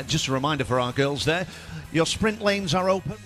Just a reminder for our girls there, your sprint lanes are open.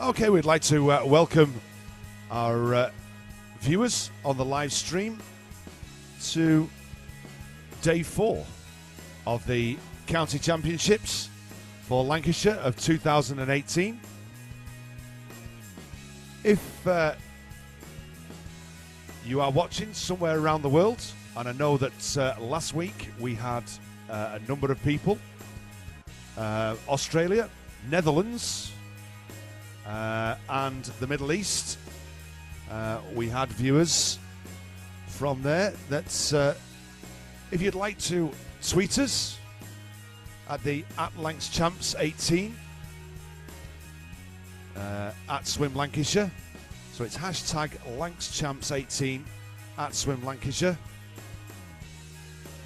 Okay, we'd like to welcome our viewers on the live stream to day 4 of the County Championships for Lancashire of 2018. If you are watching somewhere around the world, and I know that last week we had a number of people, Australia, Netherlands, and the Middle East, we had viewers from there. That's if you'd like to tweet us at the @LancsChamps18 at Swim Lancashire. So it's hashtag LancsChamps18 at Swim Lancashire,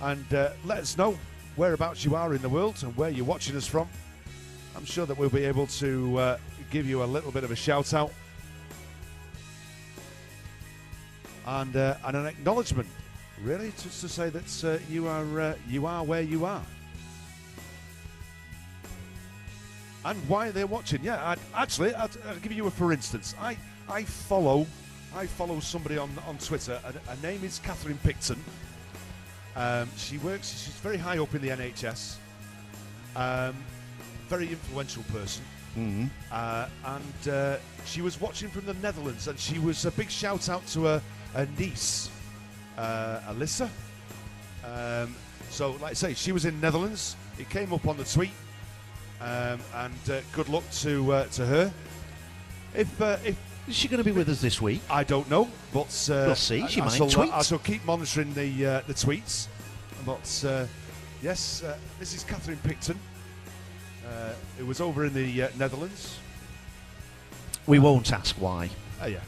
and let us know whereabouts you are in the world and where you're watching us from. I'm sure that we'll be able to give you a little bit of a shout out and an acknowledgement, really, just to say that you are where you are and why they're watching. Yeah, I'll give you a for instance. I follow somebody on Twitter. Her name is Catherine Picton. She's very high up in the NHS. Very influential person. Mm-hmm. And she was watching from the Netherlands, and she was a big shout out to her niece, Alyssa. So, like I say, she was in Netherlands. It came up on the tweet, and good luck to her. If Is she going to be with us this week? I don't know, but we'll see. She might tweet. I shall keep monitoring the tweets. But yes, this is Catherine Picton. It was over in the Netherlands. We won't ask why. Yeah.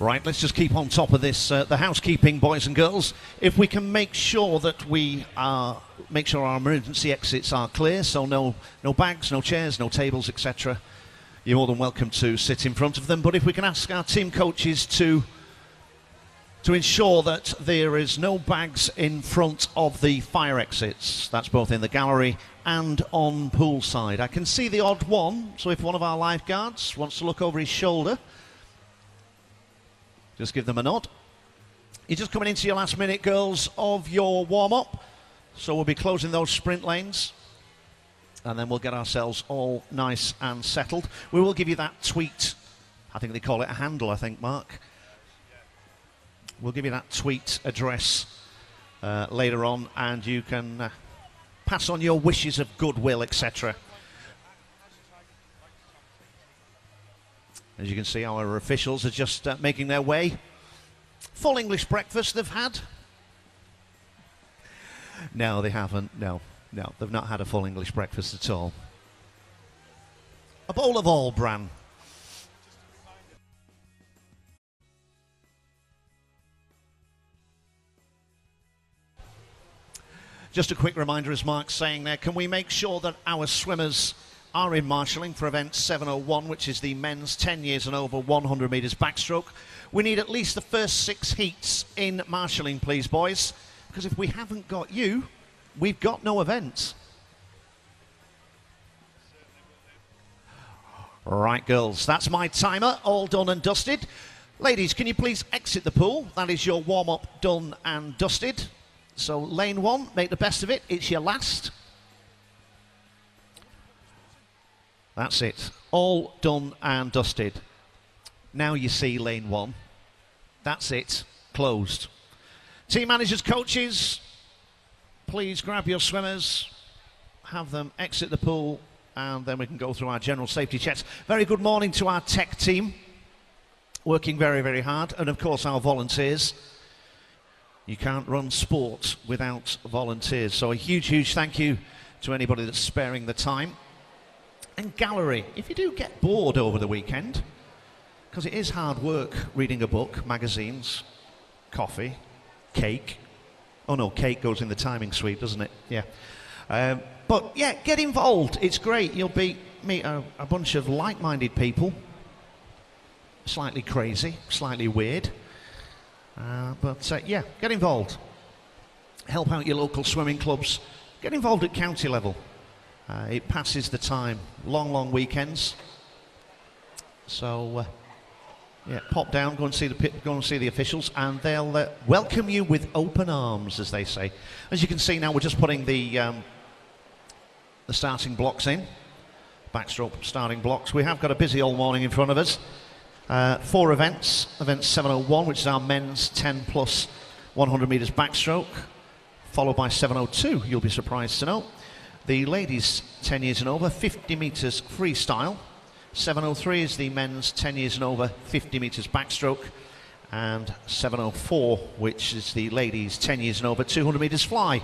Right, let's just keep on top of this. The housekeeping, boys and girls. If we can make sure that make sure our emergency exits are clear, so no bags, no chairs, no tables, etc. You're more than welcome to sit in front of them. But if we can ask our team coaches to ensure that there is no bags in front of the fire exits. That's both in the gallery and on poolside. I can see the odd one, so if one of our lifeguards wants to look over his shoulder, just give them a nod. You're just coming into your last minute, girls, of your warm-up. So we'll be closing those sprint lanes, and then we'll get ourselves all nice and settled. We will give you that tweet. I think they call it a handle, I think, Mark. We'll give you that tweet address later on, and you can pass on your wishes of goodwill, etc. As you can see, our officials are just making their way. Full English breakfast they've had. No, they haven't. No, they've not had a full English breakfast at all. A bowl of all bran. Just a quick reminder, as Mark's saying there, can we make sure that our swimmers are in marshalling for event 701, which is the men's 10 years and over 100 metres backstroke. We need at least the first 6 heats in marshalling, please, boys, because if we haven't got you, we've got no event. Right, girls, that's my timer, all done and dusted. Ladies, can you please exit the pool? That is your warm-up done and dusted. So lane 1, make the best of it. It's your last. That's it. All done and dusted. Now you see lane 1. That's it. Closed. Team managers, coaches, please grab your swimmers, have them exit the pool, and then we can go through our general safety checks. Very good morning to our tech team, working very, very hard, and of course our volunteers. You can't run sport without volunteers, so a huge, huge thank you to anybody that's sparing the time. And gallery, if you do get bored over the weekend, because it is hard work reading a book, magazines, coffee, cake. Oh no, cake goes in the timing suite, doesn't it? Yeah. But yeah, get involved. It's great. You'll meet a bunch of like-minded people. Slightly crazy, slightly weird. But yeah, get involved. Help out your local swimming clubs. Get involved at county level. It passes the time. Long, long weekends. So yeah, pop down, go and see the officials, and they'll welcome you with open arms, as they say. As you can see now, we're just putting the starting blocks in. Backstroke starting blocks. We have got a busy old morning in front of us. 4 events. Event 701, which is our men's 10 plus 100 metres backstroke, followed by 702, you'll be surprised to know. The ladies 10 years and over, 50 metres freestyle. 703 is the men's 10 years and over, 50 metres backstroke. And 704, which is the ladies 10 years and over, 200 metres fly.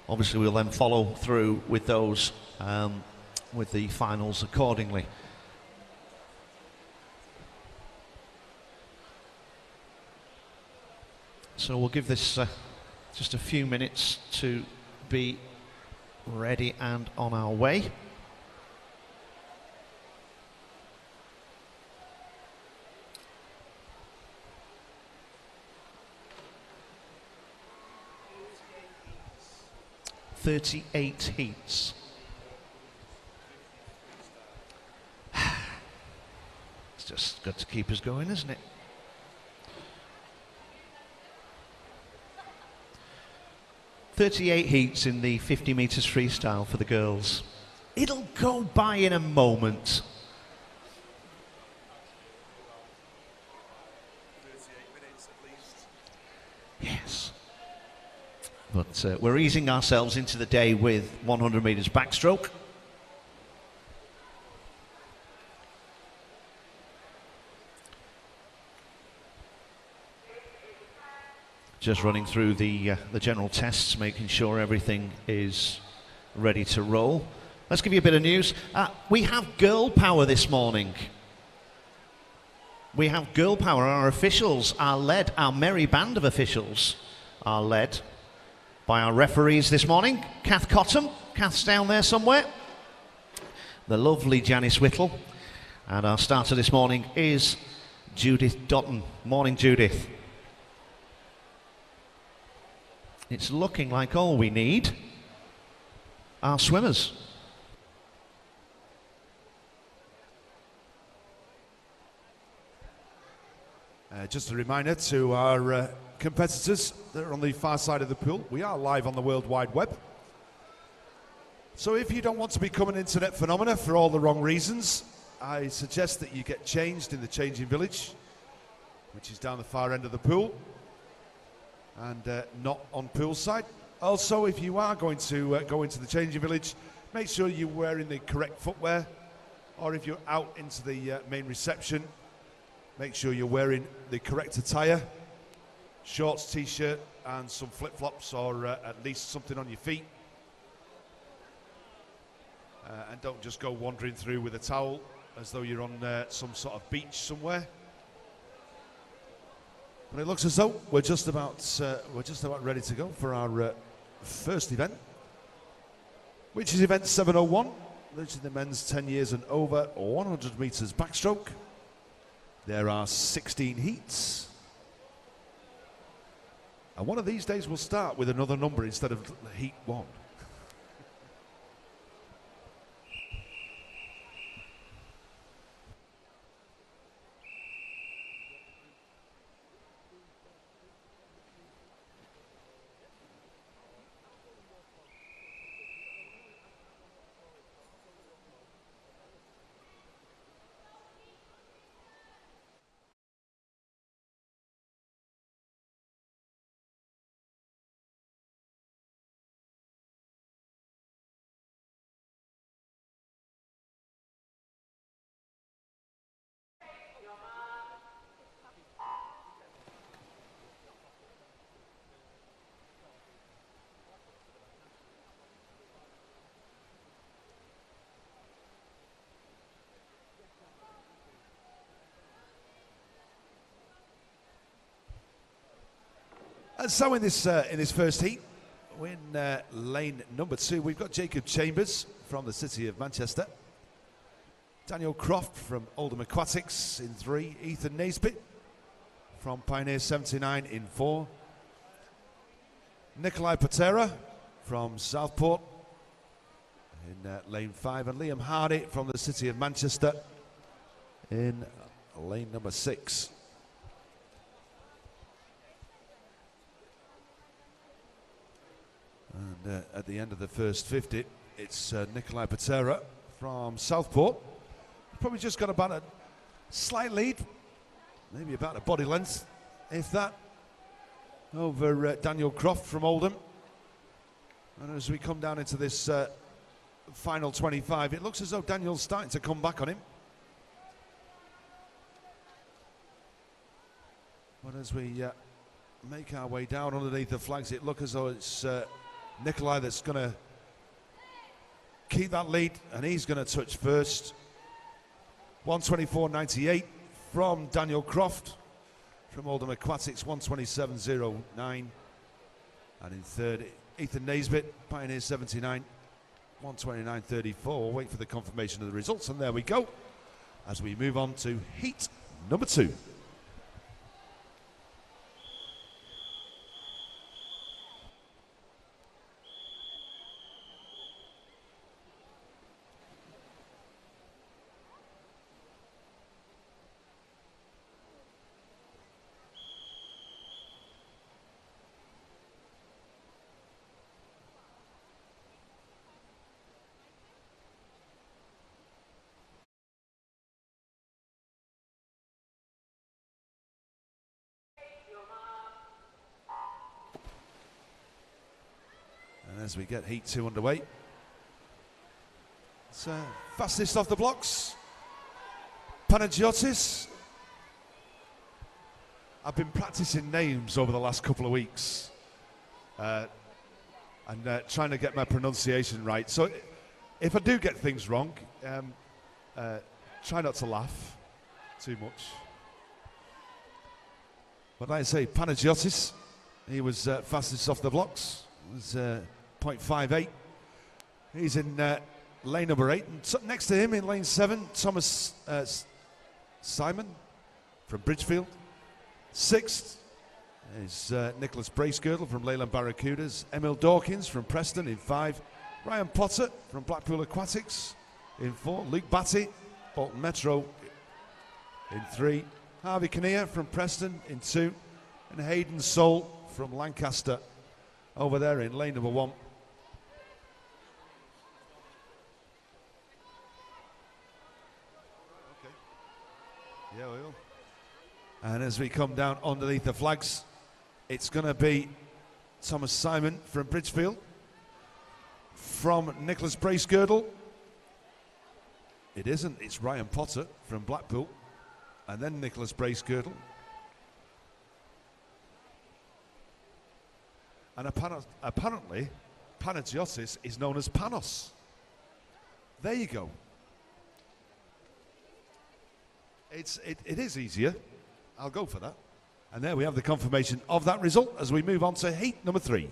Obviously, we'll then follow through with those, with the finals accordingly. So we'll give this just a few minutes to be ready and on our way. "38 heats. It's just good to keep us going, isn't it? "38 heats in the 50 metres freestyle for the girls. It'll go by in a moment. 38 minutes at least. Yes. But we're easing ourselves into the day with 100 metres backstroke. Just running through the general tests, making sure everything is ready to roll. Let's give you a bit of news. We have girl power this morning. We have girl power. Our officials are led, our merry band of officials are led by our referees this morning. Kath Cotton. Kath's down there somewhere. The lovely Janice Whittle. And our starter this morning is Judith Dotton. Morning, Judith. It's looking like all we need are swimmers. Just a reminder to our competitors that are on the far side of the pool, we are live on the World Wide Web. So if you don't want to become an internet phenomena for all the wrong reasons, I suggest that you get changed in the changing village, which is down the far end of the pool, and not on poolside. Also, if you are going to go into the changing village, make sure you're wearing the correct footwear, or if you're out into the main reception, make sure you're wearing the correct attire, shorts, t-shirt, and some flip-flops, or at least something on your feet. And don't just go wandering through with a towel as though you're on some sort of beach somewhere. But it looks as though we're just about ready to go for our first event, which is event 701, which is the men's 10 years and over 100 metres backstroke. There are 16 heats, and one of these days we'll start with another number instead of heat 1. So in this first heat, in lane number 2, we've got Jacob Chambers from the city of Manchester, Daniel Croft from Oldham Aquatics in 3, Ethan Naisbitt from Pioneer 79 in 4, Nikolai Patera from Southport in lane 5, and Liam Hardy from the city of Manchester in lane number 6. And at the end of the first 50, it's Nikolai Patera from Southport. Probably just got about a slight lead, maybe about a body length, if that, over Daniel Croft from Oldham. And as we come down into this final 25, it looks as though Daniel's starting to come back on him. But as we make our way down underneath the flags, it looks as though it's Nikolai that's going to keep that lead, and he's going to touch first. 124.98 from Daniel Croft from Oldham Aquatics, 127.09. And in third, Ethan Naisbitt, Pioneer 79, 129.34. We'll wait for the confirmation of the results, and there we go as we move on to heat number 2. As we get heat 2 underway, it's fastest off the blocks, Panagiotis. I've been practicing names over the last couple of weeks and trying to get my pronunciation right. So if I do get things wrong, try not to laugh too much. But like I say, Panagiotis, he was fastest off the blocks. It was 0.58. He's in lane number 8. And next to him in lane 7, Thomas Simon from Bridgefield. 6th is Nicholas Bracegirdle from Leyland Barracudas. Emil Dawkins from Preston in 5. Ryan Potter from Blackpool Aquatics in 4. Luke Batty, Bolton Metro in 3. Harvey Kinnear from Preston in 2. And Hayden Soul from Lancaster over there in lane number 1. Okay. Yeah, we will. And as we come down underneath the flags, it's going to be Thomas Simon from Bridgefield. From Nicholas Bracegirdle, it isn't, it's Ryan Potter from Blackpool. And then Nicholas Bracegirdle. And apparently, Panagiotis is known as Panos. There you go. It is easier. I'll go for that. And there we have the confirmation of that result as we move on to heat number 3.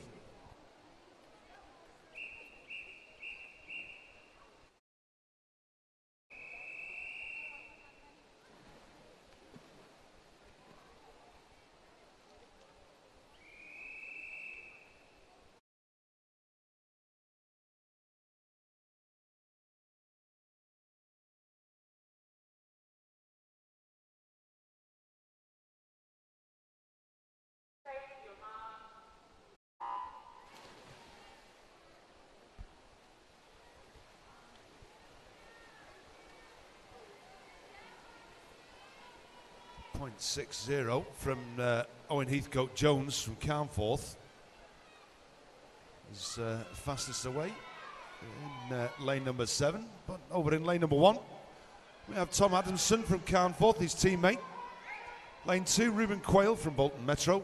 .60 from Owen Heathcote Jones from Carnforth. Is fastest away in lane number 7. But over in lane number 1, we have Tom Adamson from Carnforth, his teammate. Lane 2, Ruben Quayle from Bolton Metro.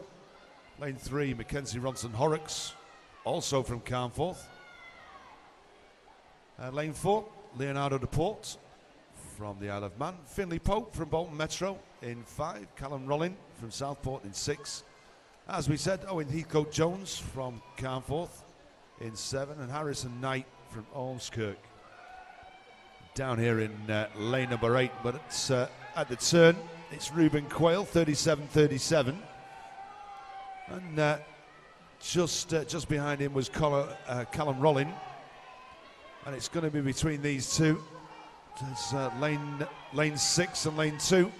Lane 3, Mackenzie Ronson Horrocks, also from Carnforth. Lane 4, Leonardo Deporte from the Isle of Man. Finley Pope from Bolton Metro in 5. Callum Rollin from Southport in 6. As we said, Owen Heathcote Jones from Carnforth in 7, and Harrison Knight from Ormskirk down here in lane number 8. But it's at the turn, it's Reuben Quayle, 37-37, and just behind him was Callum Rollin, and it's going to be between these two. It's lane 6 and lane 2.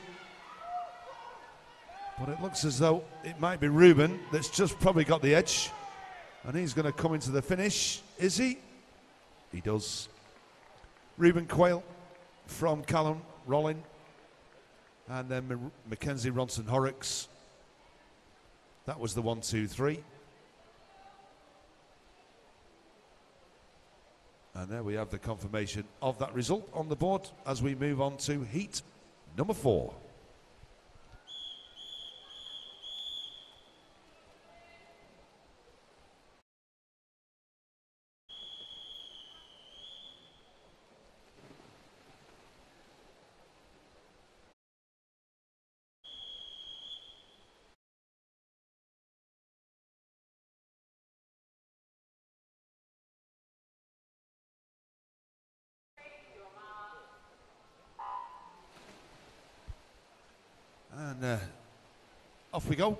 But it looks as though it might be Reuben that's just probably got the edge. And he's going to come into the finish. Is he? He does. Reuben Quayle from Callum Rollin. And then Mackenzie Ronson Horrocks. That was the 1, 2, 3. And there we have the confirmation of that result on the board as we move on to heat number 4. And off we go.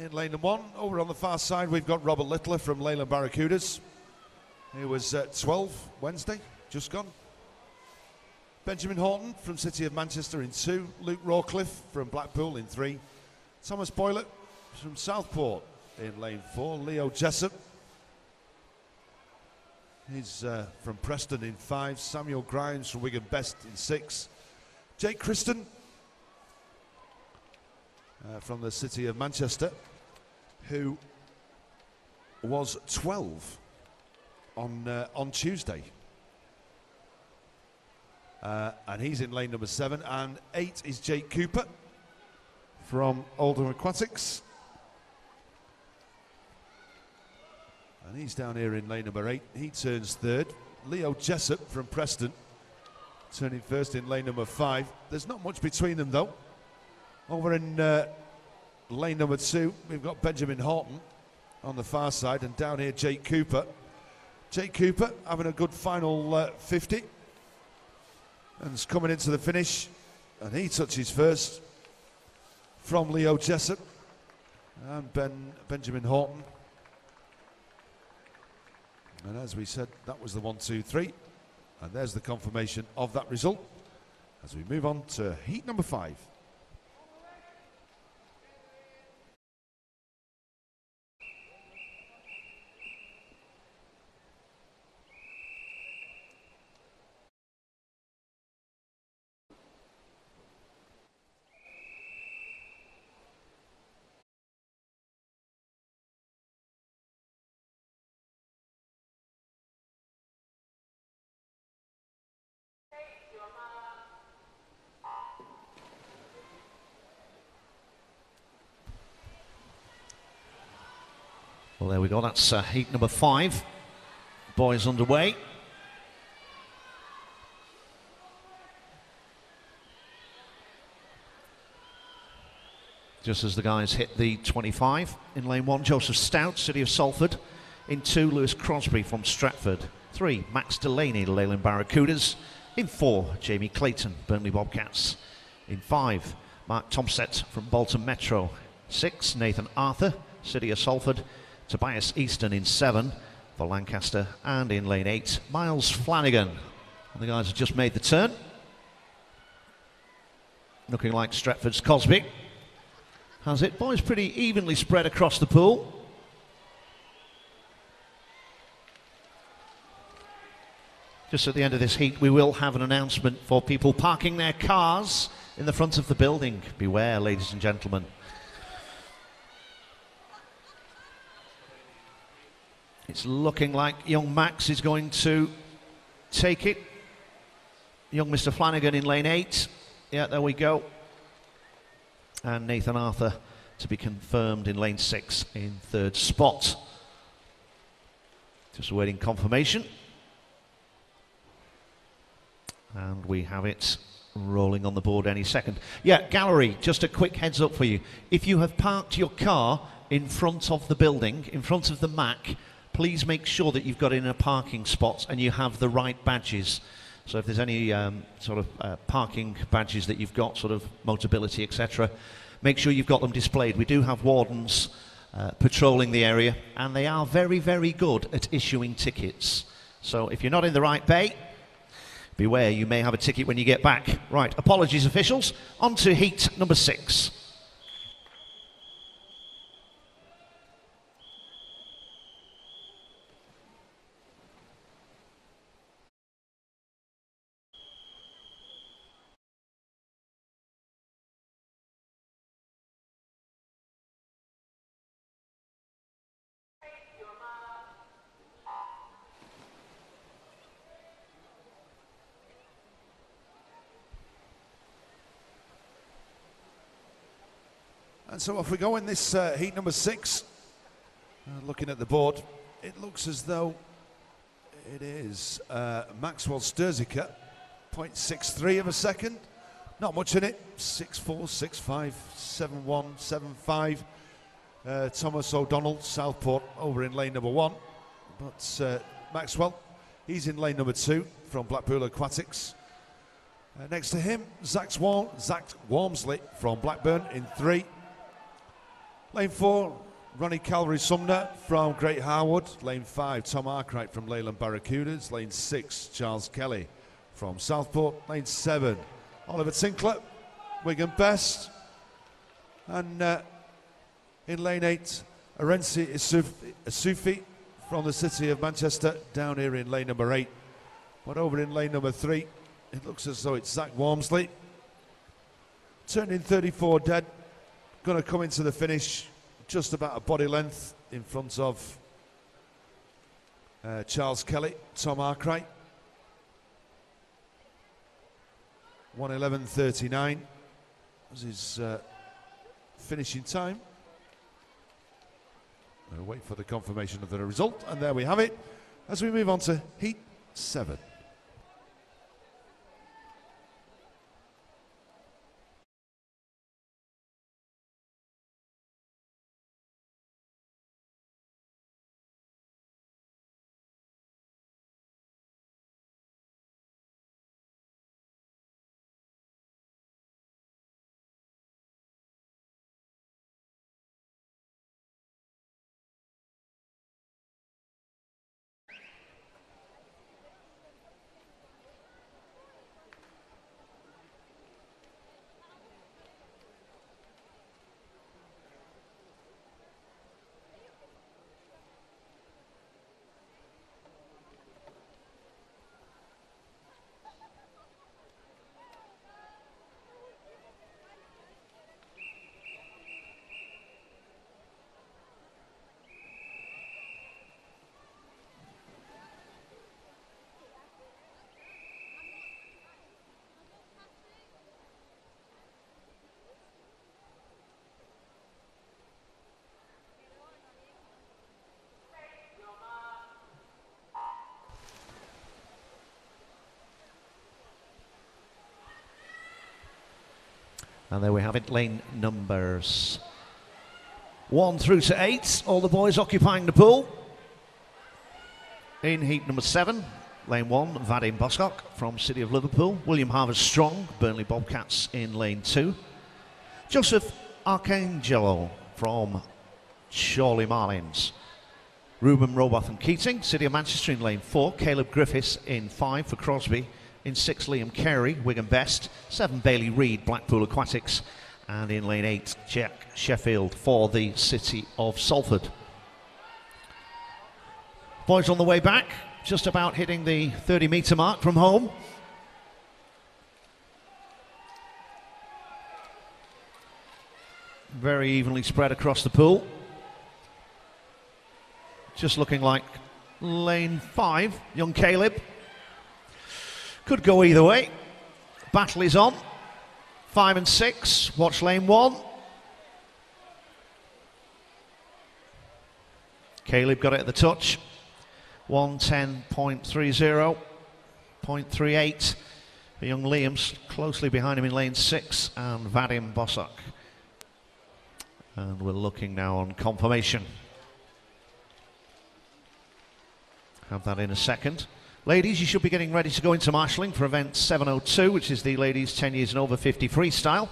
In lane number 1, over on the far side, we've got Robert Littler from Leyland Barracudas. He was 12 Wednesday, just gone. Benjamin Horton from City of Manchester in 2. Luke Rawcliffe from Blackpool in 3. Thomas Boylett from Southport in lane 4. Leo Jessup, he's from Preston in 5. Samuel Grimes from Wigan Best in 6. Jake Christen from the City of Manchester, who was 12 on Tuesday. And he's in lane number 7. And 8 is Jake Cooper from Oldham Aquatics. And he's down here in lane number 8. He turns 3rd. Leo Jessup from Preston turning 1st in lane number 5. There's not much between them though. Over in lane number 2, we've got Benjamin Horton on the far side, and down here Jake Cooper. Jake Cooper having a good final 50, and is coming into the finish, and he touches first from Leo Jessup and Benjamin Horton. And as we said, that was the 1, 2, 3, and there's the confirmation of that result as we move on to heat number 5. Well, there we go. That's heat number 5. Boys underway. Just as the guys hit the 25. In lane 1, Joseph Stout, City of Salford. In 2, Lewis Crosby from Stratford. 3, Max Delaney, Leyland Barracudas. In 4, Jamie Clayton, Burnley Bobcats. In 5, Mark Tomset from Bolton Metro. 6, Nathan Arthur, City of Salford. Tobias Easton in 7 for Lancaster, and in lane 8, Miles Flanagan. And the guys have just made the turn. Looking like Stratford's Cosby has it. Boys pretty evenly spread across the pool. Just at the end of this heat, we will have an announcement for people parking their cars in the front of the building. Beware, ladies and gentlemen. It's looking like young Max is going to take it. Young Mr. Flanagan in lane 8. Yeah, there we go. And Nathan Arthur to be confirmed in lane 6 in 3rd spot. Just awaiting confirmation. And we have it rolling on the board any second. Yeah, gallery, just a quick heads up for you. If you have parked your car in front of the building, in front of the MAC, please make sure that you've got in a parking spot and you have the right badges. So if there's any sort of parking badges that you've got, sort of Motability, etc., make sure you've got them displayed. We do have wardens patrolling the area, and they are very, very good at issuing tickets. So if you're not in the right bay, beware, you may have a ticket when you get back. Right, apologies officials, on to heat number 6. And so off we go in this heat number 6. Looking at the board, it looks as though it is Maxwell Sturziker, 0.63 of a second. Not much in it, 6'4", 6'5", 7'1", 7'5". Thomas O'Donnell, Southport, over in lane number 1. But Maxwell, he's in lane number 2 from Blackpool Aquatics. Next to him, Zach Walmsley from Blackburn in 3. Lane 4, Ronnie Calvary-Sumner from Great Harwood. Lane 5, Tom Arkwright from Leyland Barracudas. Lane 6, Charles Kelly from Southport. Lane 7, Oliver Tinkler, Wigan Best. And in lane 8, Arensi Isufi from the city of Manchester, down here in lane number 8. But over in lane number 3, it looks as though it's Zach Walmsley. Turning 34 dead. Going to come into the finish just about a body length in front of Charles Kelly, Tom Arkwright. 1:11.39 was his finishing time. We'll wait for the confirmation of the result, and there we have it as we move on to heat 7. And there we have it, lane numbers 1 through to 8. All the boys occupying the pool. In heat number 7, lane 1, Vadim Boskok from City of Liverpool. William Harvard Strong, Burnley Bobcats in lane 2. Joseph Arcangelo from Chorley Marlins. Ruben Roboth and Keating, City of Manchester in lane 4. Caleb Griffiths in 5 for Crosby. In 6, Liam Carey, Wigan Best. 7, Bailey Reid, Blackpool Aquatics. And in lane 8, Jack Sheffield for the City of Salford. Boys on the way back, just about hitting the 30-metre mark from home. Very evenly spread across the pool. Just looking like lane 5, young Caleb. Could go either way. Battle is on. 5 and 6. Watch lane 1. Caleb got it at the touch. 1:10.30. 0.38 for young Liam's closely behind him in lane 6, and Vadim Bosak And we're looking now on confirmation. Have that in a second. Ladies, you should be getting ready to go into marshalling for event 702, which is the ladies 10 years and over 50 freestyle.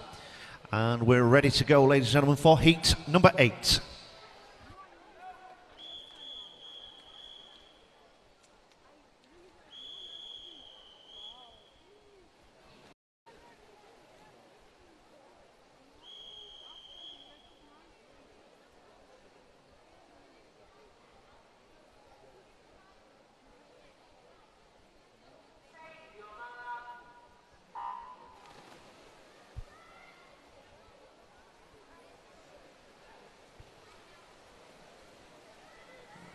And we're ready to go, ladies and gentlemen, for heat number 8.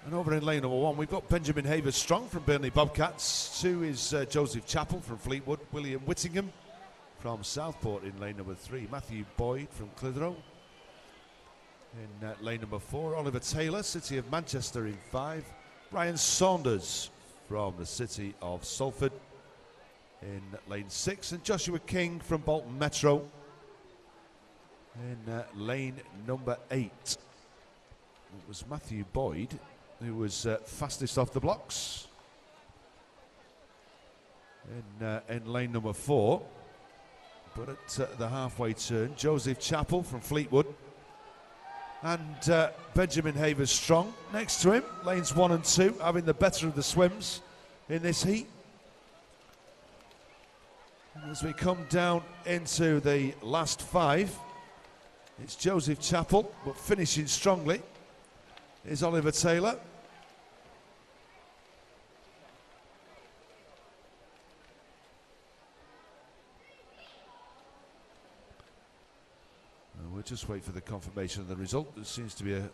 And over in lane number 1, we've got Benjamin Havers-Strong from Burnley Bobcats. 2 is Joseph Chappell from Fleetwood. William Whittingham from Southport in lane number 3. Matthew Boyd from Clitheroe. In lane number 4, Oliver Taylor, City of Manchester in 5. Ryan Saunders from the City of Salford in lane 6. And Joshua King from Bolton Metro in lane number 8. It was Matthew Boyd who was fastest off the blocks in lane number 4. But at the halfway turn, Joseph Chappell from Fleetwood and Benjamin Havers-Strong next to him, lanes 1 and 2, having the better of the swims in this heat. And as we come down into the last 5, it's Joseph Chappell, but finishing strongly is Oliver Taylor. And we'll just wait for the confirmation of the result. There seems to be a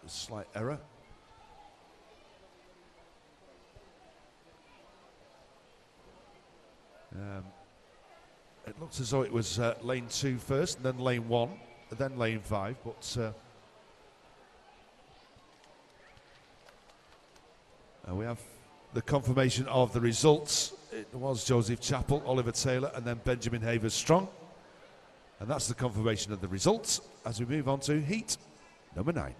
slight error. It looks as though it was lane 2 first, and then lane 1, and then lane 5, but we have the confirmation of the results. It was Joseph Chappell, Oliver Taylor, and then Benjamin Havers-Strong. And that's the confirmation of the results as we move on to heat number 9.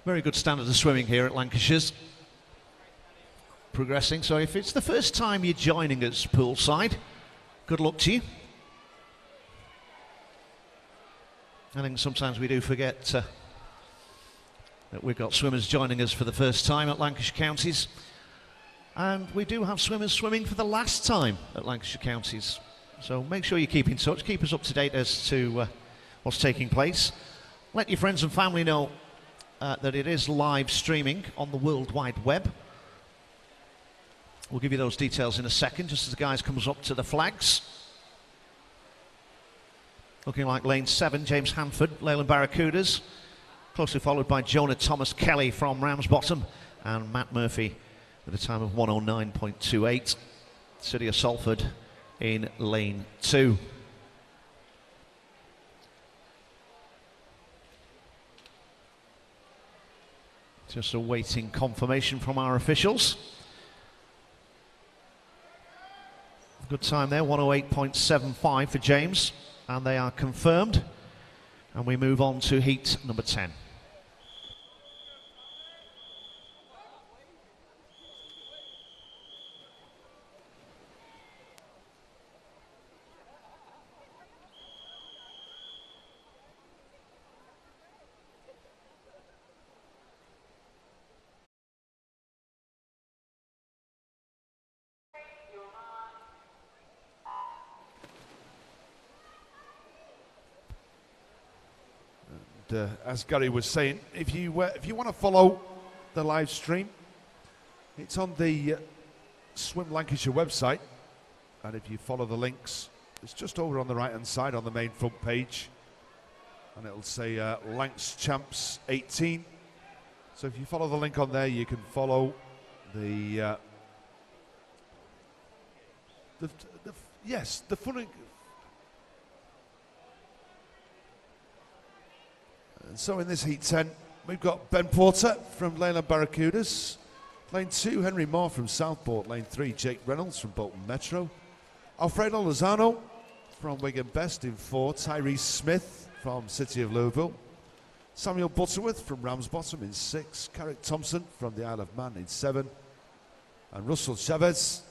Very good standard of swimming here at Lancashire's. Progressing, so if it's the first time you're joining us poolside, good luck to you. I think sometimes we do forget that we've got swimmers joining us for the first time at Lancashire Counties. And we do have swimmers swimming for the last time at Lancashire Counties. So make sure you keep in touch, keep us up to date as to what's taking place. Let your friends and family know that it is live streaming on the World Wide Web. We'll give you those details in a second, just as the guys comes up to the flags. Looking like lane 7, James Hanford, Leyland Barracudas, closely followed by Jonah Thomas Kelly from Ramsbottom, and Matt Murphy with a time of 109.28. City of Salford in lane 2. Just awaiting confirmation from our officials. Good time there, 108.75 for James, and they are confirmed. And we move on to heat number 10. as Gary was saying, if you want to follow the live stream, it's on the Swim Lancashire website, and if you follow the links, it's just over on the right hand side on the main front page, and it'll say Lancs Champs 18. So if you follow the link on there, you can follow the fun. And so in this heat 10, we've got Ben Porter from Leyland Barracudas. Lane 2, Henry Moore from Southport. Lane 3, Jake Reynolds from Bolton Metro. Alfredo Lozano from Wigan Best in 4. Tyrese Smith from City of Louisville. Samuel Butterworth from Ramsbottom in 6. Carrick Thompson from the Isle of Man in 7. And Russell Chavez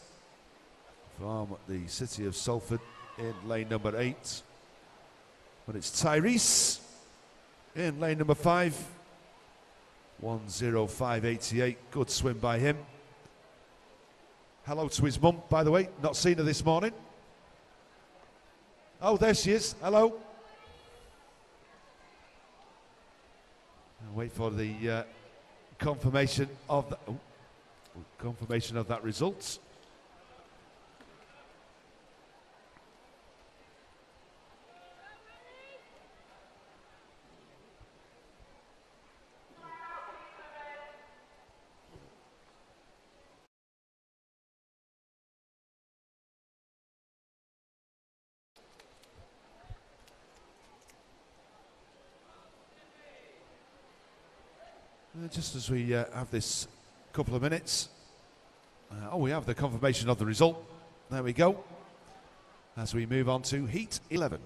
from the City of Salford in lane number 8. But it's Tyrese in lane number 5. 1:05.88. Good swim by him. Hello to his mum, by the way. Not seen her this morning. Oh, there she is. Hello. I'll wait for the confirmation of that result. Just as we have this couple of minutes, we have the confirmation of the result. There we go. As we move on to Heat 11.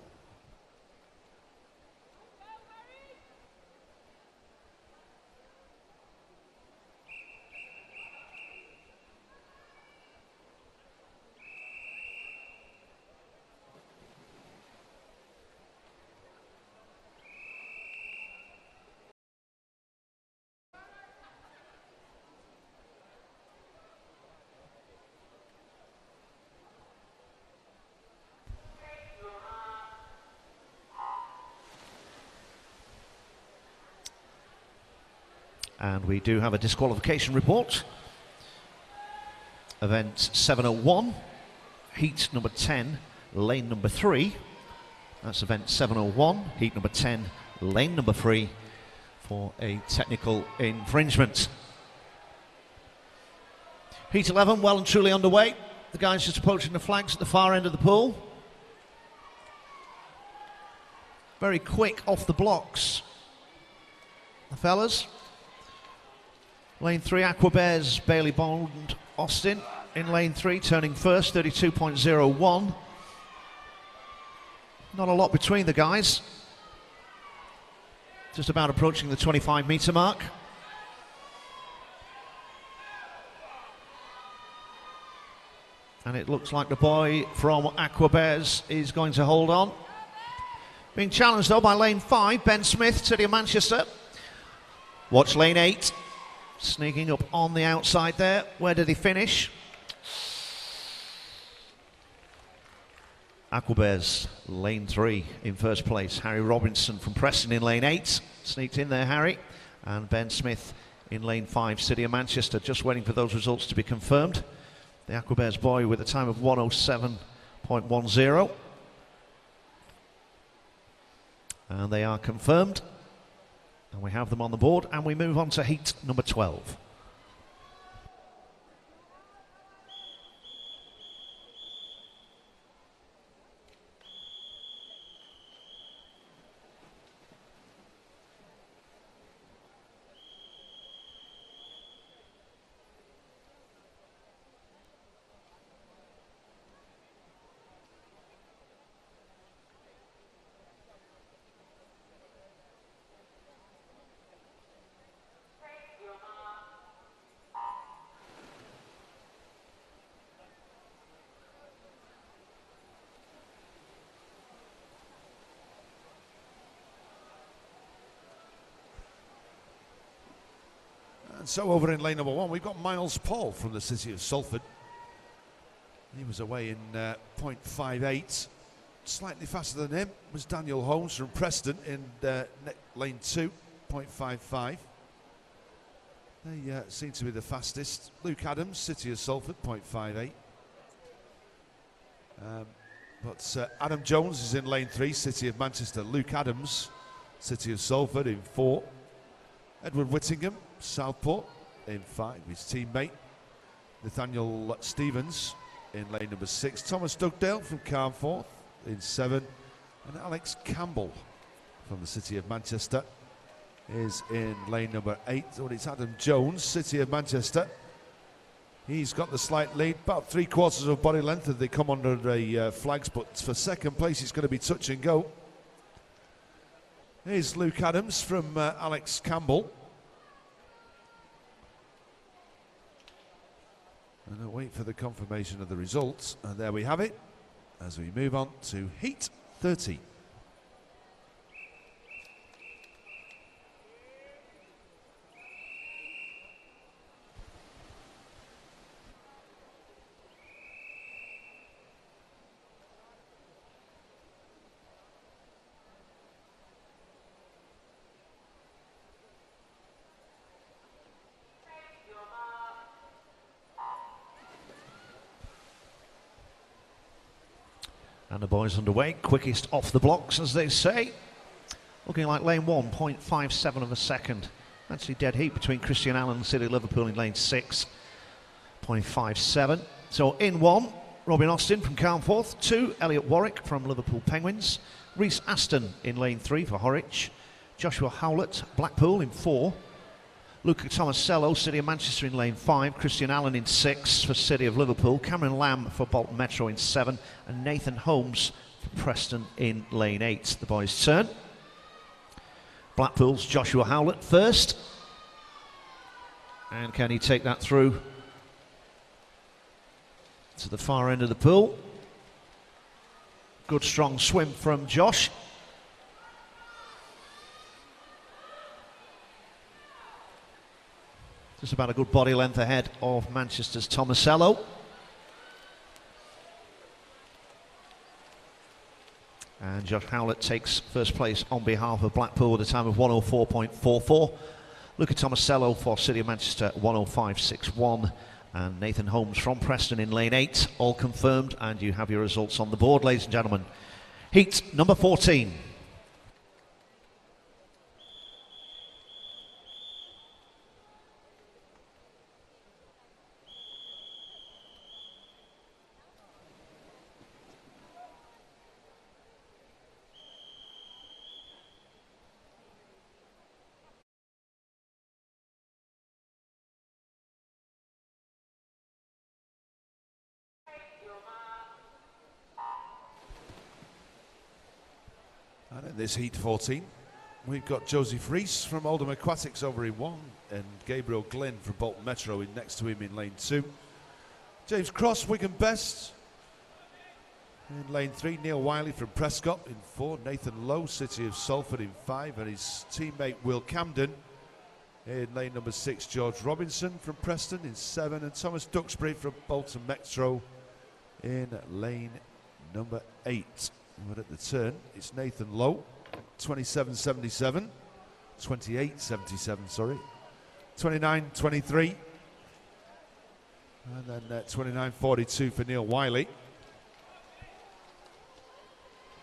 And we do have a disqualification report. Event 701, heat number 10, lane number 3. That's event 701, heat number 10, lane number 3, for a technical infringement. Heat 11 well and truly underway. The guys just approaching the flags at the far end of the pool. Very quick off the blocks, the fellas. Lane 3, Aqua Bears, Bailey Bond, Austin. In lane 3, turning first, 32.01. Not a lot between the guys. Just about approaching the 25-metre mark. And it looks like the boy from Aqua Bears is going to hold on. Being challenged, though, by lane 5, Ben Smith, City of Manchester. Watch lane 8. Sneaking up on the outside there. Where did he finish? Aqua Bears, lane 3 in first place. Harry Robinson from Preston in lane 8. Sneaked in there, Harry. And Ben Smith in lane 5, City of Manchester. Just waiting for those results to be confirmed. The Aqua Bears boy with a time of 1:07.10. And they are confirmed. And we have them on the board, and we move on to heat number 12. And so over in lane number 1, we've got Miles Paul from the City of Salford. He was away in 0.58. slightly faster than him was Daniel Holmes from Preston in lane 2, 0.55. They seem to be the fastest. Luke Adams, City of Salford, 0.58. But Adam Jones is in lane 3, City of Manchester. Luke Adams, City of Salford, in 4. Edward Whittingham, Southport, in 5. His teammate Nathaniel Stevens in lane number 6. Thomas Dugdale from Carnforth in 7. And Alex Campbell from the City of Manchester is in lane number 8. So it's Adam Jones, City of Manchester. He's got the slight lead, about 3/4 of body length as they come under the flags, but for second place it's going to be touch and go. Here's Luke Adams from Alex Campbell. And I'll wait for the confirmation of the results. And there we have it as we move on to Heat 30. And the boys underway, quickest off the blocks, as they say. Looking like lane 1, 0.57 of a second. Actually dead heat between Christian Allen and City of Liverpool in lane 6, 0.57. So in 1, Robin Austin from Carnforth. 2, Elliot Warwick from Liverpool Penguins. Rhys Aston in lane 3 for Horwich. Joshua Howlett, Blackpool in 4. Luca Tomasello, City of Manchester in lane 5. Christian Allen in 6 for City of Liverpool. Cameron Lamb for Bolton Metro in 7. And Nathan Holmes for Preston in lane 8. The boys' turn. Blackpool's Joshua Howlett first. And can he take that through to the far end of the pool? Good strong swim from Josh. Just about a good body length ahead of Manchester's Tomasello. And Josh Howlett takes first place on behalf of Blackpool with a time of 1:04.44. Luca Tomasello for City of Manchester, 1:05.61. And Nathan Holmes from Preston in lane 8, all confirmed. And you have your results on the board, ladies and gentlemen. Heat number 14. And in this Heat 14, we've got Joseph Rees from Oldham Aquatics over in 1, and Gabriel Glynn from Bolton Metro in next to him in lane 2. James Cross, Wigan Best in lane 3. Neil Wiley from Prescott in 4. Nathan Lowe, City of Salford in 5, and his teammate Will Camden in lane number 6. George Robinson from Preston in 7, and Thomas Duxbury from Bolton Metro in lane number 8. But at the turn, it's Nathan Lowe, 27.77, 28.77, sorry, 29.23, and then 29.42 for Neil Wiley.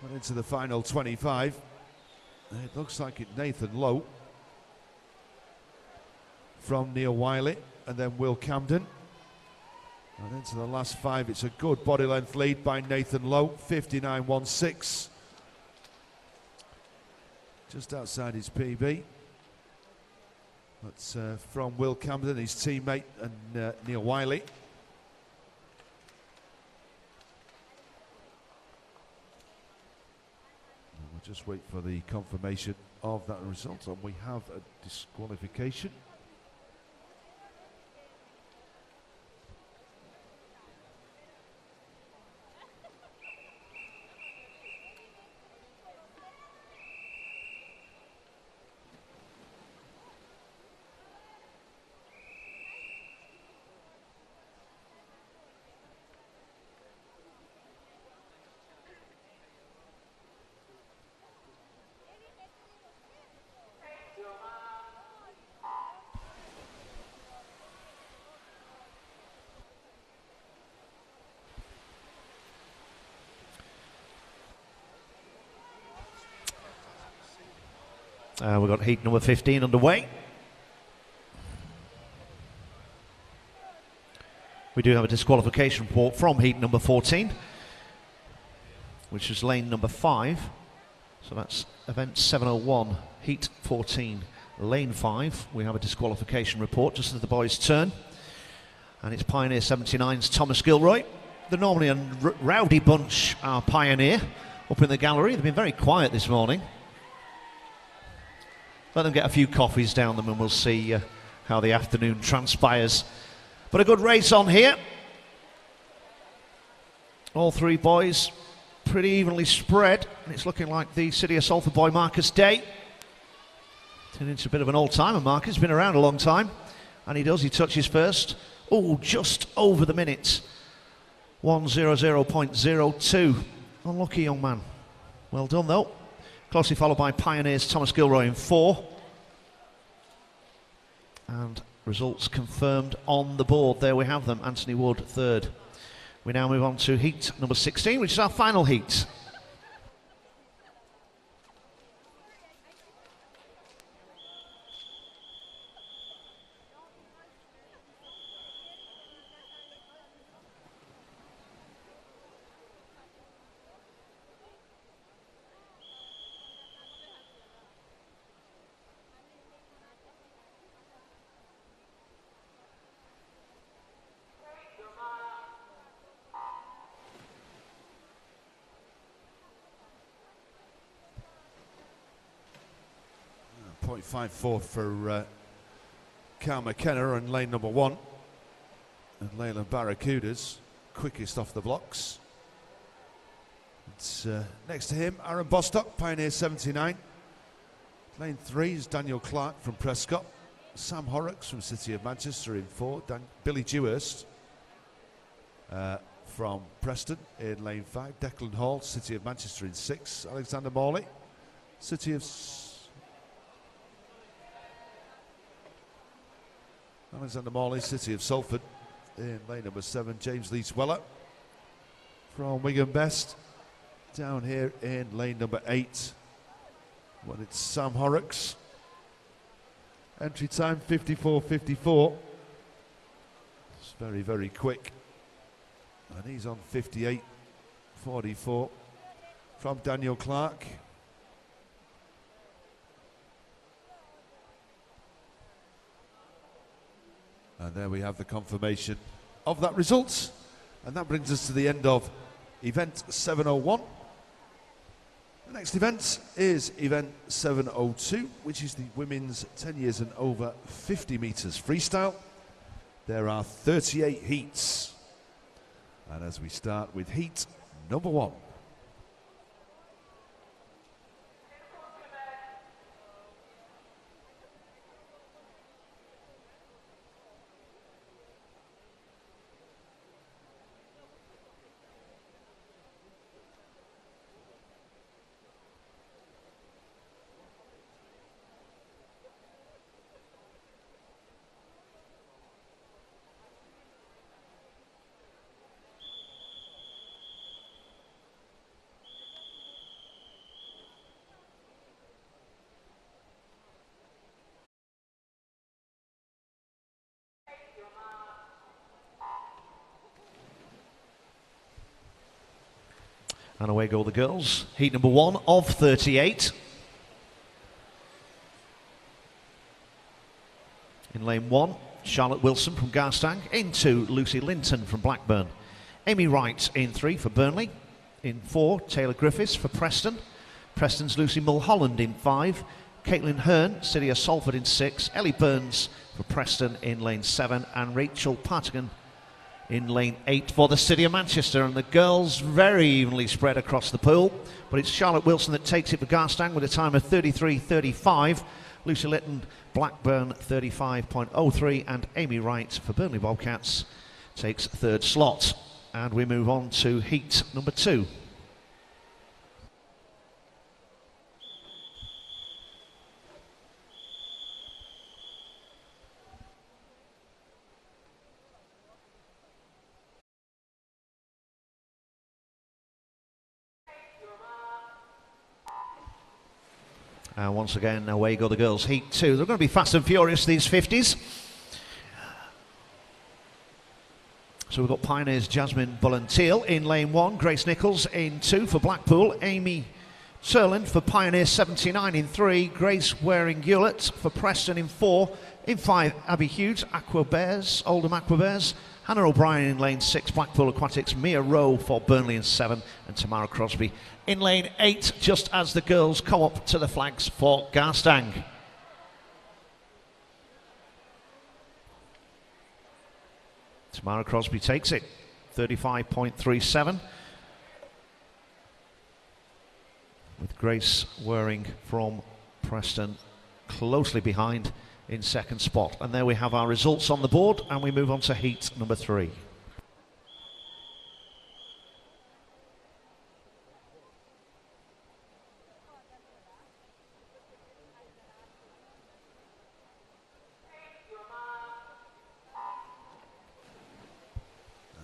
Went into the final 25. It looks like it's Nathan Lowe from Neil Wiley, and then Will Camden. And into the last 5, it's a good body length lead by Nathan Lowe, 59.16. Just outside his PB. That's from Will Camden, his teammate, and Neil Wiley. And we'll just wait for the confirmation of that result, and we have a disqualification. We've got heat number 15 underway. We do have a disqualification report from heat number 14, which is lane number 5. So that's event 701, heat 14, lane 5. We have a disqualification report just as the boys turn. And it's Pioneer 79's Thomas Gilroy. They're normally a rowdy bunch, our Pioneer, up in the gallery. They've been very quiet this morning. Let them get a few coffees down them and we'll see how the afternoon transpires. But a good race on here. All three boys pretty evenly spread, and it's looking like the City of Salford boy Marcus Day turned into a bit of an old-timer. Marcus been around a long time, and he touches first. Oh, just over the minute. 1:00.02. Unlucky young man. Well done though. Closely followed by Pioneers Thomas Gilroy in 4. And results confirmed on the board. There we have them. Anthony Wood, 3rd. We now move on to heat number 16, which is our final heat. .54 for Cal McKenna on lane number 1. And Leyland Barracudas, quickest off the blocks. It's next to him, Aaron Bostock, Pioneer 79. Lane 3 is Daniel Clark from Prescott. Sam Horrocks from City of Manchester in 4. Billy Dewhurst from Preston in lane 5. Declan Hall, City of Manchester in 6. Alexander Morley, City of Salford in lane number 7. James Lees Weller from Wigan Best down here in lane number 8. Well, it's Sam Horrocks. Entry time 54.54. It's very, very quick. And he's on 58.44 from Daniel Clark. And there we have the confirmation of that result. And that brings us to the end of event 701. The next event is event 702, which is the women's 10 years and over 50 metres freestyle. There are 38 heats. And as we start with heat number 1. And away go the girls. Heat number 1 of 38. In lane 1, Charlotte Wilson from Garstang. In 2, Lucy Linton from Blackburn. Amy Wright in 3 for Burnley. In 4, Taylor Griffiths for Preston. Preston's Lucy Mulholland in 5. Caitlin Hearn, City of Salford in 6. Ellie Burns for Preston in lane 7. And Rachel Partigan in lane 8 for the City of Manchester. And the girls very evenly spread across the pool, but it's Charlotte Wilson that takes it for Garstang with a time of 33.35. Lucy Litton, Blackburn 35.03, and Amy Wright for Burnley Bobcats takes 3rd slot. And we move on to heat number 2. And once again, away go the girls. Heat 2. They're going to be fast and furious, these 50s. So we've got Pioneers Jasmine Bullanteel in lane 1, Grace Nichols in 2 for Blackpool, Amy Turland for Pioneers 79 in 3, Grace Waring-Hewlett for Preston in 4, in 5 Abby Hughes, Aqua Bears, Oldham Aqua Bears, Hannah O'Brien in lane 6, Blackpool Aquatics, Mia Rowe for Burnley in 7, and Tamara Crosby in lane 8, just as the girls come up to the flags for Garstang. Tamara Crosby takes it, 35.37. With Grace Waring from Preston closely behind in second spot. And there we have our results on the board, and we move on to heat number 3.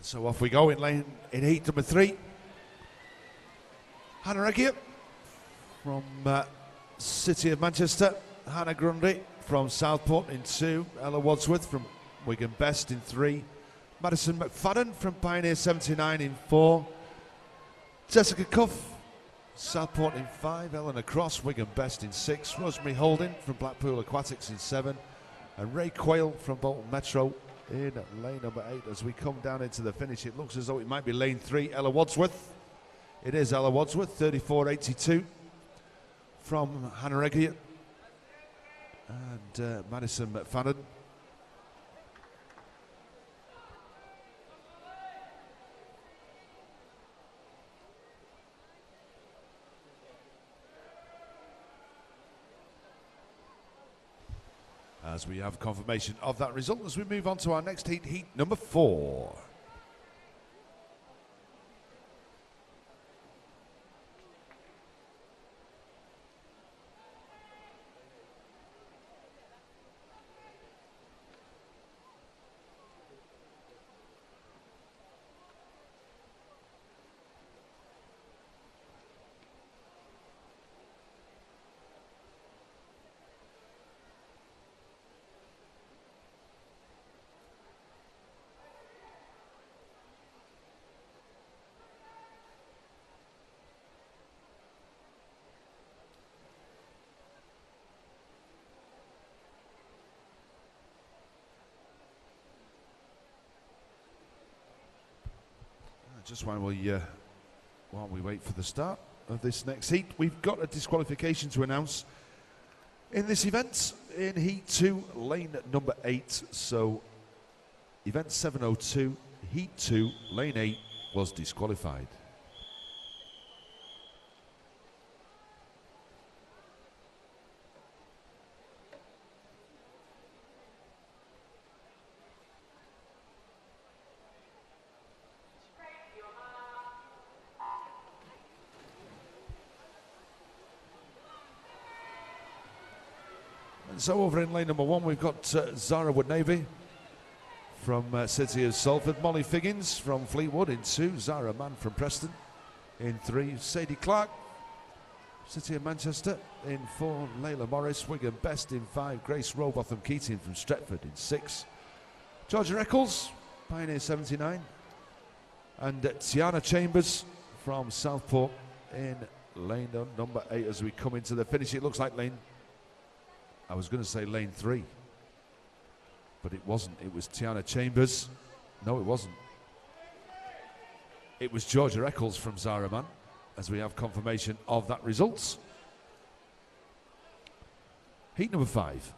So off we go in heat number 3. Hannah Eggia from City of Manchester. Hannah Grundy from Southport in 2. Ella Wadsworth from Wigan Best in 3. Madison McFadden from Pioneer 79 in 4. Jessica Cuff, Southport in 5. Eleanor Cross, Wigan Best in 6. Rosemary Holding from Blackpool Aquatics in 7. And Ray Quayle from Bolton Metro in lane number 8. As we come down into the finish, it looks as though it might be lane 3, Ella Wadsworth. It is Ella Wadsworth, 34.82 from Hannah Eggia and Madison McFadden. As we have confirmation of that result, as we move on to our next heat, heat number 4. Just while we wait for the start of this next heat, we've got a disqualification to announce in this event in heat 2, lane number 8. So event 702, heat 2, lane 8 was disqualified. So over in lane number 1, we've got Zara Woodnavy from City of Salford, Molly Figgins from Fleetwood in 2, Zara Mann from Preston in 3, Sadie Clark, City of Manchester in 4, Layla Morris, Wigan Best in 5, Grace Robotham Keating from Stretford in 6, Georgia Eccles, Pioneer 79, and Tiana Chambers from Southport in lane number 8 as we come into the finish. It looks like I was going to say lane 3, but it wasn't. It was Tiana Chambers. No, it wasn't. It was Georgia Eccles from Zara Mann, as we have confirmation of that result. Heat number 5.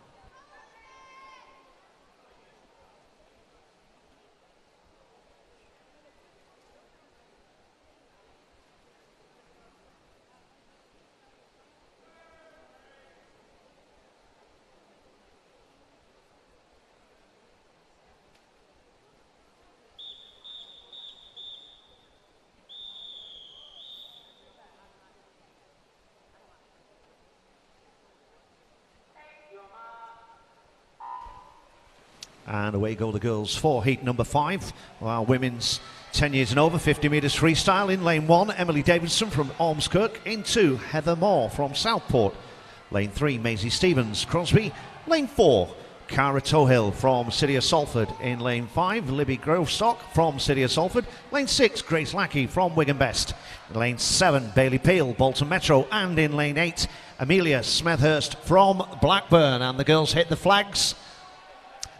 And away go the girls for heat number 5. Our women's 10 years and over, 50 metres freestyle. In lane 1, Emily Davidson from Ormskirk. In 2, Heather Moore from Southport. Lane 3, Maisie Stevens, Crosby. Lane 4, Cara Tohill from City of Salford. In lane 5, Libby Grovestock from City of Salford. Lane 6, Grace Lackey from Wigan Best. In lane 7, Bailey Peel, Bolton Metro. And in lane 8, Amelia Smethurst from Blackburn. And the girls hit the flags.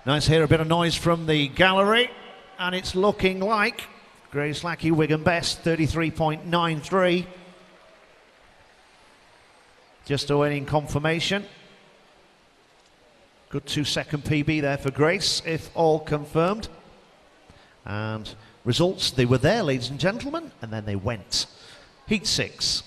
Nice to hear a bit of noise from the gallery. And it's looking like Grace Lackey, Wigan Best, 33.93. Just awaiting confirmation. Good 2-second PB there for Grace, if all confirmed. And results, they were there, ladies and gentlemen, and then they went. Heat 6.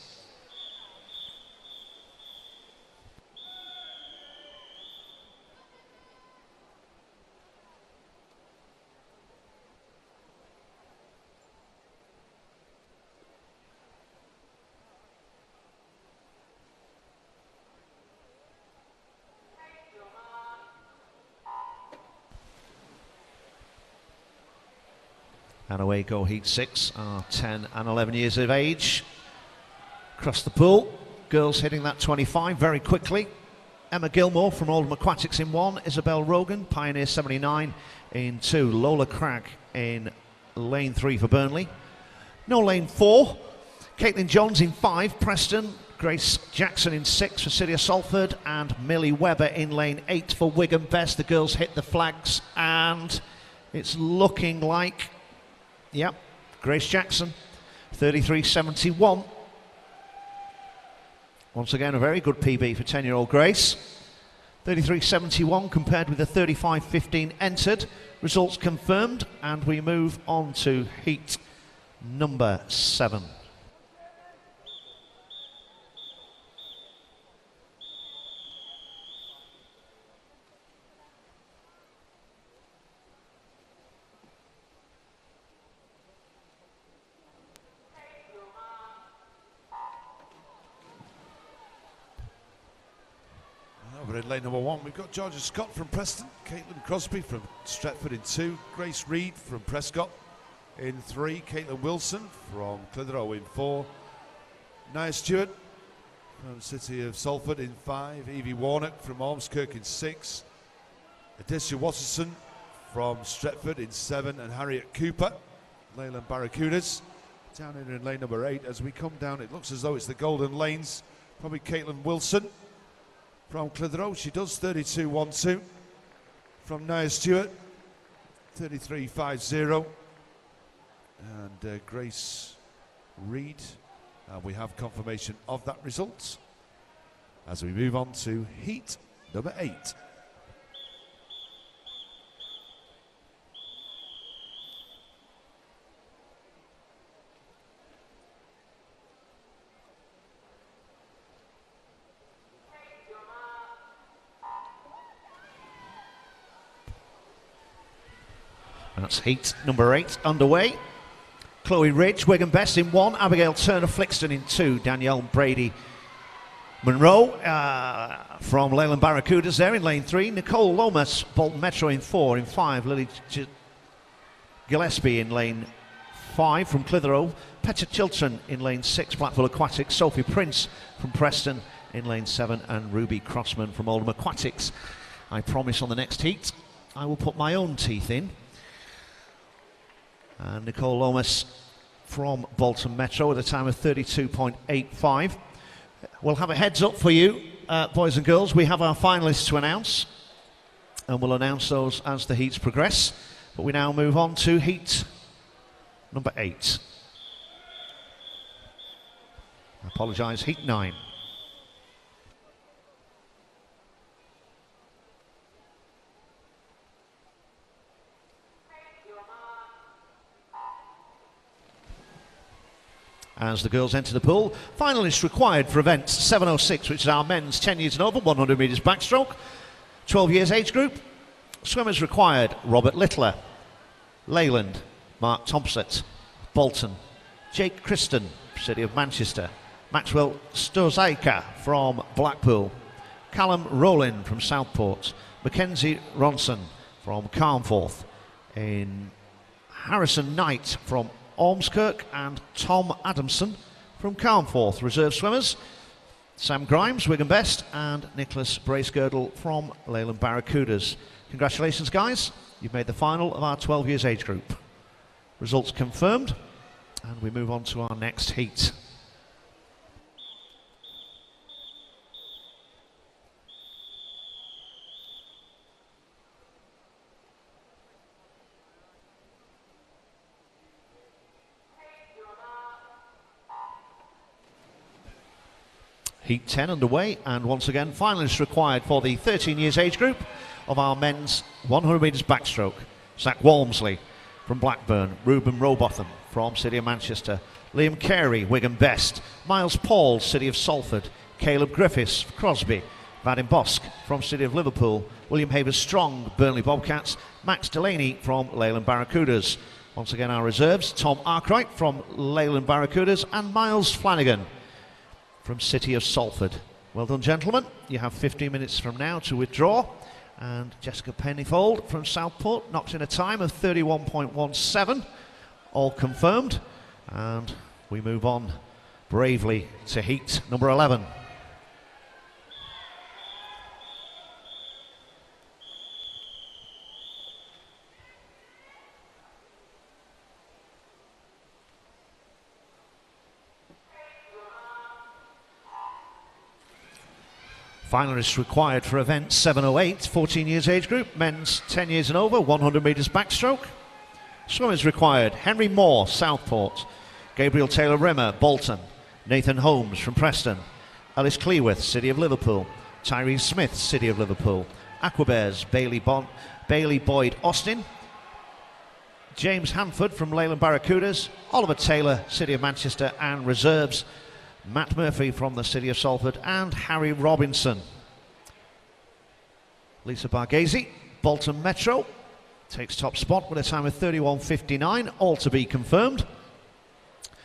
And away go Heat 6, are 10 and 11 years of age. Across the pool, girls hitting that 25 very quickly. Emma Gilmore from Oldham Aquatics in 1, Isabel Rogan, Pioneer 79 in 2, Lola Cragg in lane 3 for Burnley. No lane 4, Caitlin Jones in 5, Preston, Grace Jackson in 6 for City of Salford, and Millie Webber in lane 8 for Wigan Best. The girls hit the flags, and it's looking like, yep, Grace Jackson, 33.71. Once again, a very good PB for 10-year-old Grace. 33.71 compared with the 35.15 entered. Results confirmed, and we move on to heat number 7. Over in lane number 1, we've got Georgia Scott from Preston, Caitlin Crosby from Stretford in 2, Grace Reed from Prescott in 3, Caitlin Wilson from Clitheroe in 4, Nia Stewart from City of Salford in 5, Evie Warnock from Ormskirk in 6, Adessia Watterson from Stretford in 7, and Harriet Cooper, Leyland Barracudas, down in lane number 8. As we come down, it looks as though it's the Golden Lanes, probably Caitlin Wilson from Clitheroe. She does 32.12. From Nia Stewart, 33.50. And Grace Reed. We have confirmation of that result as we move on to heat number 8. That's heat number 8 underway. Chloe Ridge, Wigan Best in 1, Abigail Turner Flixton in 2, Danielle Brady Monroe from Leyland Barracudas there in lane 3, Nicole Lomas, Bolton Metro in 4, in 5, Lily Gillespie in lane 5 from Clitheroe, Petra Chiltern in lane 6, Blackpool Aquatics, Sophie Prince from Preston in lane 7, and Ruby Crossman from Oldham Aquatics. I promise on the next heat I will put my own teeth in. And Nicole Lomas from Bolton Metro with a time of 32.85. We'll have a heads up for you, boys and girls. We have our finalists to announce, and we'll announce those as the heats progress. But we now move on to heat number 8. I apologise, heat 9. As the girls enter the pool, finalists required for events 706, which is our men's 10 years and over, 100 metres backstroke, 12 years age group. Swimmers required: Robert Littler, Leyland, Mark Thompson, Bolton, Jake Christen, City of Manchester, Maxwell Stozaika from Blackpool, Callum Rowland from Southport, Mackenzie Ronson from Carnforth, in Harrison Knight from Ormskirk, and Tom Adamson from Carnforth. Reserve swimmers: Sam Grimes, Wigan Best, and Nicholas Bracegirdle from Leyland Barracudas. Congratulations, guys. You've made the final of our 12 years age group. Results confirmed, and we move on to our next heat. Heat 10 underway, and once again finalists required for the 13 years age group of our men's 100 metres backstroke. Zach Walmsley from Blackburn, Ruben Robotham from City of Manchester, Liam Carey, Wigan Best, Miles Paul, City of Salford, Caleb Griffiths, Crosby, Vadim Bosk from City of Liverpool, William Havers Strong, Burnley Bobcats, Max Delaney from Leyland Barracudas. Once again our reserves, Tom Arkwright from Leyland Barracudas and Miles Flanagan from City of Salford. Well done, gentlemen. You have 15 minutes from now to withdraw. And Jessica Pennyfold from Southport knocked in a time of 31.17, all confirmed. And we move on bravely to heat number 11. Finalists required for event 708, 14 years age group, men's 10 years and over, 100 metres backstroke. Swimmers required: Henry Moore, Southport, Gabriel Taylor Rimmer, Bolton, Nathan Holmes from Preston, Ellis Cleworth, City of Liverpool, Tyrese Smith, City of Liverpool, Aquabears, Bailey Boyd Austin, James Hanford from Leyland Barracudas, Oliver Taylor, City of Manchester, and reserves Matt Murphy from the City of Salford and Harry Robinson. Lisa Barghese, Bolton Metro, takes top spot with a time of 31.59, all to be confirmed.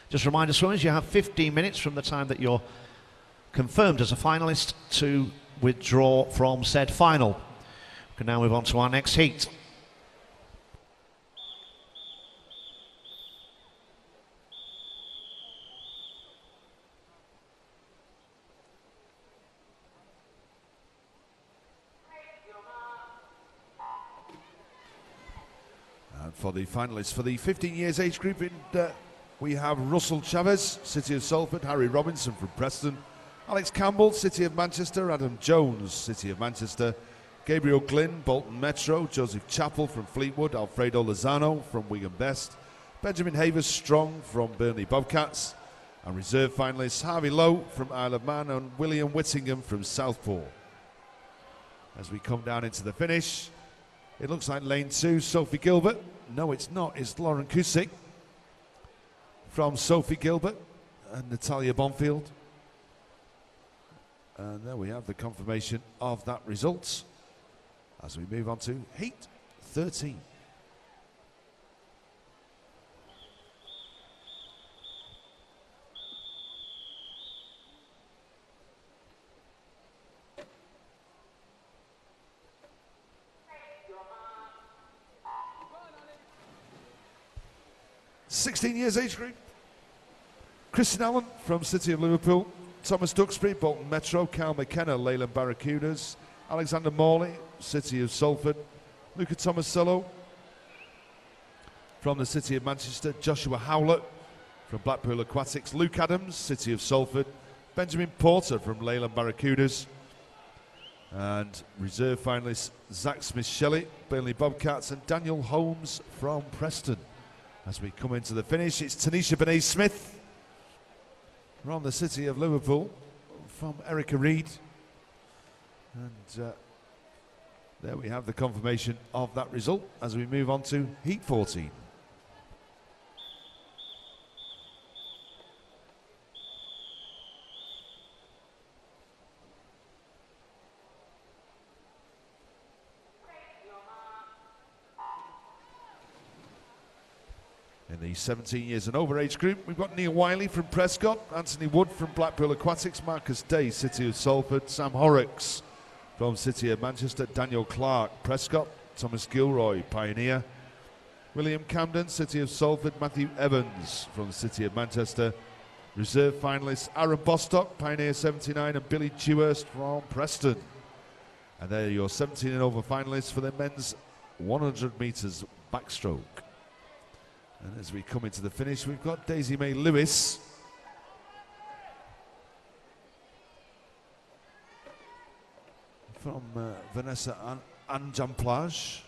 Just a reminder, swimmers, you have 15 minutes from the time that you're confirmed as a finalist to withdraw from said final. We can now move on to our next heat. For the finalists for the 15 years age group, we have Russell Chavez, City of Salford, Harry Robinson from Preston, Alex Campbell, City of Manchester, Adam Jones, City of Manchester, Gabriel Glynn, Bolton Metro, Joseph Chappell from Fleetwood, Alfredo Lozano from Wigan Best, Benjamin Havers Strong from Burnley Bobcats, and reserve finalists Harvey Lowe from Isle of Man and William Whittingham from Southport. As we come down into the finish, it looks like lane 2, Sophie Gilbert. No, it's not. It's Lauren Cusick from Sophie Gilbert and Natalia Bonfield. And there we have the confirmation of that result as we move on to heat 13. (16 years age group). Kristen Allen from City of Liverpool, Thomas Duxbury, Bolton Metro, Carl McKenna, Leyland Barracudas, Alexander Morley, City of Salford, Luca Tomasello from the City of Manchester, Joshua Howlett from Blackpool Aquatics, Luke Adams, City of Salford, Benjamin Porter from Leyland Barracudas, and reserve finalists Zach Smith-Shelley, Burnley Bobcats, and Daniel Holmes from Preston. As we come into the finish, it's Tanisha Benet-Smith from the City of Liverpool, from Erica Reid. And there we have the confirmation of that result as we move on to Heat 14. In the 17 years and over age group, we've got Neil Wiley from Prescott, Anthony Wood from Blackpool Aquatics, Marcus Day, City of Salford, Sam Horrocks from City of Manchester, Daniel Clark, Prescott, Thomas Gilroy, Pioneer, William Camden, City of Salford, Matthew Evans from the City of Manchester, Reserve finalists Aaron Bostock, Pioneer 79, and Billy Dewhurst from Preston. And there are your 17 and over finalists for the men's 100 metres backstroke. And as we come into the finish, we've got Daisy May Lewis from Vanessa Anjamplage,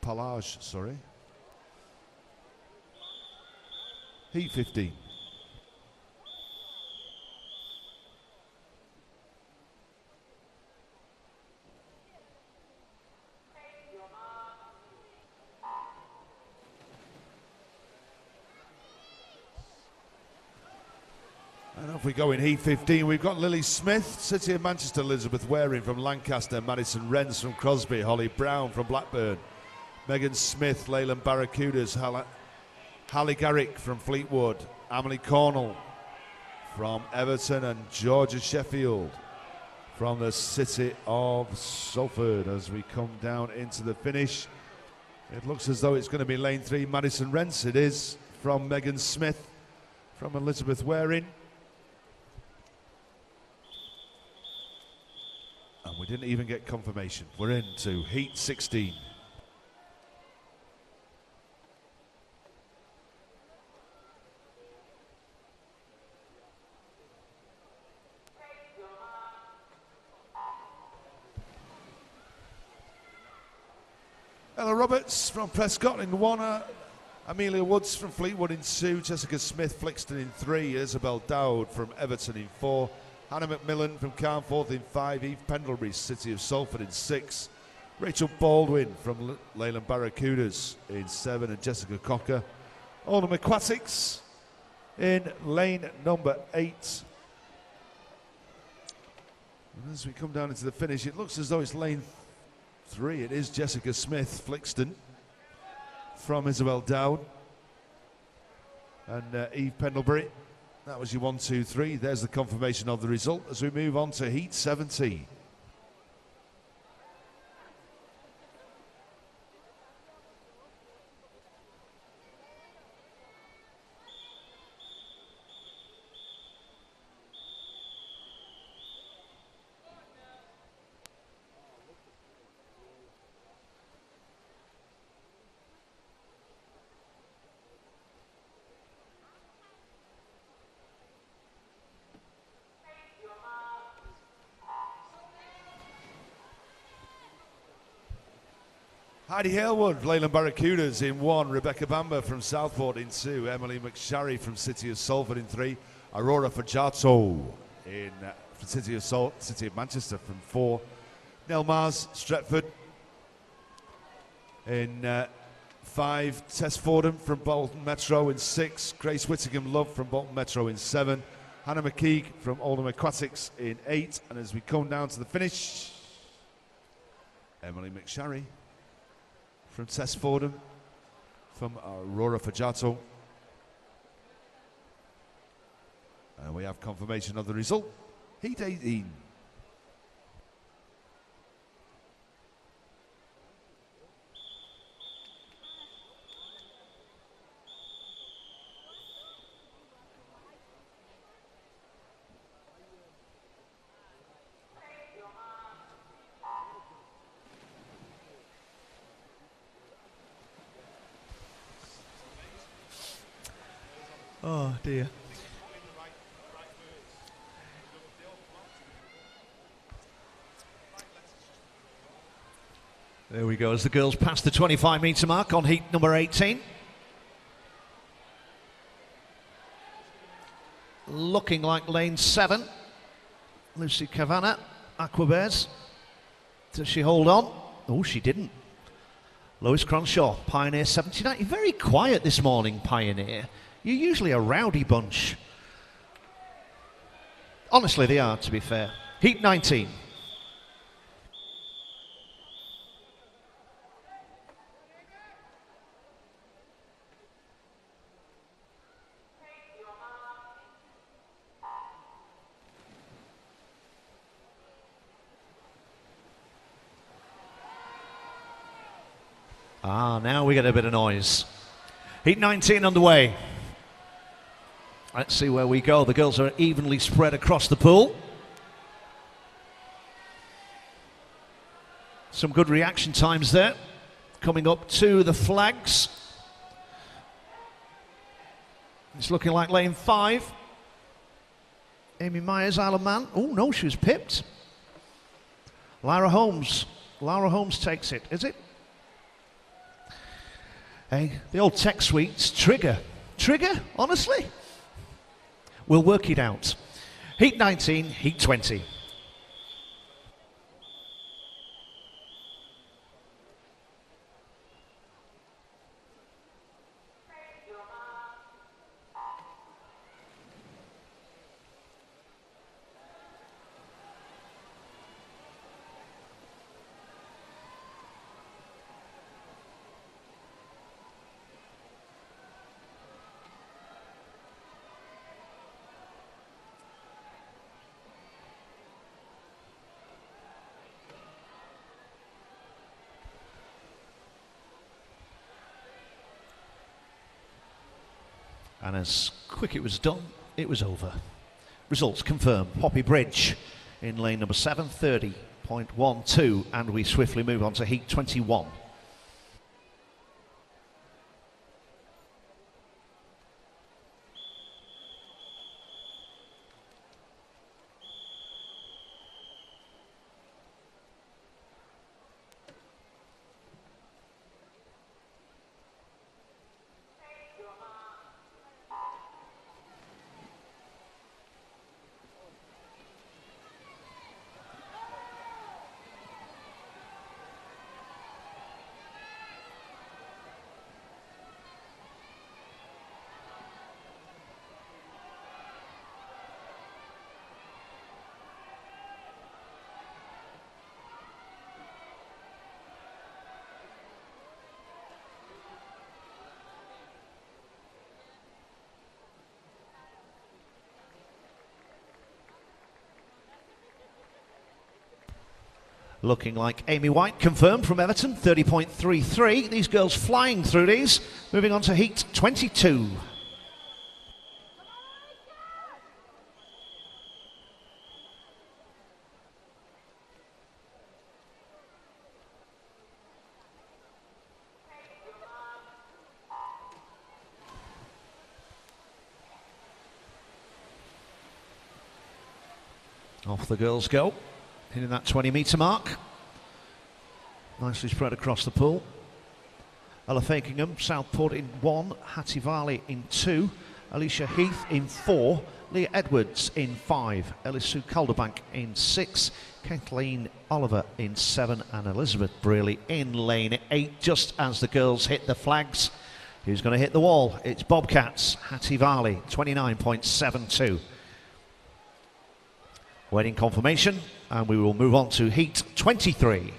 Palage, sorry. Heat 15. And off we go in Heat 15. We've got Lily Smith, City of Manchester, Elizabeth Waring from Lancaster, Madison Rents from Crosby, Holly Brown from Blackburn, Megan Smith, Leyland Barracudas, Hallie Garrick from Fleetwood, Emily Cornell from Everton, and Georgia Sheffield from the City of Salford. As we come down into the finish, it looks as though it's going to be lane 3, Madison Rents. It is from Megan Smith from Elizabeth Waring. And we didn't even get confirmation. We're into Heat 16. Ella Roberts from Prescott in 1, Amelia Woods from Fleetwood in 2, Jessica Smith Flixton in 3, Isabel Dowd from Everton in 4, Hannah McMillan from Carnforth in 5, Eve Pendlebury, City of Salford in 6, Rachel Baldwin from Leyland Barracudas in 7, and Jessica Cocker. Oldham Aquatics in lane number 8. And as we come down into the finish, it looks as though it's lane 3. It is Jessica Smith Flixton from Isabel Dowd and Eve Pendlebury. That was your 1, 2, 3. There's the confirmation of the result as we move on to Heat 17. Heidi Halewood, Leyland Barracudas in 1, Rebecca Bamber from Southport in 2, Emily McSharry from City of Salford in 3, Aurora Fajato in City of Manchester from 4, Nell Mars, Stretford in 5, Tess Fordham from Bolton Metro in 6, Grace Whittingham Love from Bolton Metro in 7, Hannah McKeague from Oldham Aquatics in 8, and as we come down to the finish, Emily McSharry from Tess Fordham, from Aurora Fajato. And we have confirmation of the result. Heat 18. Oh dear. There we go as the girls pass the 25-metre mark on heat number 18. Looking like lane 7. Lucy Cavanagh, Aquabears. Does she hold on? Oh, she didn't. Lois Cronshaw, Pioneer 79. You're very quiet this morning, Pioneer. You're usually a rowdy bunch. Honestly, they are, to be fair. Heat 19. Ah, now we get a bit of noise. Heat 19 underway. Let's see where we go. The girls are evenly spread across the pool. Some good reaction times there. Coming up to the flags. It's looking like lane 5. Amy Myers, Isle of Man. Oh no, she was pipped. Lara Holmes. Lara Holmes takes it, is it? Hey, the old tech suites. Trigger. Trigger? Honestly? We'll work it out. Heat 19, heat 20. And as quick it was done, it was over. Results confirmed. Poppy Bridge in lane number 7, 30.12, and we swiftly move on to heat 21. Looking like Amy White, confirmed from Everton, 30.33. These girls flying through these. Moving on to heat 22. Off the girls go. Hitting that 20-metre mark. Nicely spread across the pool. Ella Fakingham, Southport in 1, Hattie Varley in 2, Alicia Heath in 4, Leah Edwards in 5, Ellis Sue Calderbank in 6, Kathleen Oliver in 7, and Elizabeth Brearley in lane 8. Just as the girls hit the flags, who's going to hit the wall? It's Bobcats, Hattie Varley, 29.72. Waiting confirmation, and we will move on to heat 23.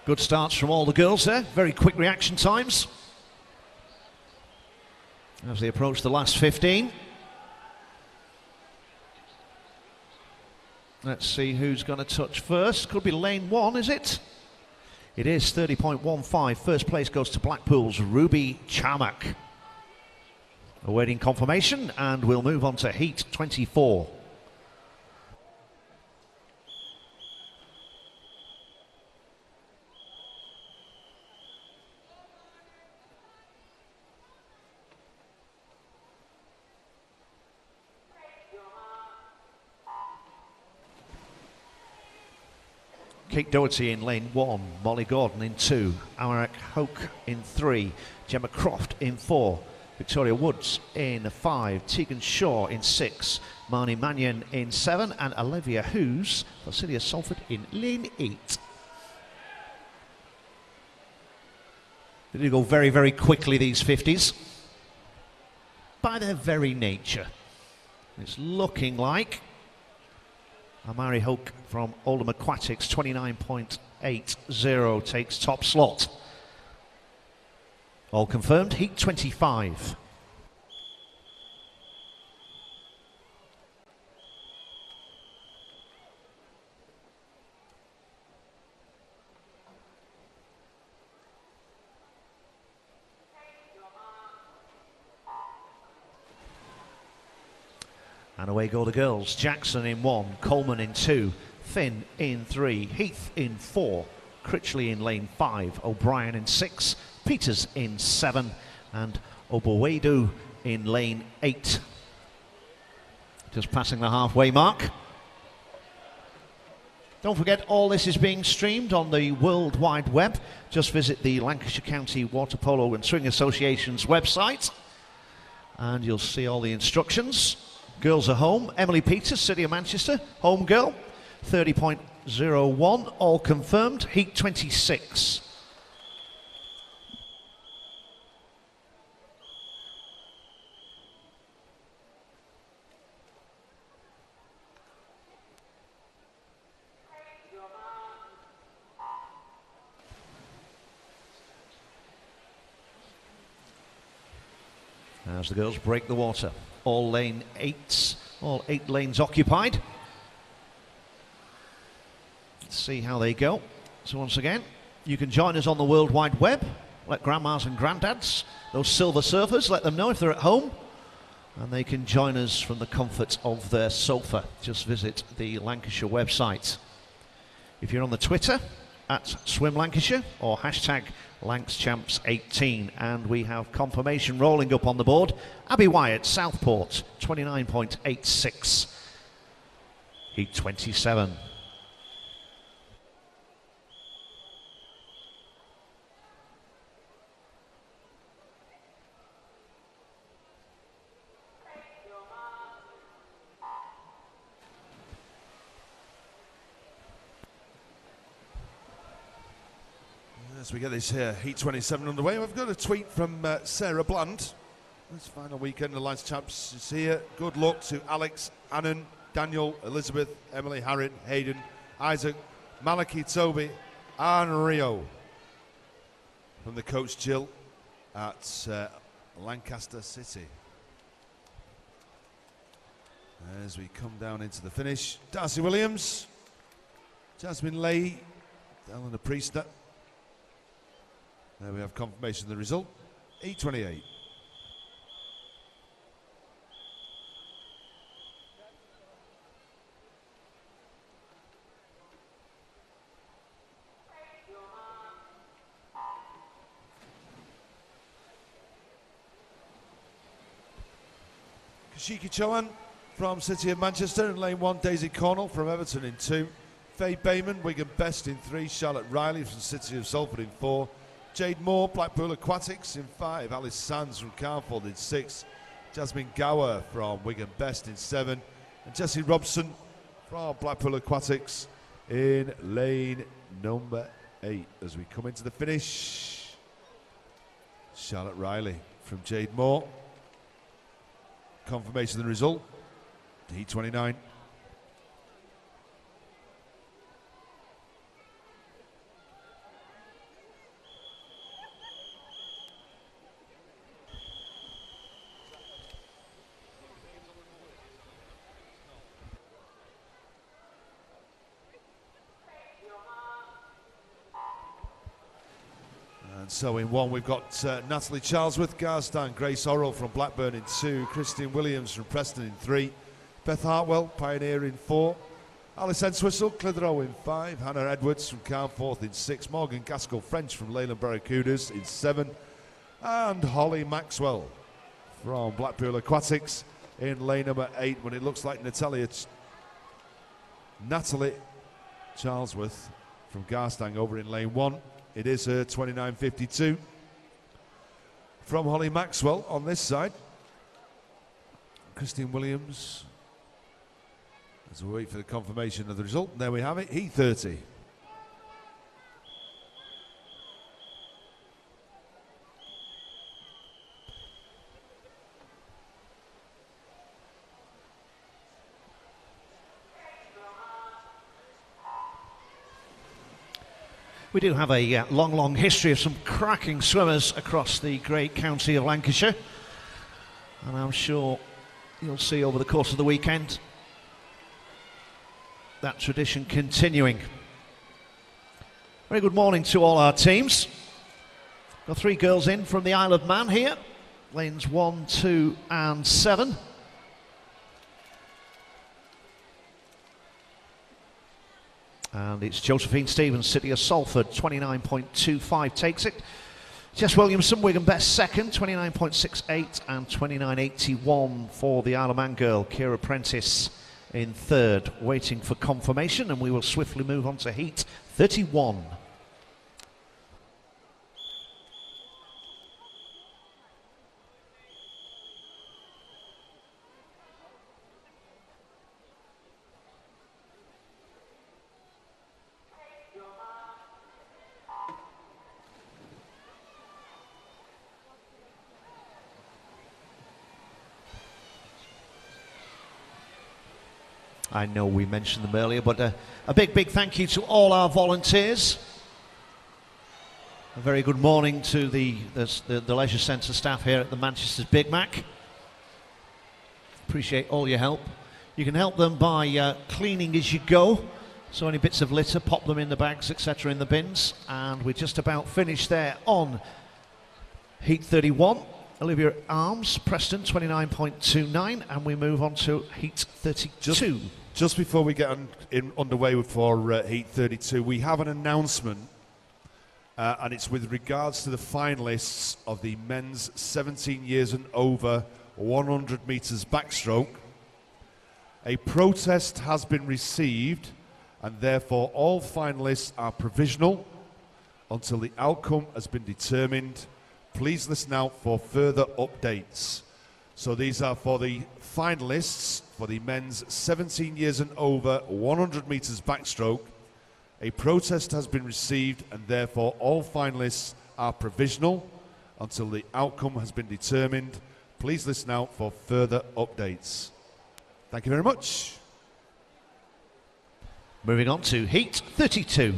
Good starts from all the girls there, very quick reaction times as they approach the last 15. Let's see who's going to touch first. Could be lane 1, is it? It is, 30.15. First place goes to Blackpool's Ruby Charmack. Awaiting confirmation, and we'll move on to heat 24. Kate Doherty in lane 1, Molly Gordon in 2, Amarak Hoke in 3, Gemma Croft in 4, Victoria Woods in 5, Tegan Shaw in 6, Marnie Mannion in 7, and Olivia Hughes, Vasilia Salford in lane 8. They do go very, very quickly, these 50s, by their very nature. It's looking like Amari Hoke from Oldham Aquatics, 29.80, takes top slot. All confirmed, heat 25. And away go the girls. Jackson in 1, Coleman in 2, Finn in 3, Heath in 4, Critchley in lane 5, O'Brien in 6, Peters in 7, and Obowedu in lane 8. Just passing the halfway mark. Don't forget, all this is being streamed on the World Wide Web. Just visit the Lancashire County Water Polo and Swing Association's website and you'll see all the instructions. Girls are home. Emily Peters, City of Manchester, home girl, 30.01, all confirmed, heat 26. As the girls break the water. All lane 8s, all 8 lanes occupied. Let's see how they go. So once again, you can join us on the World Wide Web. Let grandmas and granddads, those silver surfers, let them know if they're at home. And they can join us from the comfort of their sofa. Just visit the Lancashire website. If you're on the Twitter, at Swim Lancashire or hashtag LancsChamps18, and we have confirmation rolling up on the board. Abby Wyatt, Southport, 29.86, heat 27. As we get this heat 27 underway, we've got a tweet from Sarah Bland. This final weekend of the Lions Champs is here. Good luck to Alex, Annan, Daniel, Elizabeth, Emily, Harriet, Hayden, Isaac, Malaki, Toby, and Rio. From the coach Jill at Lancaster City. As we come down into the finish, Darcy Williams, Jasmine Leigh, Eleanor Priester. There we have confirmation of the result, E28. Kashiki Chowan from City of Manchester in lane 1, Daisy Cornell from Everton in 2, Faye Bayman, Wigan Best in 3, Charlotte Riley from City of Salford in 4, Jade Moore, Blackpool Aquatics in 5, Alice Sands from Carnforth in 6, Jasmine Gower from Wigan Best in 7, and Jessie Robson from Blackpool Aquatics in lane number 8. As we come into the finish, Charlotte Riley from Jade Moore. Confirmation of the result, D29. And so in 1 we've got Natalie Charlesworth, Garstan, Grace Orrell from Blackburn in 2, Christine Williams from Preston in 3, Beth Hartwell, Pioneer in 4, Alice Entwistle, Clitheroe in 5, Hannah Edwards from Carnforth in 6, Morgan Gaskell French from Leyland Barracudas in 7, and Holly Maxwell from Blackpool Aquatics in lane number 8, when it looks like Natalie Charlesworth from Garstang over in lane 1. It is her 29.52 from Holly Maxwell on this side. Christine Williams, as we wait for the confirmation of the result, and there we have it, heat 30. We do have a long history of some cracking swimmers across the great county of Lancashire, and I'm sure you'll see over the course of the weekend that tradition continuing. Very good morning to all our teams. Got 3 girls in from the Isle of Man here, lanes 1, 2 and 7. And it's Josephine Stevens, City of Salford, 29.25 takes it. Jess Williamson, Wigan Best second, 29.68 and 29.81 for the Isle of Man girl, Kira Prentice in third, waiting for confirmation, and we will swiftly move on to heat 31. I know we mentioned them earlier, but a big thank you to all our volunteers. A very good morning to the Leisure Centre staff here at the Manchester's Big Mac. Appreciate all your help. You can help them by cleaning as you go. So any bits of litter, pop them in the bags, etc. in the bins. And we're just about finished there on Heat 31. Olivia Arms, Preston, 29.29, and we move on to Heat 32. Just before we get underway for Heat 32, we have an announcement, and it's with regards to the finalists of the men's 17 years and over 100 metres backstroke. A protest has been received, and therefore all finalists are provisional until the outcome has been determined. Please listen out for further updates. So these are for the finalists for the men's 17 years and over 100 metres backstroke. A protest has been received, and therefore all finalists are provisional until the outcome has been determined. Please listen out for further updates. Thank you very much. Moving on to Heat 32.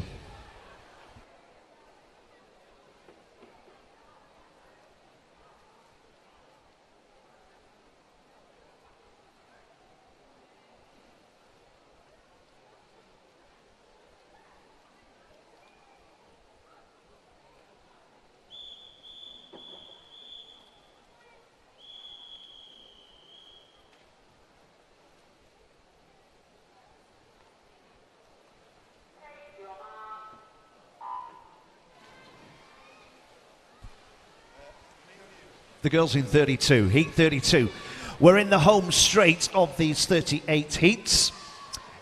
The girls in 32, Heat 32. We're in the home straight of these 38 heats.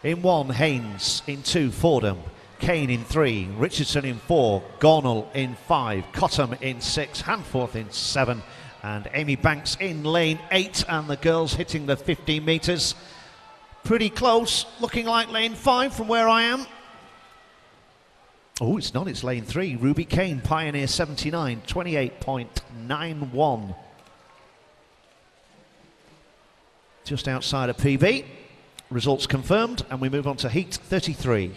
In 1, Haynes. In 2, Fordham. Kane in 3, Richardson in 4, Gornell in 5, Cottam in 6, Hanforth in 7, and Amy Banks in lane 8, and the girls hitting the 15 metres. Pretty close, looking like lane 5 from where I am. Oh, it's not, it's lane 3. Ruby Kane, Pioneer 79, 28.91. Just outside of PB. Results confirmed, and we move on to Heat 33.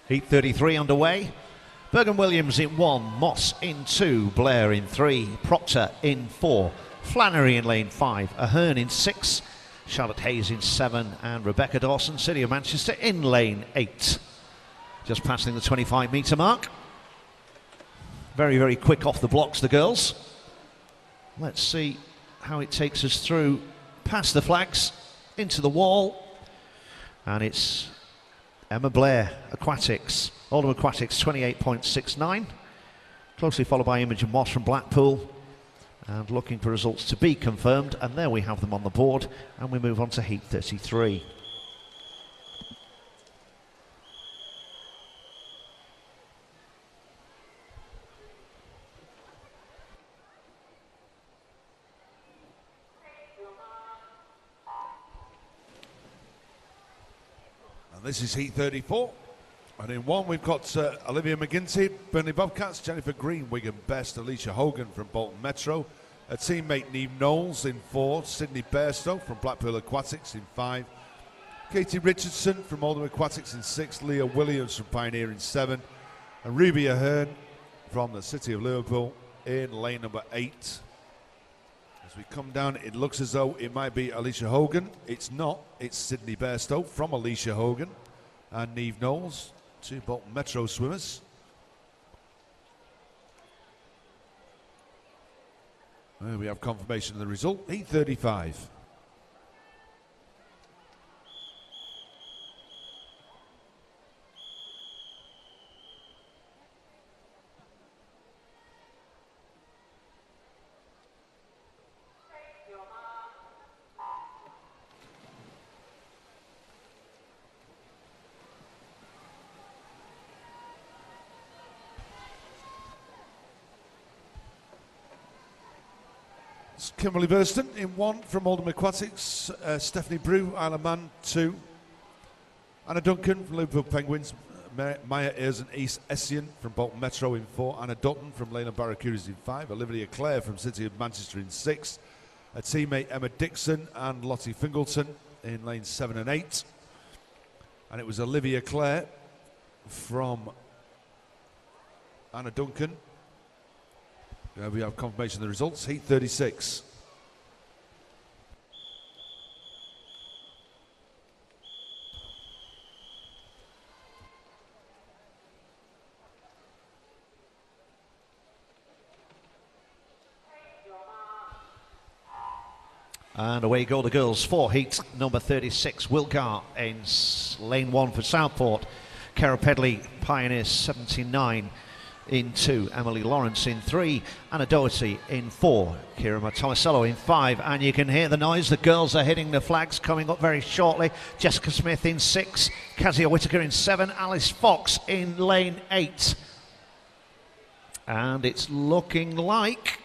Heat 33 underway. Bergen Williams in 1, Moss in 2, Blair in 3, Proctor in 4, Flannery in lane 5, Ahern in 6, Charlotte Hayes in 7, and Rebecca Dawson, City of Manchester, in lane 8. Just passing the 25 metre mark. Very quick off the blocks, the girls. Let's see how it takes us through past the flags, into the wall, and it's Emma Blair, Aquatics, Oldham Aquatics, 28.69, closely followed by Imogen Moss from Blackpool, and looking for results to be confirmed, and there we have them on the board, and we move on to Heat 33. This is heat 34. And in one, we've got Olivia McGinty, Burnley Bobcats, Jennifer Green, Wigan Best, Alicia Hogan from Bolton Metro, a teammate Neve Knowles in 4, Sydney Bairstow from Blackpool Aquatics in 5, Katie Richardson from Oldham Aquatics in 6, Leah Williams from Pioneer in 7, and Ruby Ahern from the City of Liverpool in lane number 8. As we come down, it looks as though it might be Alicia Hogan. It's not. It's Sydney Bairstow from Alicia Hogan and Neve Knowles, 2 Bolton Metro swimmers. There we have confirmation of the result. Heat 35. Kimberly Burston in 1 from Oldham Aquatics, Stephanie Brew, Isle of Man 2, Anna Duncan from Liverpool Penguins, Maya Ayres and East Essien from Bolton Metro in 4, Anna Dutton from Leyland Barracudas in 5, Olivia Clare from City of Manchester in 6, a teammate Emma Dixon and Lottie Fingleton in lanes 7 and 8, and it was Olivia Clare from Anna Duncan. We have confirmation of the results. Heat 36. And away go the girls for heat number 36. Wilgar in lane 1 for Southport. Cara Pedley, Pioneer 79 in 2. Emily Lawrence in 3. Anna Doherty in 4. Kira Tomasello in 5. And you can hear the noise. The girls are hitting the flags coming up very shortly. Jessica Smith in 6. Kezia Whitaker in 7. Alice Fox in lane 8. And it's looking like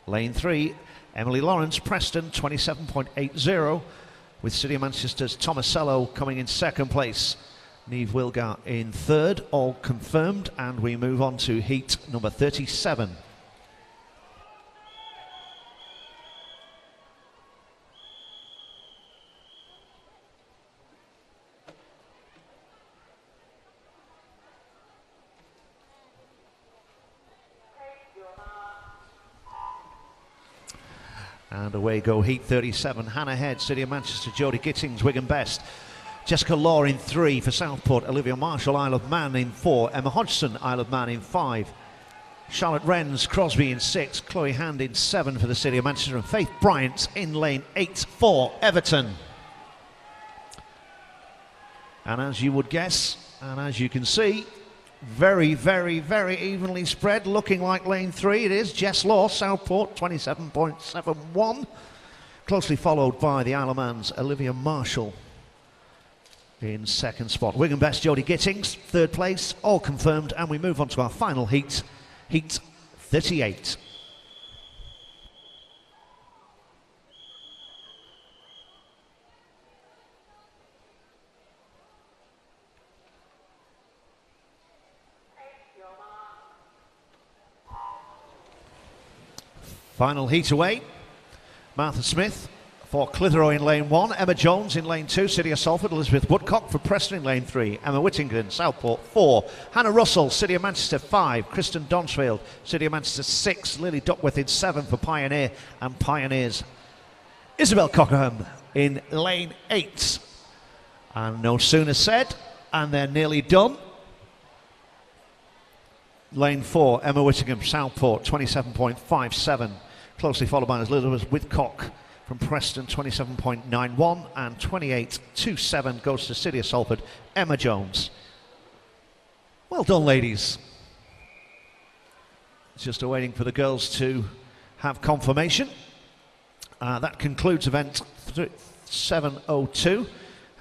lane 3. Emily Lawrence, Preston, 27.80, with City of Manchester's Tomasello coming in 2nd place. Neve Wilgar in 3rd, all confirmed, and we move on to heat number 37. And away go heat 37. Hannah Head, City of Manchester, Jodie Gittings, Wigan Best. Jessica Law in 3 for Southport. Olivia Marshall, Isle of Man in 4. Emma Hodgson, Isle of Man in 5. Charlotte Wrens, Crosby in 6. Chloe Hand in 7 for the City of Manchester. And Faith Bryant in lane 8 for Everton. And as you would guess, and as you can see, very, very, very evenly spread, looking like lane 3. It is Jess Law, Southport, 27.71. Closely followed by the Isle of Man's Olivia Marshall in 2nd spot. Wigan Best, Jodie Gittings, 3rd place, all confirmed. And we move on to our final heat, heat 38. Final heat away. Martha Smith for Clitheroe in lane 1. Emma Jones in lane 2. City of Salford. Elizabeth Woodcock for Preston in lane 3. Emma Whittington, Southport 4. Hannah Russell, City of Manchester 5. Kristen Donsfield, City of Manchester 6. Lily Duckworth in 7 for Pioneer. And Pioneers Isabel Cockerham in lane 8. And no sooner said, and they're nearly done. Lane 4, Emma Whittingham, Southport, 27.57. Closely followed by Elizabeth Whitcock from Preston, 27.91. And 28.27 goes to City of Salford, Emma Jones. Well done, ladies. Just awaiting for the girls to have confirmation. That concludes event 702.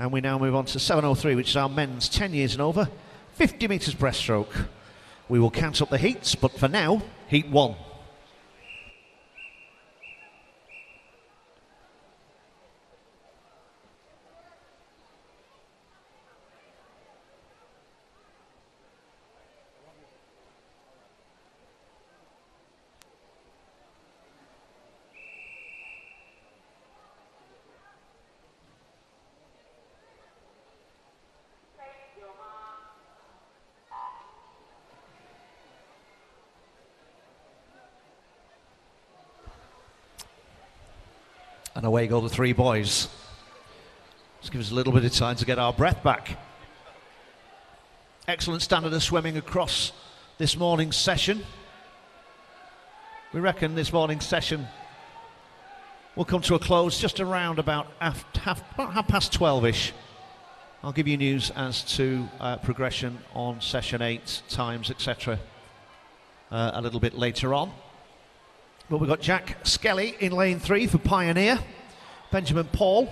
And we now move on to 703, which is our men's 10 years and over, 50 metres breaststroke. We will count up the heats, but for now, heat 1. And away go the three boys. Just give us a little bit of time to get our breath back. Excellent standard of swimming across this morning's session. We reckon this morning's session will come to a close just around about half past 12-ish. I'll give you news as to progression on session 8, times, etc. A little bit later on. But we've got Jack Skelly in lane 3 for Pioneer, Benjamin Paul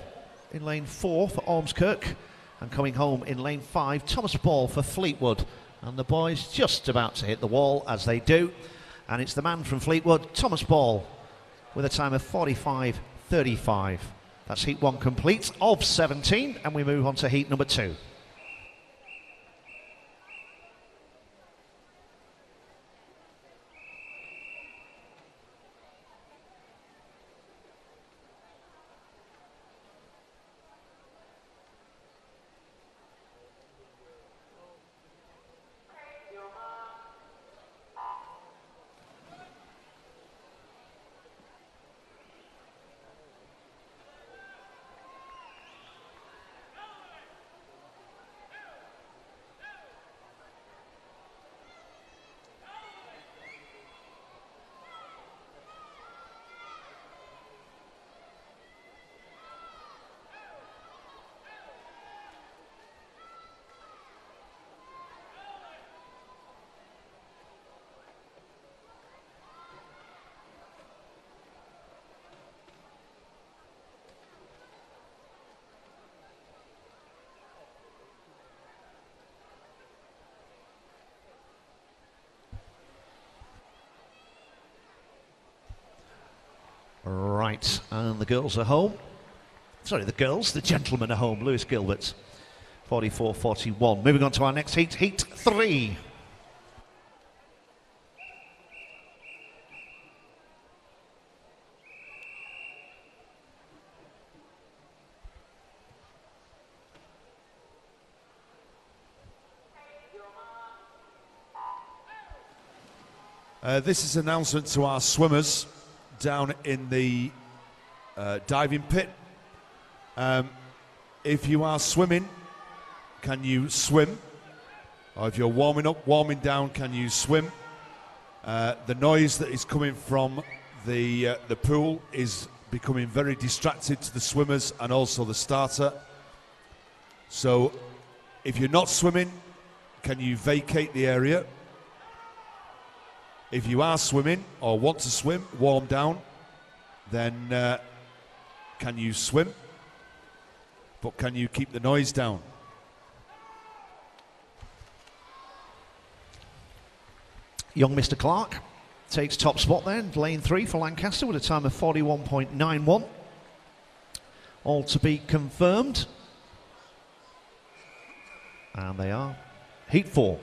in lane 4 for Ormskirk, and coming home in lane 5, Thomas Paul for Fleetwood. And the boys just about to hit the wall as they do. And it's the man from Fleetwood, Thomas Paul, with a time of 45.35. That's heat 1 complete of 17, and we move on to heat number 2. Right, and the girls are home. Sorry, the gentlemen are home. Lewis Gilbert, 44.41. Moving on to our next heat, heat 3. This is an announcement to our swimmers down in the diving pit. If you are swimming, can you swim? Or if you're warming up, warming down, can you swim? The noise that is coming from the pool is becoming very distracted to the swimmers and also the starter. So if you're not swimming, can you vacate the area? If you are swimming or want to swim, warm down, then can you swim? But can you keep the noise down? Young Mr. Clark takes top spot there in lane 3 for Lancaster with a time of 41.91. All to be confirmed. And they are heat 4.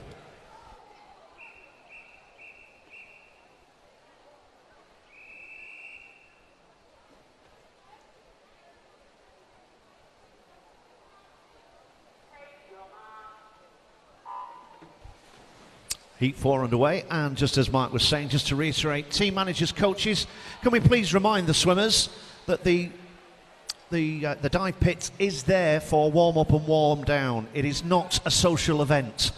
Heat 4 underway, and just as Mark was saying, just to reiterate, team managers, coaches, can we please remind the swimmers that the dive pit is there for warm up and warm down. It is not a social event.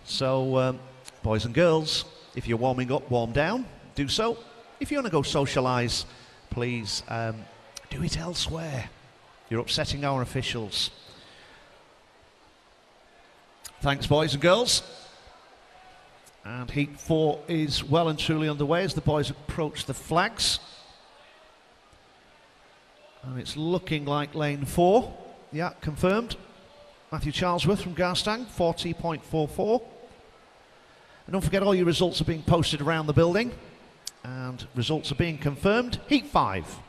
So, boys and girls, if you're warming up, warm down, do so. If you want to go socialise, please do it elsewhere. You're upsetting our officials. Thanks, boys and girls. And heat 4 is well and truly underway as the boys approach the flags. And it's looking like lane 4. Yeah, confirmed. Matthew Charlesworth from Garstang, 40.44. And don't forget, all your results are being posted around the building. And results are being confirmed. Heat 5.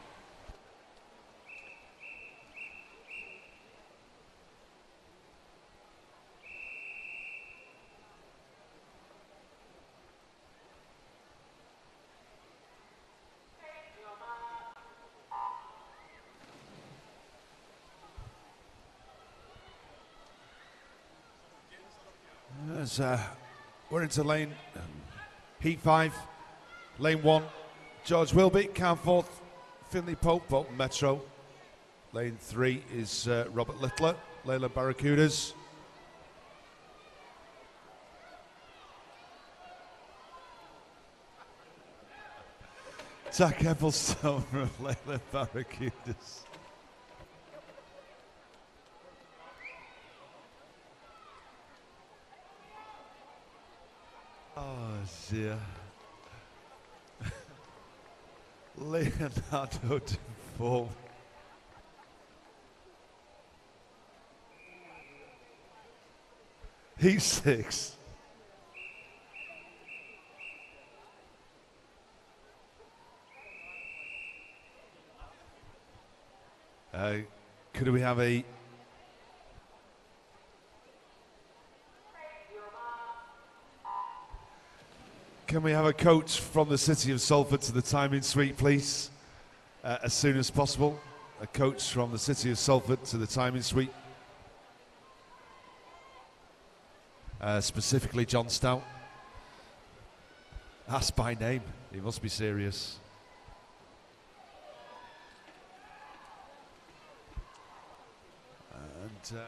As we're into lane heat 5, lane 1. George Wilby, Carnforth, Finley Pope, Bolton Metro. Lane 3 is Robert Littler, Leyland Barracudas. Jack Ecclestone from Leyland Barracudas. Oh dear. Leonardo Defoe. He's 6. Could we have a... Can we have a coach from the City of Salford to the timing suite, please? As soon as possible. A coach from the City of Salford to the timing suite. Specifically John Stout. Asked by name. He must be serious. And...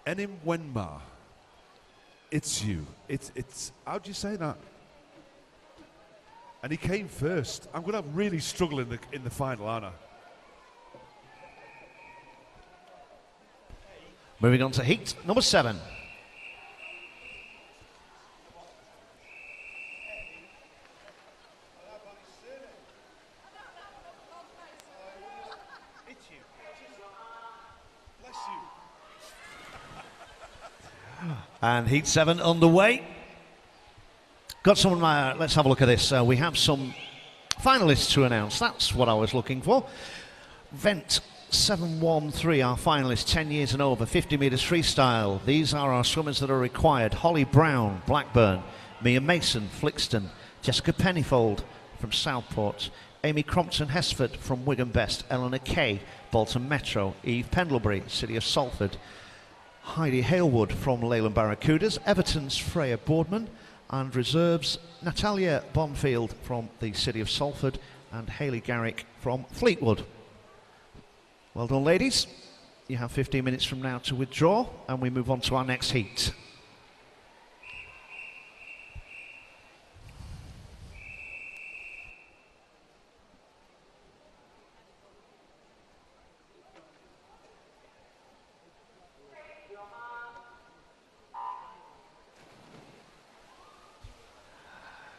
Enim Wenma, it's you. It's. How do you say that? And he came first. I'm going to really struggle in the final, aren't I? Moving on to heat number 7. And heat 7 underway. Got some, let's have a look at this. We have some finalists to announce. That's what I was looking for. Vent 713, our finalists, 10 years and over, 50 metres freestyle. These are our swimmers that are required. Holly Brown, Blackburn. Mia Mason, Flixton. Jessica Pennyfold from Southport. Amy Crompton Hesford from Wigan Best. Eleanor Kay, Bolton Metro. Eve Pendlebury, City of Salford. Heidi Halewood from Leyland Barracudas, Everton's Freya Boardman, and reserves Natalia Bonfield from the City of Salford and Hayley Garrick from Fleetwood. Well done, ladies. You have 15 minutes from now to withdraw, and we move on to our next heat.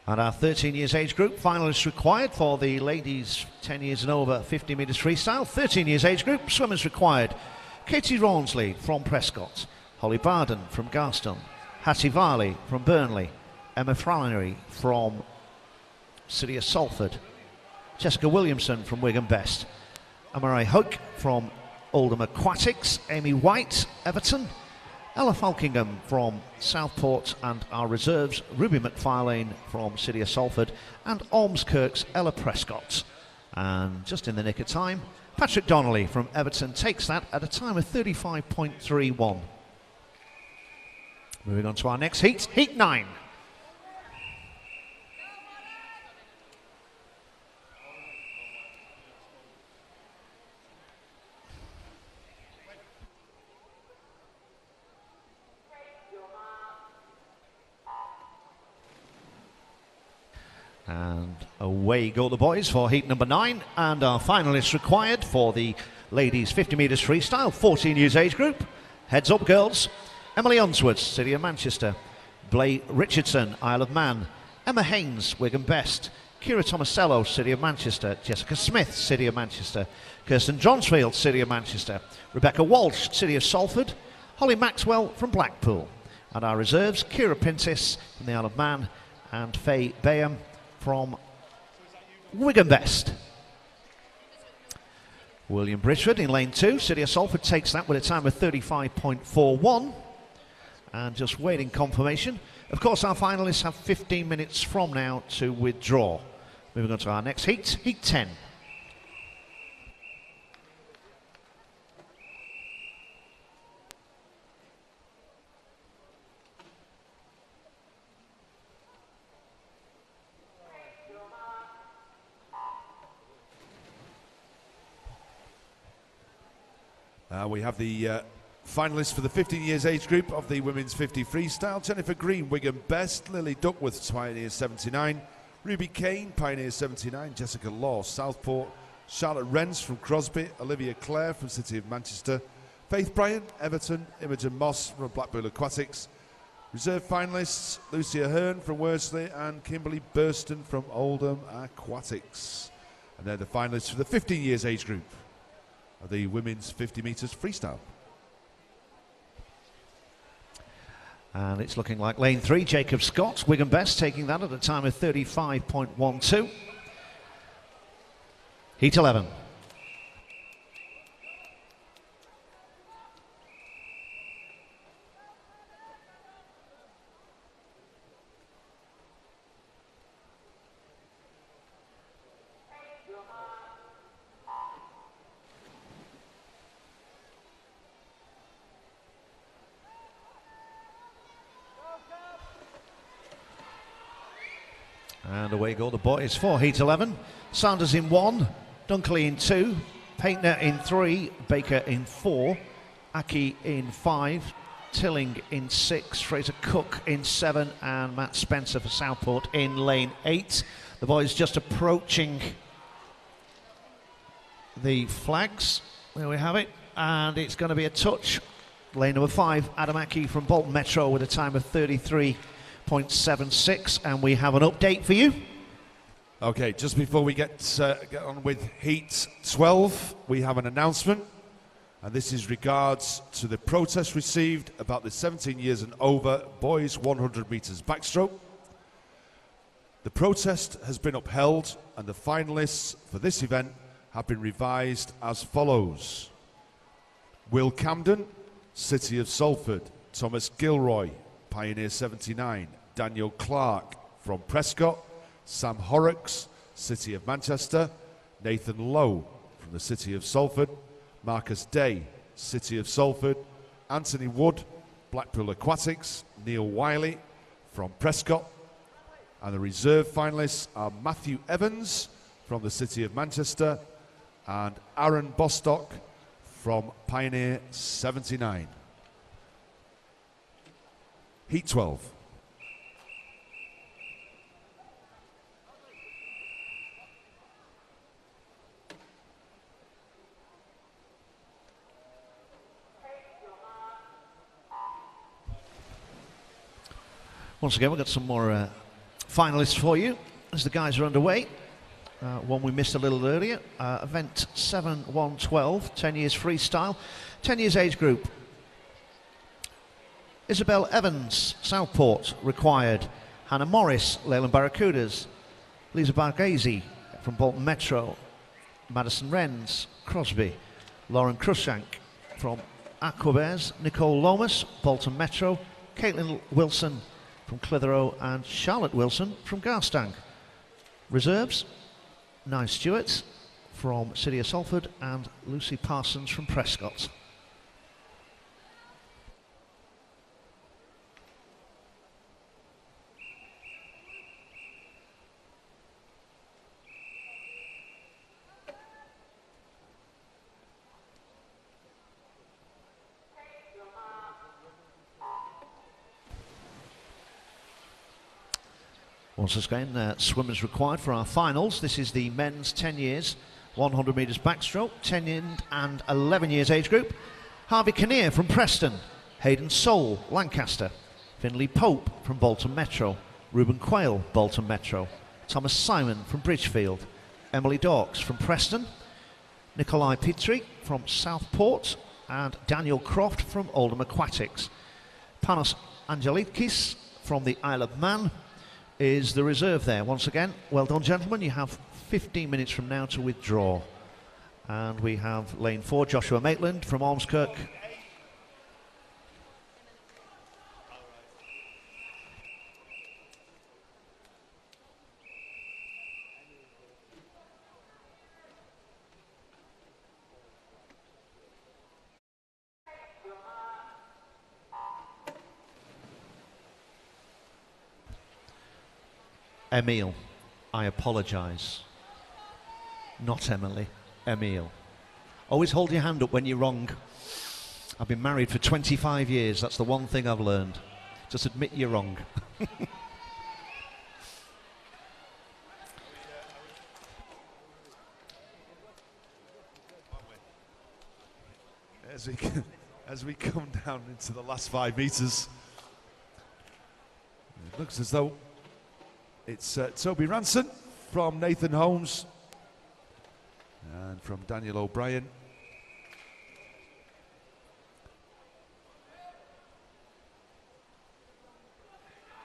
And our 13 years age group, finalists required for the ladies 10 years and over, 50 metres freestyle. 13 years age group, swimmers required. Katie Rawnsley from Prescott. Holly Barden from Garston. Hattie Varley from Burnley. Emma Flannery from City of Salford. Jessica Williamson from Wigan Best. Amarai Hook from Oldham Aquatics. Amy White, Everton. Ella Falkingham from Southport, and our reserves, Ruby McFarlane from City of Salford, and Ormskirk's Ella Prescott. And just in the nick of time, Patrick Donnelly from Everton takes that at a time of 35.31. Moving on to our next heat, Heat 9. And away go the boys for heat number 9, and our finalists required for the ladies 50 metres freestyle, 14 years age group. Heads up, girls. Emily Unsworth, City of Manchester. Blay Richardson, Isle of Man. Emma Haynes, Wigan Best. Kira Tomasello, City of Manchester. Jessica Smith, City of Manchester. Kirsten Johnsfield, City of Manchester. Rebecca Walsh, City of Salford. Holly Maxwell from Blackpool. And our reserves, Kira Pintis from the Isle of Man, and Faye Bayham from Wigan Best. William Bridgeford in lane 2. City of Salford takes that with a time of 35.41. And just waiting confirmation. Of course, our finalists have 15 minutes from now to withdraw. Moving on to our next heat, Heat 10. We have the finalists for the 15 years age group of the women's 50 freestyle. Jennifer Green, Wigan Best. Lily Duckworth, Pioneer 79. Ruby Kane, Pioneer 79. Jessica Law, Southport. Charlotte Renz from Crosby. Olivia Clare from City of Manchester. Faith Bryan, Everton. Imogen Moss from Blackpool Aquatics. Reserve finalists, Lucia Hearn from Worsley and Kimberly Burston from Oldham Aquatics. And they're the finalists for the 15 years age group of the women's 50 metres freestyle. And it's looking like lane 3, Jacob Scott, Wigan Best, taking that at a time of 35.12. Heat 11. And away go the boys for Heat 11. Sanders in 1, Dunkley in 2, Paintner in 3, Baker in 4, Aki in 5, Tilling in 6, Fraser Cook in 7, and Matt Spencer for Southport in lane 8. The boys just approaching the flags. There we have it. And it's going to be a touch. Lane number 5, Adam Aki from Bolton Metro with a time of 33.76, and we have an update for you. Okay, just before we get on with Heat 12, we have an announcement, and this is regards to the protest received about the 17 years and over boys 100 metres backstroke. The protest has been upheld, and the finalists for this event have been revised as follows: Will Camden, City of Salford; Thomas Gilroy, Pioneer 79; Daniel Clark from Prescott; Sam Horrocks, City of Manchester; Nathan Lowe from the City of Salford; Marcus Day, City of Salford; Anthony Wood, Blackpool Aquatics; Neil Wiley from Prescott. And the reserve finalists are Matthew Evans from the City of Manchester and Aaron Bostock from Pioneer 79. Heat 12. Once again, we've got some more finalists for you as the guys are underway. One we missed a little earlier, event 7-1-12, 10 years freestyle, 10 years age group. Isabel Evans, Southport, required. Hannah Morris, Leyland Barracudas. Lisa Barghese from Bolton Metro. Madison Renz, Crosby. Lauren Crushank from Aquabears. Nicole Lomas, Bolton Metro. Caitlin Wilson from Clitheroe and Charlotte Wilson from Garstang. Reserves, Nye Stewart from City of Salford and Lucy Parsons from Prescott. Once again, swimmers required for our finals. This is the men's 10 years, 100 metres backstroke, 10 and 11 years age group. Harvey Kinnear from Preston, Hayden Soul, Lancaster, Finley Pope from Bolton Metro, Reuben Quayle, Bolton Metro, Thomas Simon from Bridgefield, Emily Dawkes from Preston, Nikolai Petrie from Southport, and Daniel Croft from Oldham Aquatics. Panos Angelikis from the Isle of Man is the reserve there. Once again, well done, gentlemen. You have 15 minutes from now to withdraw. And we have lane 4, Joshua Maitland from Ormskirk. Emil, I apologise. Not Emily, Emil. Always hold your hand up when you're wrong. I've been married for 25 years. That's the one thing I've learned. Just admit you're wrong. As we come down into the last 5 meters, it looks as though it's Toby Ranson from Nathan Holmes and from Daniel O'Brien.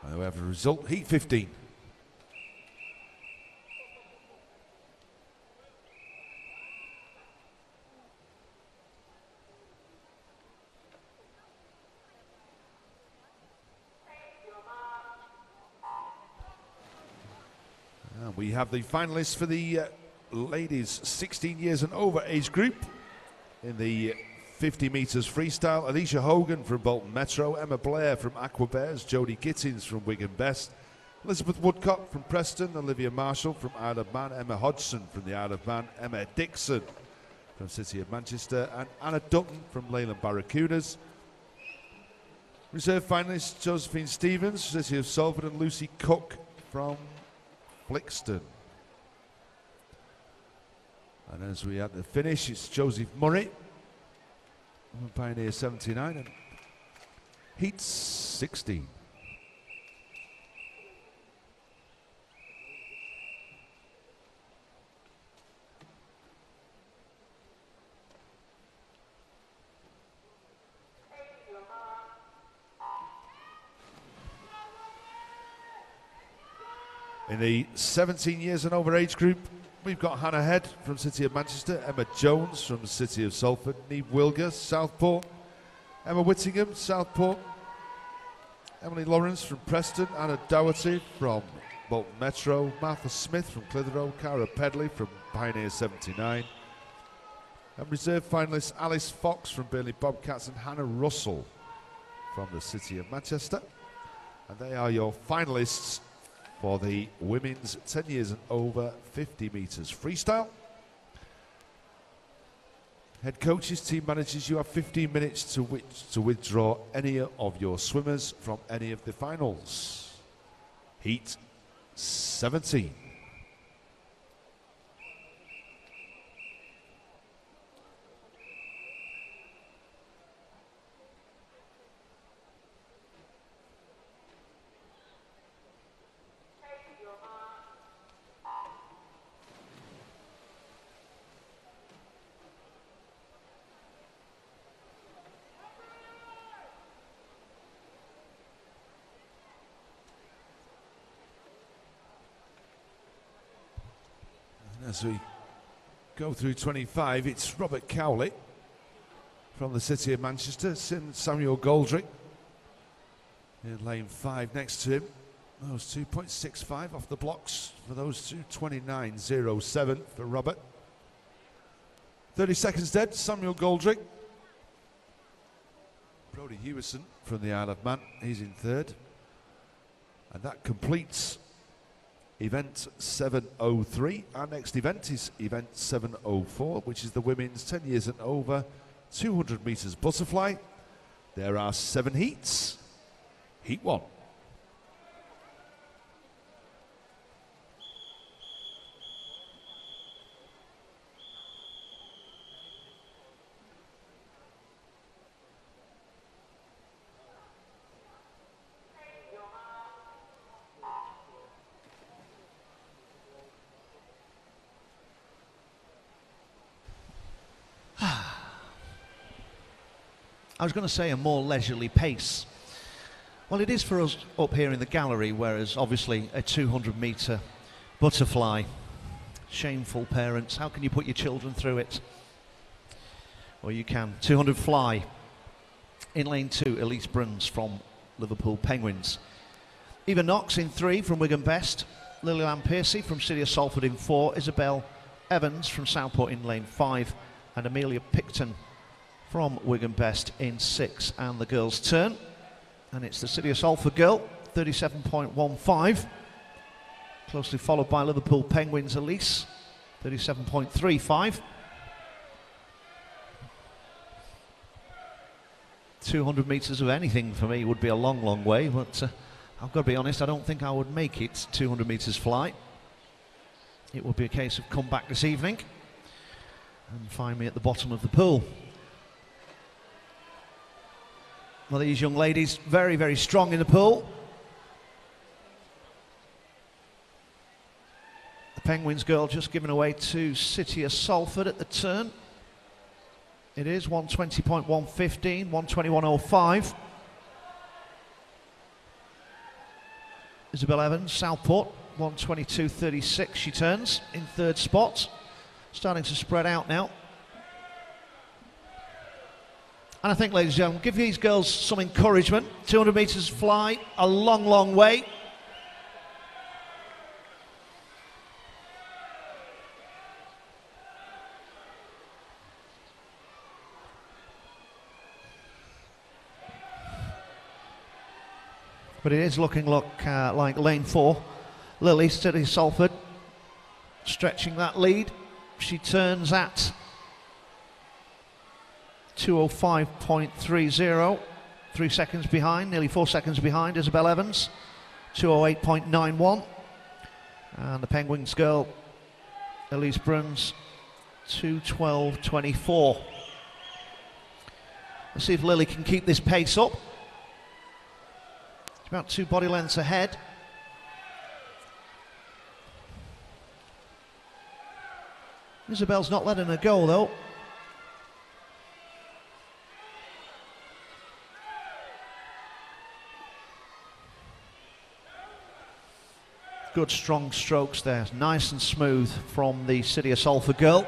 And we have a result, heat 15. And we have the finalists for the ladies 16 years and over age group in the 50 metres freestyle. Alicia Hogan from Bolton Metro, Emma Blair from Aqua Bears, Jodie Gittins from Wigan Best, Elizabeth Woodcock from Preston, Olivia Marshall from Isle of Man, Emma Hodgson from the Isle of Man, Emma Dixon from City of Manchester, and Anna Dutton from Leyland Barracudas. Reserve finalists Josephine Stevens, City of Salford, and Lucy Cook from Flixton. And as we at the finish, it's Joseph Murray, Pioneer 79, and heat 16. In the 17 years and over age group, we've got Hannah Head from City of Manchester, Emma Jones from City of Salford, Neve Wilger, Southport, Emma Whittingham, Southport, Emily Lawrence from Preston, Anna Dougherty from Bolton Metro, Martha Smith from Clitheroe, Cara Pedley from Pioneer 79, and reserve finalists Alice Fox from Burnley Bobcats and Hannah Russell from the City of Manchester. And they are your finalists for the women's 10 years and over 50 metres freestyle. Head coaches, team managers, you have 15 minutes to withdraw any of your swimmers from any of the finals. Heat 17. As we go through 25, it's Robert Cowley from the City of Manchester, Samuel Goldrick in lane 5 next to him. Those 2.65 off the blocks for those two, 29.07 for Robert. 30 seconds dead, Samuel Goldrick. Brodie Hewison from the Isle of Man, he's in third. And that completes event 703. Our next event is event 704, which is the women's 10 years and over 200 metres butterfly. There are 7 heats. Heat 1. I was going to say a more leisurely pace. Well, it is for us up here in the gallery, whereas obviously a 200-metre butterfly. Shameful parents. How can you put your children through it? Well, you can. 200 fly. In lane 2, Elise Bruns from Liverpool Penguins. Eva Knox in 3 from Wigan Best. Lillian Piercy from City of Salford in 4. Isabel Evans from Southport in lane 5. And Amelia Picton from Wigan Best in 6. And the girls' turn. And it's the City of Salford girl, 37.15. Closely followed by Liverpool Penguins Elise, 37.35. 200 metres of anything for me would be a long, long way, but I've got to be honest, I don't think I would make it 200 metres fly. It would be a case of come back this evening and find me at the bottom of the pool. Well, these young ladies very, very strong in the pool. The Penguins girl just giving away to City of Salford at the turn. It is 120.115, 121.05. Isabel Evans, Southport, 122.36. She turns in third spot. Starting to spread out now. And I think, ladies and gentlemen, give these girls some encouragement. 200 metres fly, a long, long way. But it is looking like lane 4. Lily, City Salford, stretching that lead. She turns at 2:05.30, 3 seconds behind, nearly 4 seconds behind Isabel Evans, 2:08.91. And the Penguins girl, Elise Bruns, 2:12.24. Let's see if Lily can keep this pace up. She's about 2 body lengths ahead. Isabel's not letting her go though. Good strong strokes there, nice and smooth from the City of Salford girl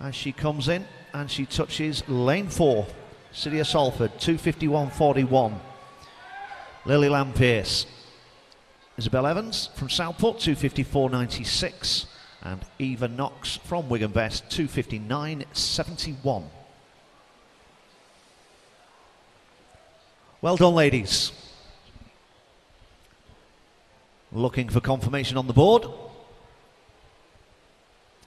as she comes in and she touches lane 4. City of Salford, 2:51.41. Lily Lampearce. Isabel Evans from Southport, 2:54.96. And Eva Knox from Wigan Best, 2:59.71. Well done, ladies. Looking for confirmation on the board.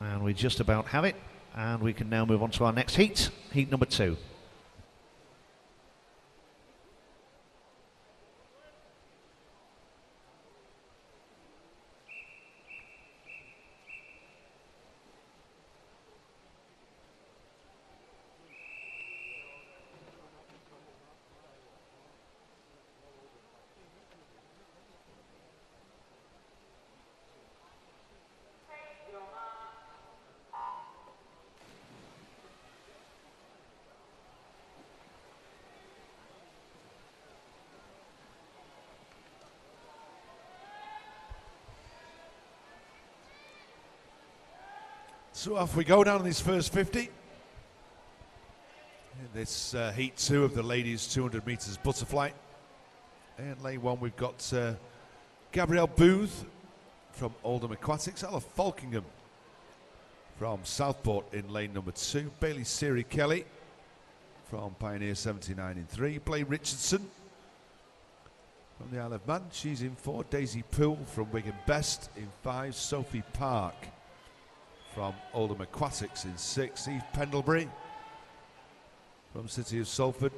And we just about have it. And we can now move on to our next heat, heat number 2. So off we go down in this first 50. In this heat 2 of the ladies 200 metres butterfly. And lane 1 we've got Gabrielle Booth from Oldham Aquatics, Ella Falkingham from Southport in lane number 2, Bailey Siri Kelly from Pioneer 79 in 3, Blaine Richardson from the Isle of Man, she's in 4, Daisy Poole from Wigan Best in 5, Sophie Park from Oldham Aquatics in 6, Eve Pendlebury from City of Salford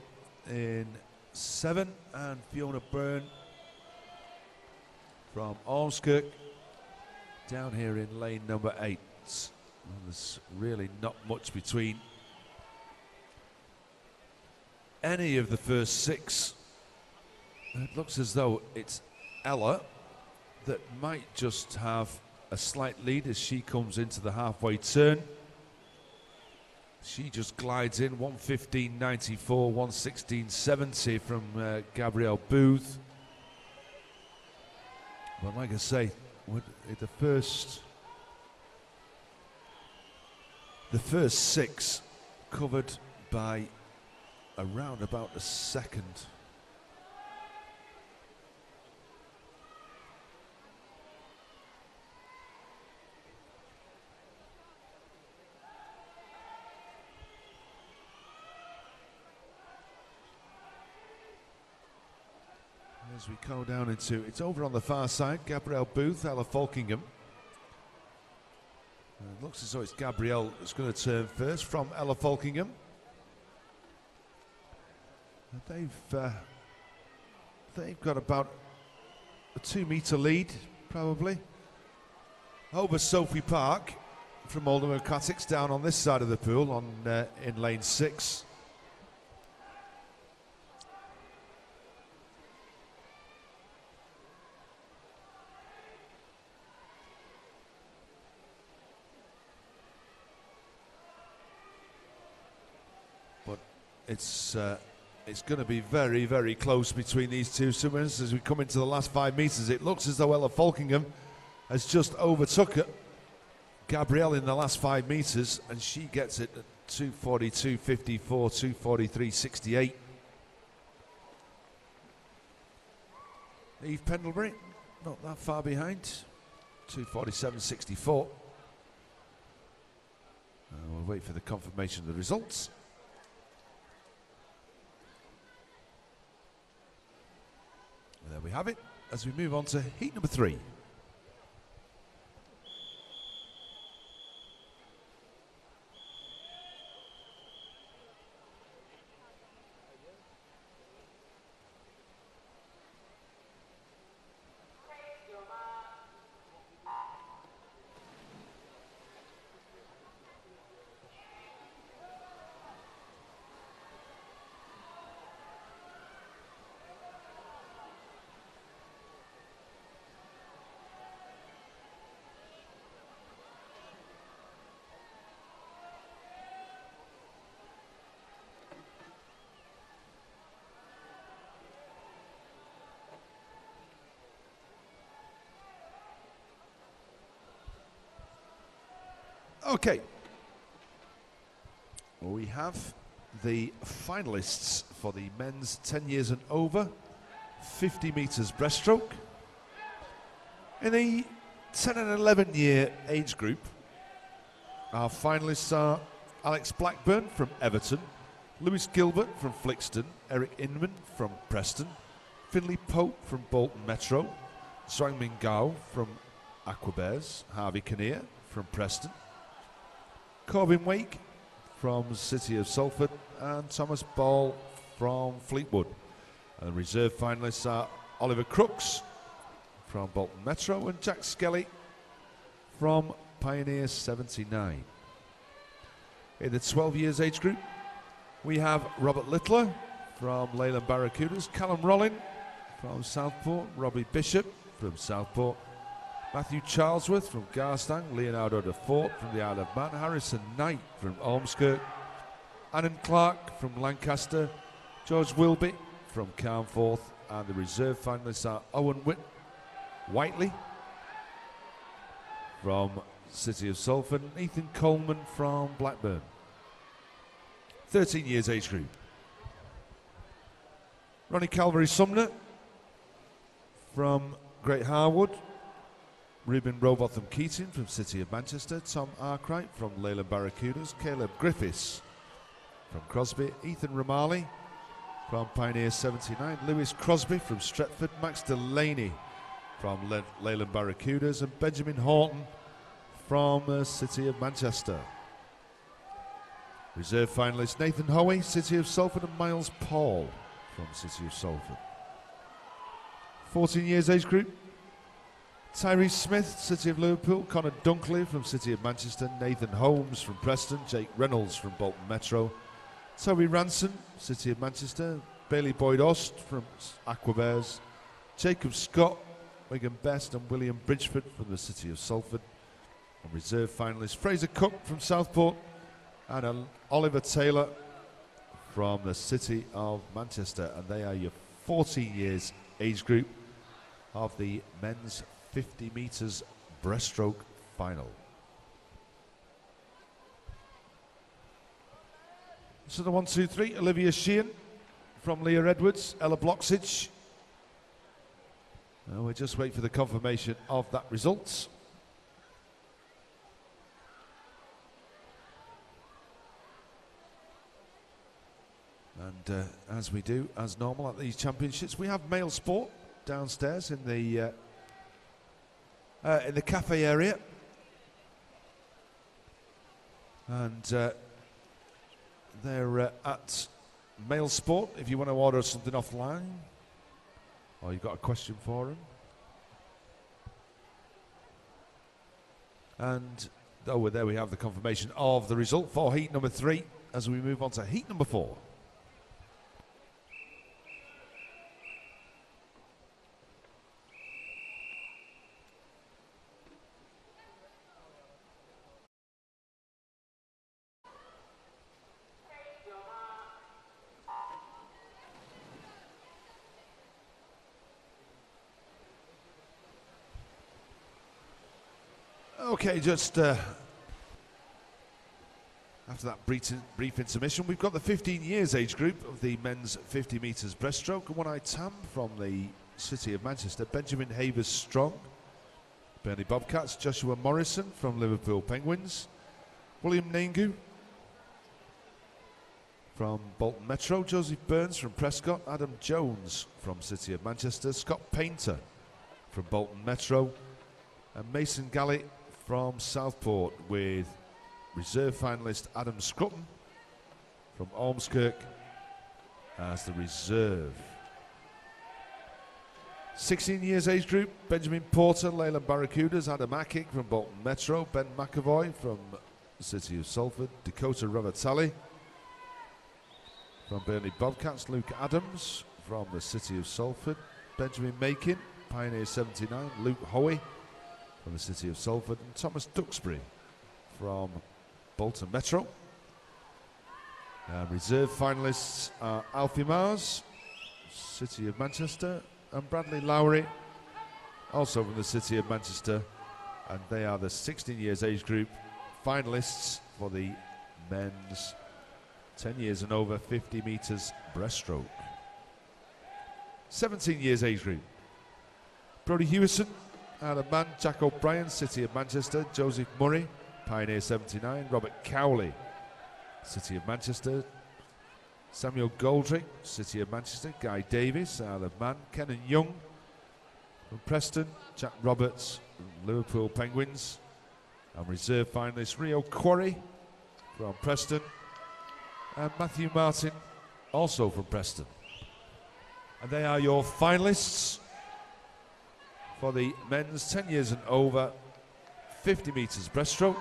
in 7, and Fiona Byrne from Ormskirk down here in lane number 8. Well, there's really not much between any of the first 6. It looks as though it's Ella that might just have a slight lead as she comes into the halfway turn. She just glides in 1:15.94, 1:16.70 from Gabrielle Booth. But like I say, the first 6 covered by around about a second. As we go down into, it's over on the far side, Gabrielle Booth, Ella Falkingham. It looks as though it's Gabrielle that's going to turn first from Ella Falkingham. They've got about a 2 metre lead, probably, over Sophie Park from Oldham Aquatics down on this side of the pool in lane 6. But it's going to be very, very close between these two swimmers as we come into the last 5 metres. It looks as though Ella Falkingham has just overtook Gabrielle in the last 5 metres, and she gets it at 2:42.54, 2:43.68. Eve Pendlebury, not that far behind, 2:47.64. We'll wait for the confirmation of the results. And there we have it as we move on to heat number 3. Okay, we have the finalists for the men's 10 years and over 50 metres breaststroke. In the 10 and 11 year age group, our finalists are Alex Blackburn from Everton, Lewis Gilbert from Flixton, Eric Inman from Preston, Finley Pope from Bolton Metro, Zhang Mingao from Aquabears, Harvey Kinnear from Preston, Corbin Wake from City of Salford, and Thomas Ball from Fleetwood. And the reserve finalists are Oliver Crooks from Bolton Metro and Jack Skelly from Pioneer 79. In the 12 years age group, we have Robert Littler from Leyland Barracudas, Callum Rollin from Southport, Robbie Bishop from Southport, Matthew Charlesworth from Garstang, Leonardo de Fort from the Isle of Man, Harrison Knight from Ormskirk, Annan Clark from Lancaster, George Wilby from Carnforth, and the reserve finalists are Owen Whiteley from City of Salford, and Ethan Coleman from Blackburn. 13 years age group. Ronnie Calvary-Sumner from Great Harwood, Ruben Robotham Keating from City of Manchester, Tom Arkwright from Leyland Barracudas, Caleb Griffiths from Crosby, Ethan Romali from Pioneer 79, Lewis Crosby from Stretford, Max Delaney from Leyland Barracudas, and Benjamin Horton from City of Manchester. Reserve finalists Nathan Hoey, City of Salford, and Miles Paul from City of Salford. 14 years age group, Tyrese Smith, City of Liverpool, Connor Dunkley from City of Manchester, Nathan Holmes from Preston, Jake Reynolds from Bolton Metro, Toby Ranson, City of Manchester, Bailey Boyd-Ost from Aquabears, Jacob Scott, Wigan Best, and William Bridgeford from the City of Salford. And reserve finalists Fraser Cook from Southport and Oliver Taylor from the City of Manchester. And they are your 14 years age group of the men's 50 metres breaststroke final. So the 1, 2, 3, Olivia Sheehan from Leah Edwards, Ella Bloxage. We'll just wait for the confirmation of that result. And as we do, as normal at these championships, we have male sport downstairs in the cafe area, and they're at male sport if you want to order something offline, or you've got a question for him. And there we have the confirmation of the result for heat number 3 as we move on to heat number 4. Okay, just after that brief intermission, we've got the 15 years age group of the men's 50 metres breaststroke. One-eyed Tam from the City of Manchester, Benjamin Havers-Strong, Burnley Bobcats, Joshua Morrison from Liverpool Penguins, William Nengu from Bolton Metro, Joseph Burns from Prescott, Adam Jones from City of Manchester, Scott Painter from Bolton Metro, and Mason Galley from Southport, with reserve finalist Adam Scrutton from Ormskirk as the reserve. 16 years age group, Benjamin Porter, Leyland Barracudas, Adam Akic from Bolton Metro, Ben McAvoy from the City of Salford, Dakota Ravatali from Burnley Bobcats, Luke Adams from the City of Salford, Benjamin Makin, Pioneer 79, Luke Hoey from the City of Salford, and Thomas Duxbury from Bolton Metro. Reserve finalists are Alfie Mars, City of Manchester, and Bradley Lowry, also from the City of Manchester, and they are the 16 years age group finalists for the men's 10 years and over 50 metres breaststroke. 17 years age group, Brodie Hewison, Adam Mann, Jack O'Brien, City of Manchester, Joseph Murray, Pioneer 79, Robert Cowley, City of Manchester, Samuel Goldrick, City of Manchester, Guy Davis, Adam Mann, Kenan Young from Preston, Jack Roberts from Liverpool Penguins, and reserve finalist Rio Quarry from Preston, and Matthew Martin, also from Preston. And they are your finalists for the men's 10 years and over 50 metres breaststroke.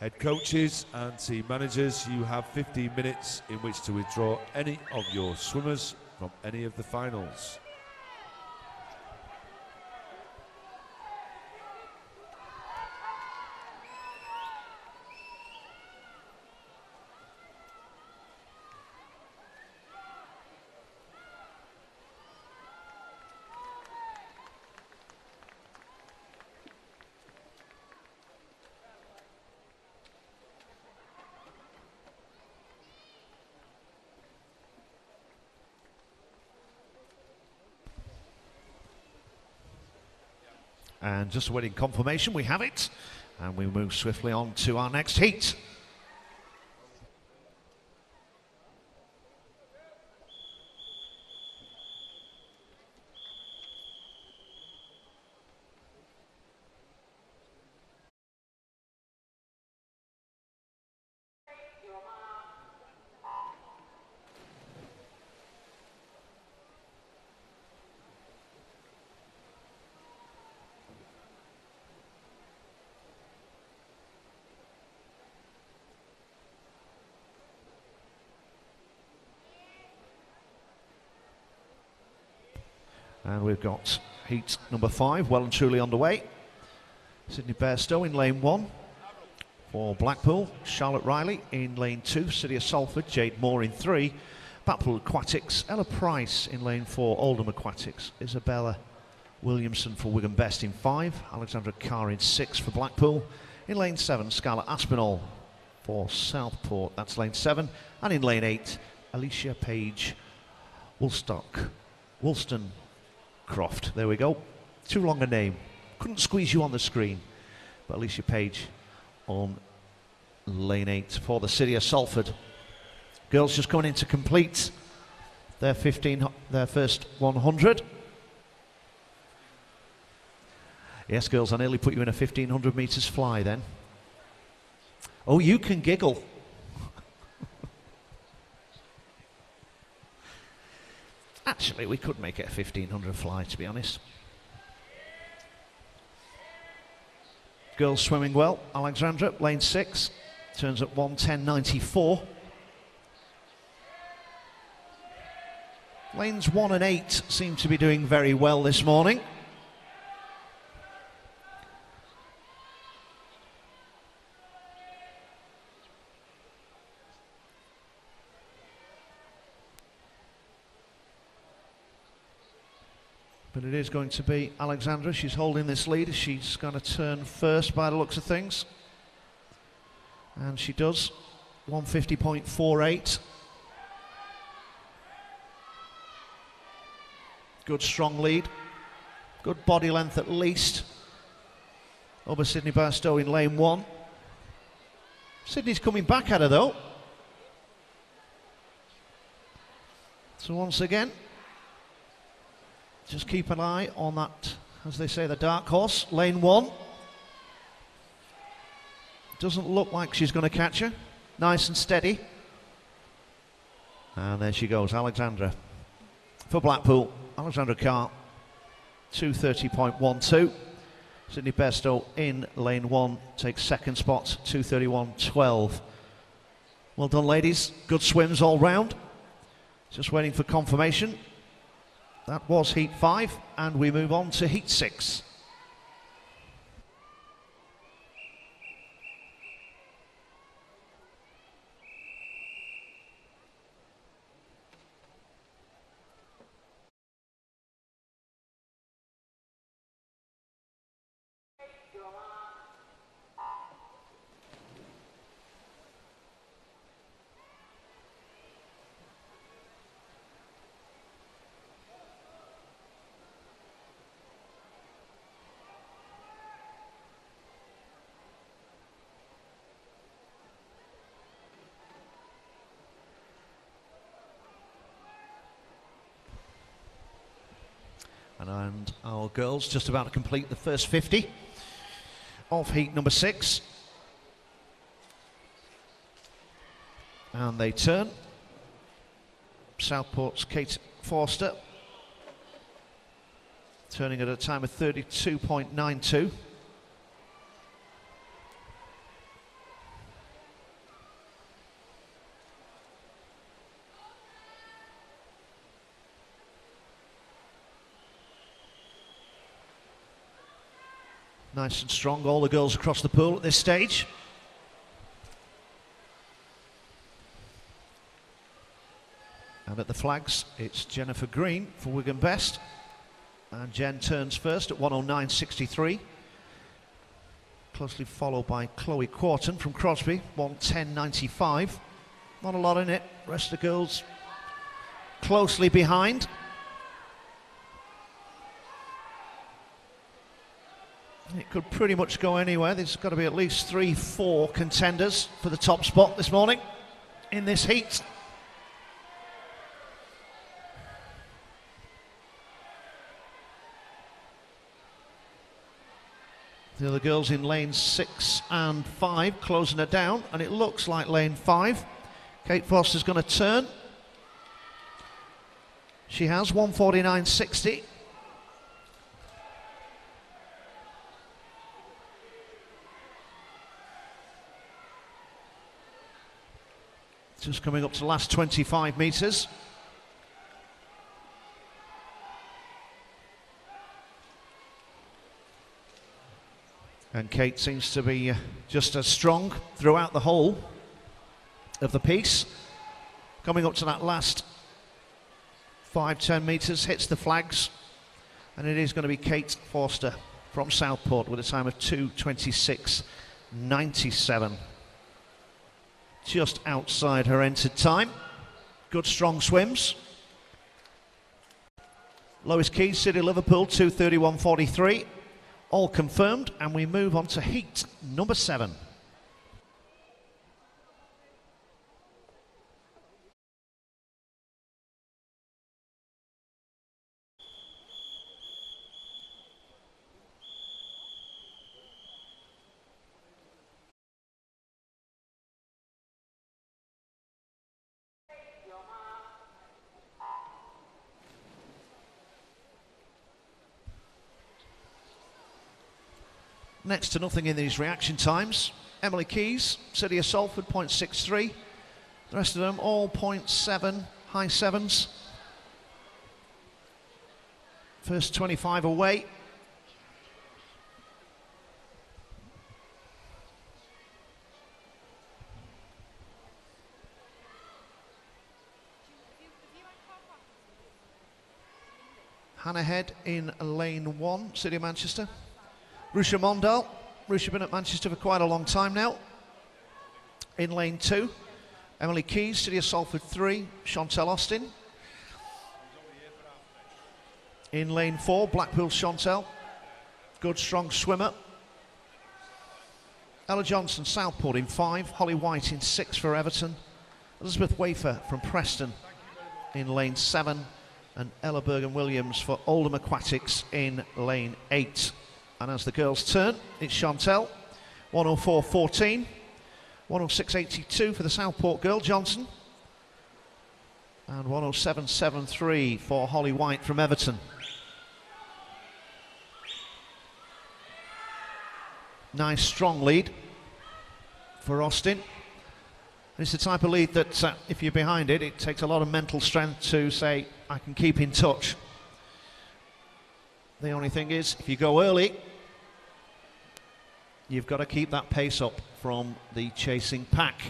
Head coaches and team managers, you have 15 minutes in which to withdraw any of your swimmers from any of the finals. And just awaiting confirmation, we have it. And we move swiftly on to our next heat. And we've got heat number 5 well and truly underway. Sydney Bairstow in lane 1 for Blackpool. Charlotte Riley in lane 2. City of Salford. Jade Moore in 3. Blackpool Aquatics. Ella Price in lane 4. Oldham Aquatics. Isabella Williamson for Wigan Best in 5. Alexandra Carr in 6 for Blackpool. In lane 7, Scarlett Aspinall for Southport. That's lane 7. And in lane 8, Alicia Page Wollston Croft. There we go. Too long a name. Couldn't squeeze you on the screen. But Alicia Page on lane 8 for the City of Salford. Girls just going in to complete their first 100. Yes, girls, I nearly put you in a 1500 metres fly then. Oh, you can giggle. Actually, we could make it a 1500 fly, to be honest. Girls swimming well. Alexandra, lane 6, turns at 1:10.94. Lanes 1 and 8 seem to be doing very well this morning. But it is going to be Alexandra. She's holding this lead. She's going to turn first by the looks of things. And she does. 150.48. Good strong lead. Good body length at least. Over Sydney Barstow in lane 1. Sydney's coming back at her though. So once again, just keep an eye on that, as they say, the dark horse, lane 1. Doesn't look like she's going to catch her. Nice and steady. And there she goes, Alexandra. For Blackpool, Alexandra Carr, 2:30.12. Sydney Bairstow in lane 1 takes second spot, 2:31.12. Well done, ladies. Good swims all round. Just waiting for confirmation. That was heat 5, and we move on to heat 6. And our girls just about to complete the first 50 of heat number 6. And they turn. Southport's Kate Forster, turning at a time of 32.92. Nice and strong, all the girls across the pool at this stage. And at the flags, it's Jennifer Green for Wigan Best. And Jen turns first at 1:09.63. Closely followed by Chloe Quarton from Crosby, 1:10.95. Not a lot in it, rest of the girls closely behind. It could pretty much go anywhere. There's got to be at least 3-4 contenders for the top spot this morning in this heat. The other girls in lanes 6 and 5 closing her down, and it looks like lane 5. Kate Foster's going to turn. She has 1:49.60. Just coming up to the last 25 metres. And Kate seems to be just as strong throughout the whole of the piece. Coming up to that last 5-10 metres, hits the flags. And it is going to be Kate Forster from Southport with a time of 2:26.97. Just outside her entered time. Good strong swims. Lois Keys, City Liverpool, 2:31.43. All confirmed, and we move on to heat number 7. next to nothing in these reaction times. Emily Keys, City of Salford, 0.63. The rest of them all 0.7, high sevens. First 25 away. Hannah Head in lane 1, City of Manchester. Rusha Mondal. Rusha been at Manchester for quite a long time now. In lane 2, Emily Keys, City of Salford 3, Chantel Austin. In lane 4, Blackpool Chantel. Good strong swimmer. Ella Johnson, Southport in 5, Holly White in 6 for Everton. Elizabeth Wafer from Preston in lane 7. And Ella Bergen-Williams for Oldham Aquatics in lane 8. And as the girls turn, it's Chantel, 104.14, 106.82 for the Southport girl, Johnson, and 107.73 for Holly White from Everton. Nice strong lead for Austin. It's the type of lead that if you're behind it, it takes a lot of mental strength to say, I can keep in touch. The only thing is, if you go early, you've got to keep that pace up from the chasing pack.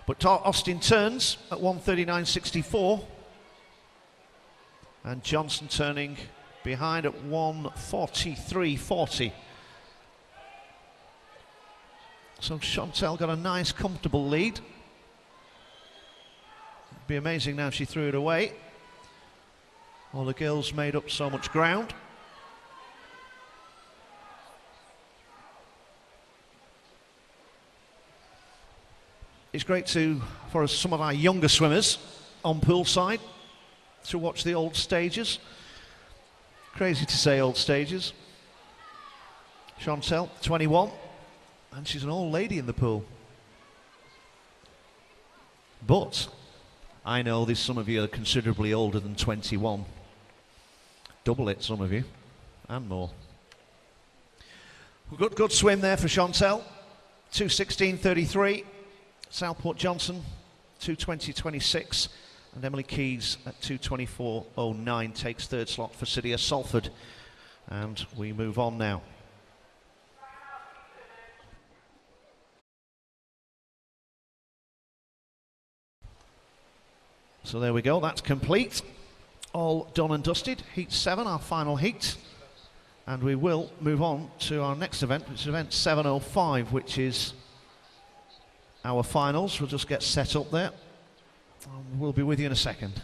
But Austin turns at 139.64. And Johnson turning behind at 143.40. So Chantel got a nice, comfortable lead. It'd be amazing now if she threw it away. All the girls made up so much ground. It's great for some of our younger swimmers on poolside to watch the old stages. Crazy to say old stages. Chantel, 21, and she's an old lady in the pool. But I know there's some of you that are considerably older than 21. Double it, some of you, and more. Good swim there for Chantel. 2:16.33. Southport Johnson, 2:20.26. And Emily Keys at 2:24.09 takes third slot for City of Salford. And we move on now. So there we go, that's complete. All done and dusted. Heat 7, our final heat. And we will move on to our next event, which is event 7:05, which is our finals. We'll just get set up there. We'll be with you in a second.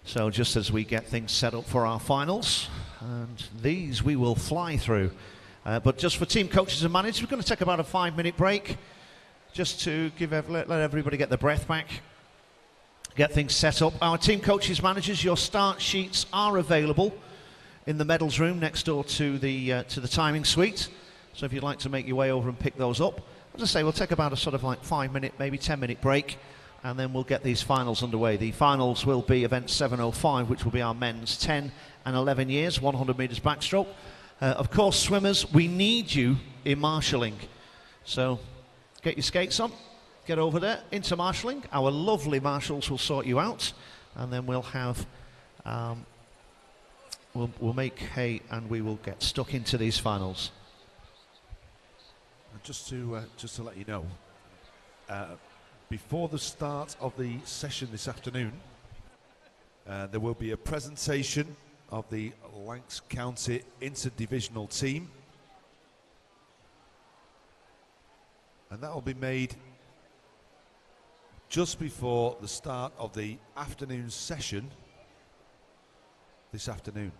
So just as we get things set up for our finals, and these we will fly through. But just for team coaches and managers, we're going to take about a 5-minute break, just to let everybody get their breath back, get things set up. Our team coaches, managers, your start sheets are available in the medals room next door to the timing suite. So if you'd like to make your way over and pick those up, as I say, we'll take about a sort of like 5-minute, maybe 10-minute break, and then we'll get these finals underway. The finals will be event 7:05, which will be our men's 10 and 11 years, 100 metres backstroke. Of course, swimmers, we need you in marshalling. So get your skates on, get over there into marshalling. Our lovely marshals will sort you out, and then we'll have, we'll make hay and we will get stuck into these finals. Just to let you know, before the start of the session this afternoon, there will be a presentation of the Lancs County interdivisional team, and that will be made just before the start of the afternoon session this afternoon.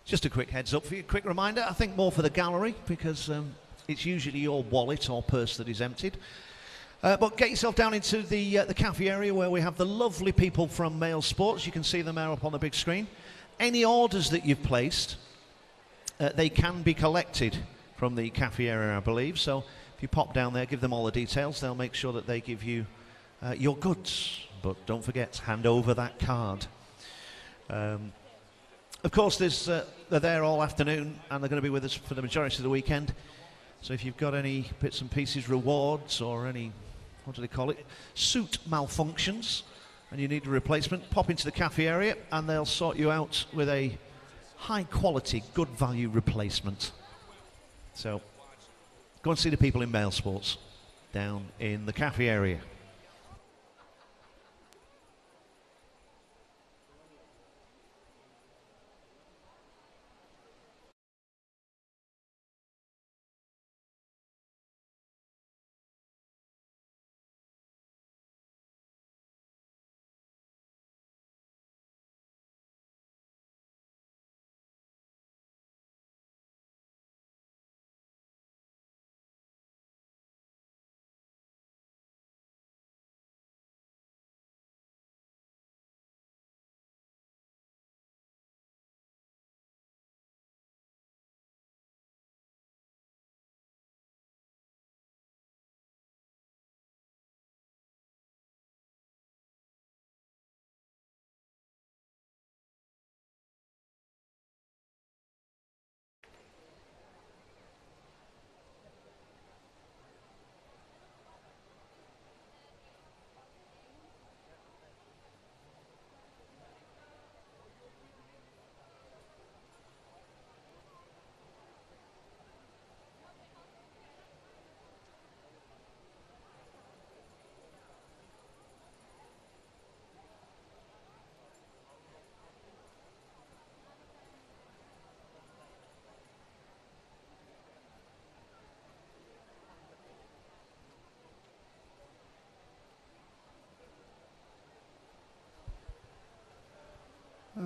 Just a quick heads up for you, quick reminder, I think more for the gallery, because it's usually your wallet or purse that is emptied. But get yourself down into the cafe area where we have the lovely people from Mail Sports. You can see them there up on the big screen. Any orders that you've placed, they can be collected from the cafe area, I believe. So if you pop down there, give them all the details, they'll make sure that they give you your goods. But don't forget, hand over that card. Of course, they're there all afternoon, and they're going to be with us for the majority of the weekend. So if you've got any bits and pieces, rewards, or any, what do they call it, suit malfunctions, and you need a replacement, pop into the cafe area, and they'll sort you out with a high-quality, good-value replacement. So go and see the people in Mail Sports down in the cafe area.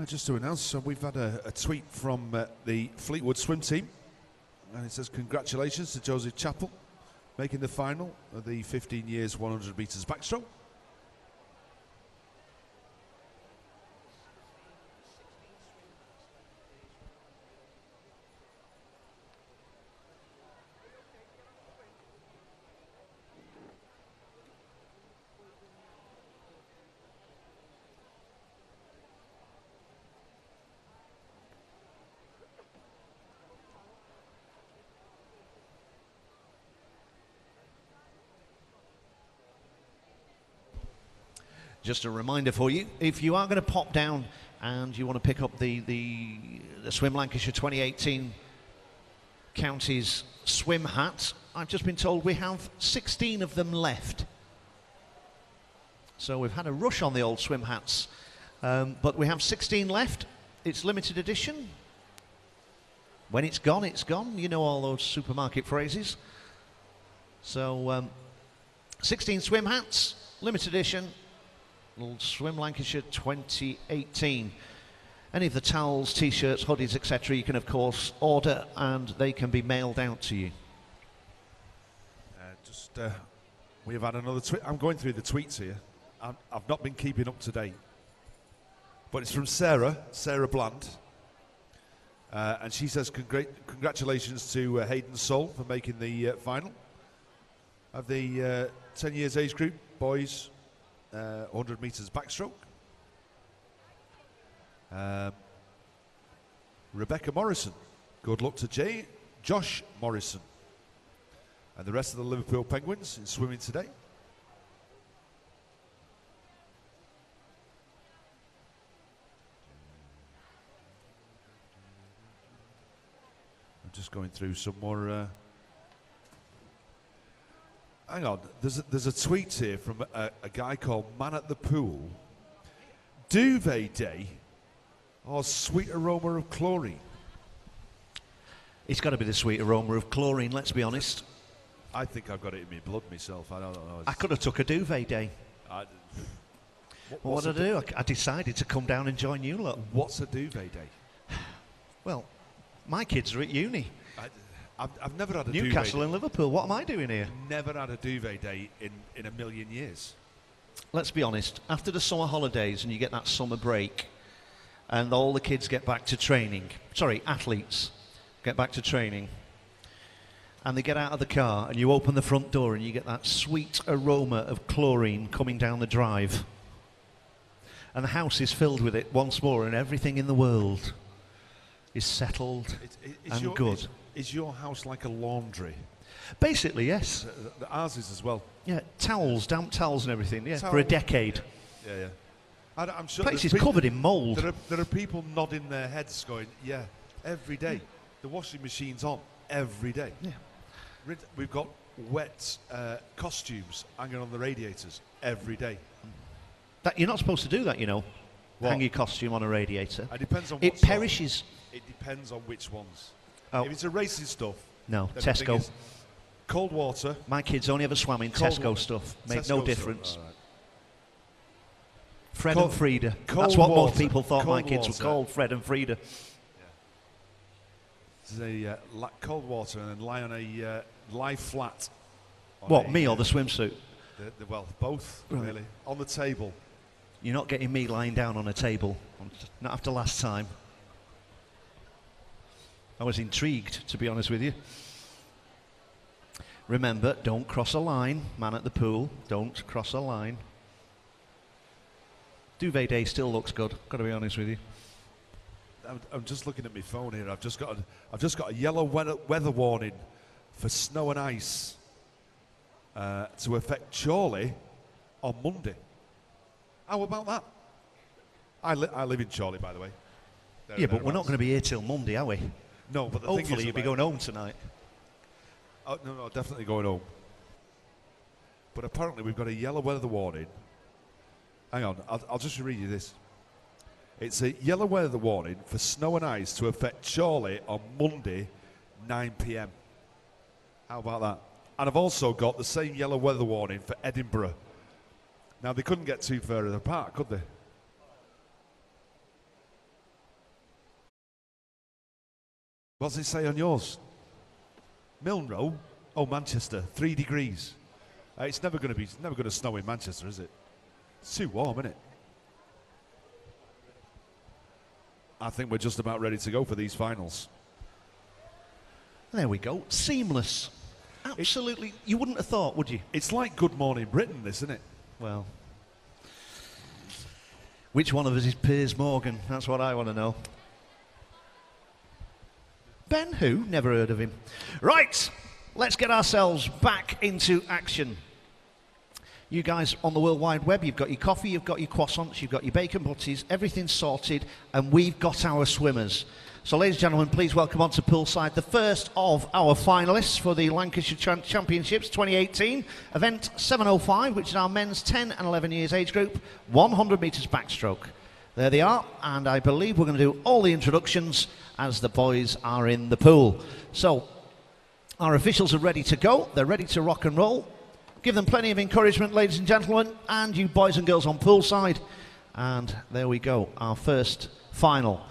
Just to announce, we've had a tweet from the Fleetwood swim team, and it says congratulations to Joseph Chappell making the final of the 15 years 100 metres backstroke. Just a reminder for you, if you are going to pop down and you want to pick up the Swim Lancashire 2018 Counties swim hat, I've just been told we have 16 of them left. So we've had a rush on the old swim hats, but we have 16 left. It's limited edition. When it's gone, it's gone. You know all those supermarket phrases. So 16 swim hats, limited edition. Swim Lancashire 2018. Any of the towels, t-shirts, hoodies, etc. you can of course order, and they can be mailed out to you. We've had another tweet. I'm going through the tweets here. I've not been keeping up to date, but it's from Sarah Bland, and she says congratulations to Hayden Soul for making the final of the 10 years age group boys 100 metres backstroke. Rebecca Morrison, good luck to Josh Morrison and the rest of the Liverpool Penguins in swimming today. I'm just going through some more. Hang on, there's a tweet here from a guy called Man at the Pool. Duvet day or sweet aroma of chlorine? It's got to be the sweet aroma of chlorine, let's be honest. I think I've got it in my blood myself. I don't know. I could have took a duvet day. What did I do? I decided to come down and join you lot. What's a duvet day? Well, my kids are at uni. I've never had a Newcastle duvet and Liverpool. What am I doing here? Never had a duvet day in a million years. Let's be honest. After the summer holidays and you get that summer break and all the kids get back to training, sorry, athletes get back to training, and they get out of the car and you open the front door and you get that sweet aroma of chlorine coming down the drive. And the house is filled with it once more and everything in the world is settled and good. Is your house like a laundry? Basically, yes. Ours is as well. Yeah, towels, damp towels and everything, yeah, Towels. for a decade. Yeah. I'm sure The place is covered in mould. There are people nodding their heads going, yeah, every day. The washing machine's on every day. Yeah. We've got wet costumes hanging on the radiators every day. You're not supposed to do that, you know. What? Hang your costume on a radiator. It depends on what It perishes. It depends on which ones. Oh. If it's a racing stuff, No, then the thing Tesco. is cold water. My kids only ever swam in Cold Tesco water. stuff. Made Tesco no stuff, difference. all right. Fred Cold- and Frida. cold That's what water. most people thought my Cold kids water. were called, Fred and Frida. It's cold water and then lie flat. on What, a, me or the swimsuit? well, both, Right. really. On the table. You're not getting me lying down on a table. Not after last time. I was intrigued, to be honest with you. Remember, don't cross a line. Man at the pool, don't cross a line. Duvet day still looks good, got to be honest with you. I'm just looking at my phone here. I've just got a yellow weather warning for snow and ice to affect Chorley on Monday. How about that? I live in Chorley, by the way. Yeah, but we're not going to be here till Monday, are we? No, but the thing Hopefully is, you'll be going home tonight. Oh, no, definitely going home. But apparently we've got a yellow weather warning. Hang on, I'll just read you this. It's a yellow weather warning for snow and ice to affect Chorley on Monday, 9 p.m. How about that? And I've also got the same yellow weather warning for Edinburgh. Now, they couldn't get too further apart, could they? What's it say on yours? Milnrow? Oh, Manchester, 3 degrees. It's never going to snow in Manchester, is it? It's too warm, isn't it? I think we're just about ready to go for these finals. There we go. Seamless. Absolutely. You wouldn't have thought, would you? It's like Good Morning Britain, this, isn't it? Well, which one of us is Piers Morgan? That's what I want to know. Ben who? Never heard of him. Right, let's get ourselves back into action. You guys on the World Wide Web, you've got your coffee, you've got your croissants, you've got your bacon butties, everything's sorted, and we've got our swimmers. So, ladies and gentlemen, please welcome onto poolside the first of our finalists for the Lancashire Championships 2018, event 705, which is our men's 10 and 11 years age group, 100 metres backstroke. There they are, and I believe we're going to do all the introductions as the boys are in the pool. So, our officials are ready to go, they're ready to rock and roll. Give them plenty of encouragement, ladies and gentlemen, and you boys and girls on poolside. And there we go, our first final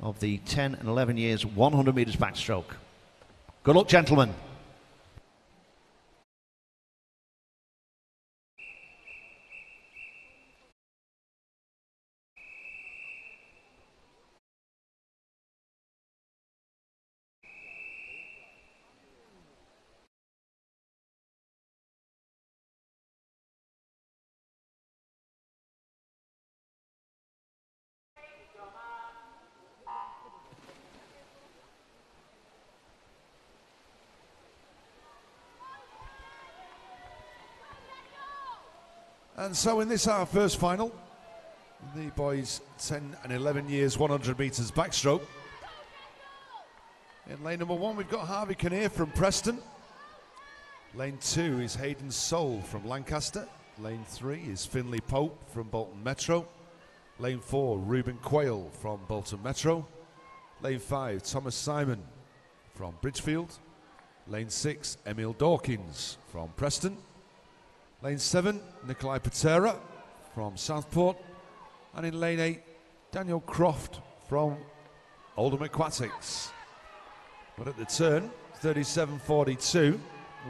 of the 10 and 11 years 100 metres backstroke. Good luck, gentlemen. And so in this, our first final, the boys 10 and 11 years 100 metres backstroke. In lane number 1, we've got Harvey Kinnear from Preston. Lane 2 is Hayden Soul from Lancaster. Lane 3 is Finley Pope from Bolton Metro. Lane 4, Reuben Quayle from Bolton Metro. Lane 5, Thomas Simon from Bridgefield. Lane 6, Emil Dawkins from Preston. Lane 7, Nikolai Patera from Southport. And in lane 8, Daniel Croft from Oldham Aquatics. But at the turn, 37.42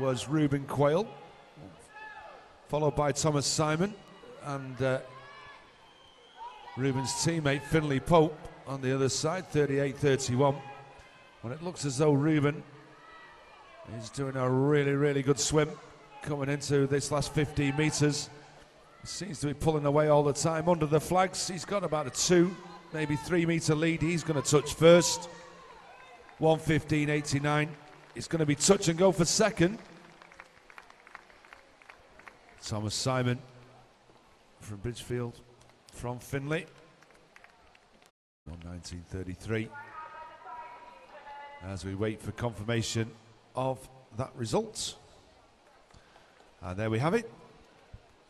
was Reuben Quayle, followed by Thomas Simon and Reuben's teammate Finlay Pope on the other side, 38.31. When it looks as though Reuben is doing a really, really good swim coming into this last 15 metres. He seems to be pulling away all the time under the flags. He's got about a 2, maybe 3 metre lead. He's going to touch first. 1:15.89. It's going to be touch and go for second. Thomas Simon from Bridgefield, from Finlay. 1:19.33. As we wait for confirmation of that result. And there we have it.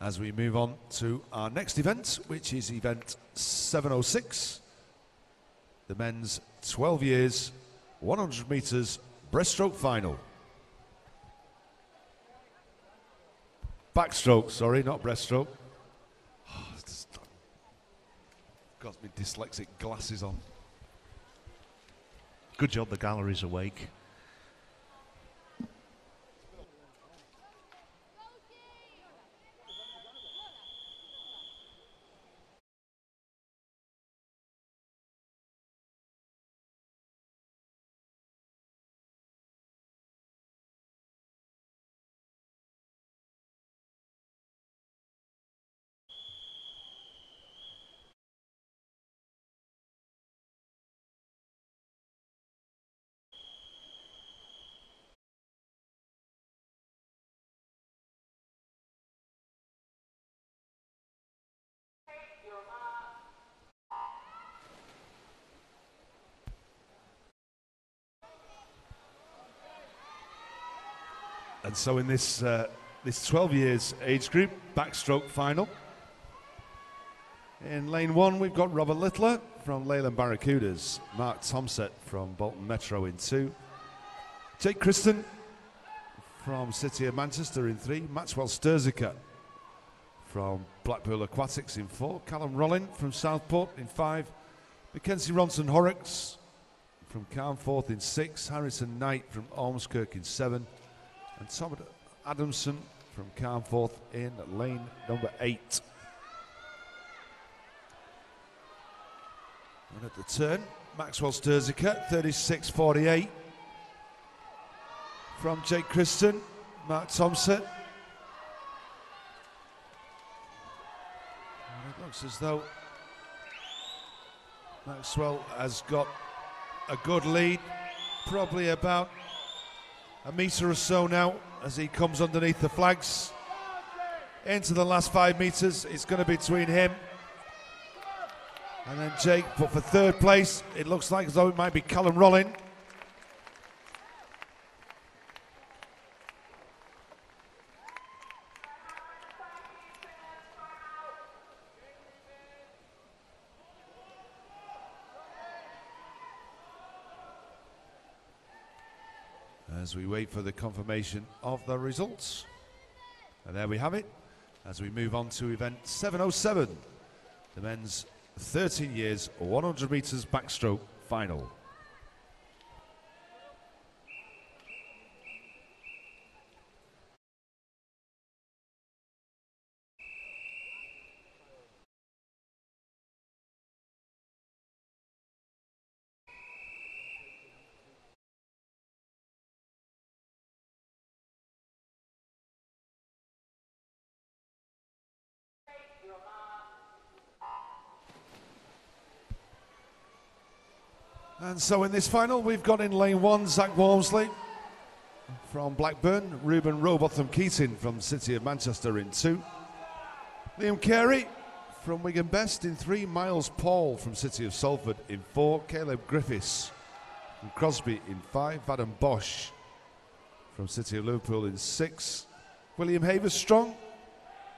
As we move on to our next event, which is event 706, the men's 12 years, 100 metres breaststroke final. Backstroke, sorry, not breaststroke. Oh, got my dyslexic glasses on. Good job the gallery's awake. And so in this 12 years age group, backstroke final. In lane 1, we've got Robert Littler from Leyland Barracudas, Mark Tomset from Bolton Metro in 2, Jake Christen from City of Manchester in 3, Maxwell Sturziker from Blackpool Aquatics in 4, Callum Rollin from Southport in 5, Mackenzie Ronson Horrocks from Carnforth in 6, Harrison Knight from Ormskirk in 7, and Tom Adamson from Carnforth in lane number 8. And at the turn, Maxwell Sturziker, 36.48 from Jake Christen, Mark Tomset. And it looks as though Maxwell has got a good lead, probably about a metre or so now as he comes underneath the flags. Into the last 5 metres, it's going to be between him and then Jake, but for third place, it looks like as though it might be Callum Rollin. As we wait for the confirmation of the results. And there we have it, as we move on to event 707, the men's 13 years, 100 metres backstroke final. And so in this final, we've got in lane 1, Zach Walmsley from Blackburn, Reuben Robotham Keating from City of Manchester in 2, Liam Carey from Wigan Best in 3, Miles Paul from City of Salford in 4, Caleb Griffiths from Crosby in 5, Adam Bosch from City of Liverpool in 6, William Haverstrong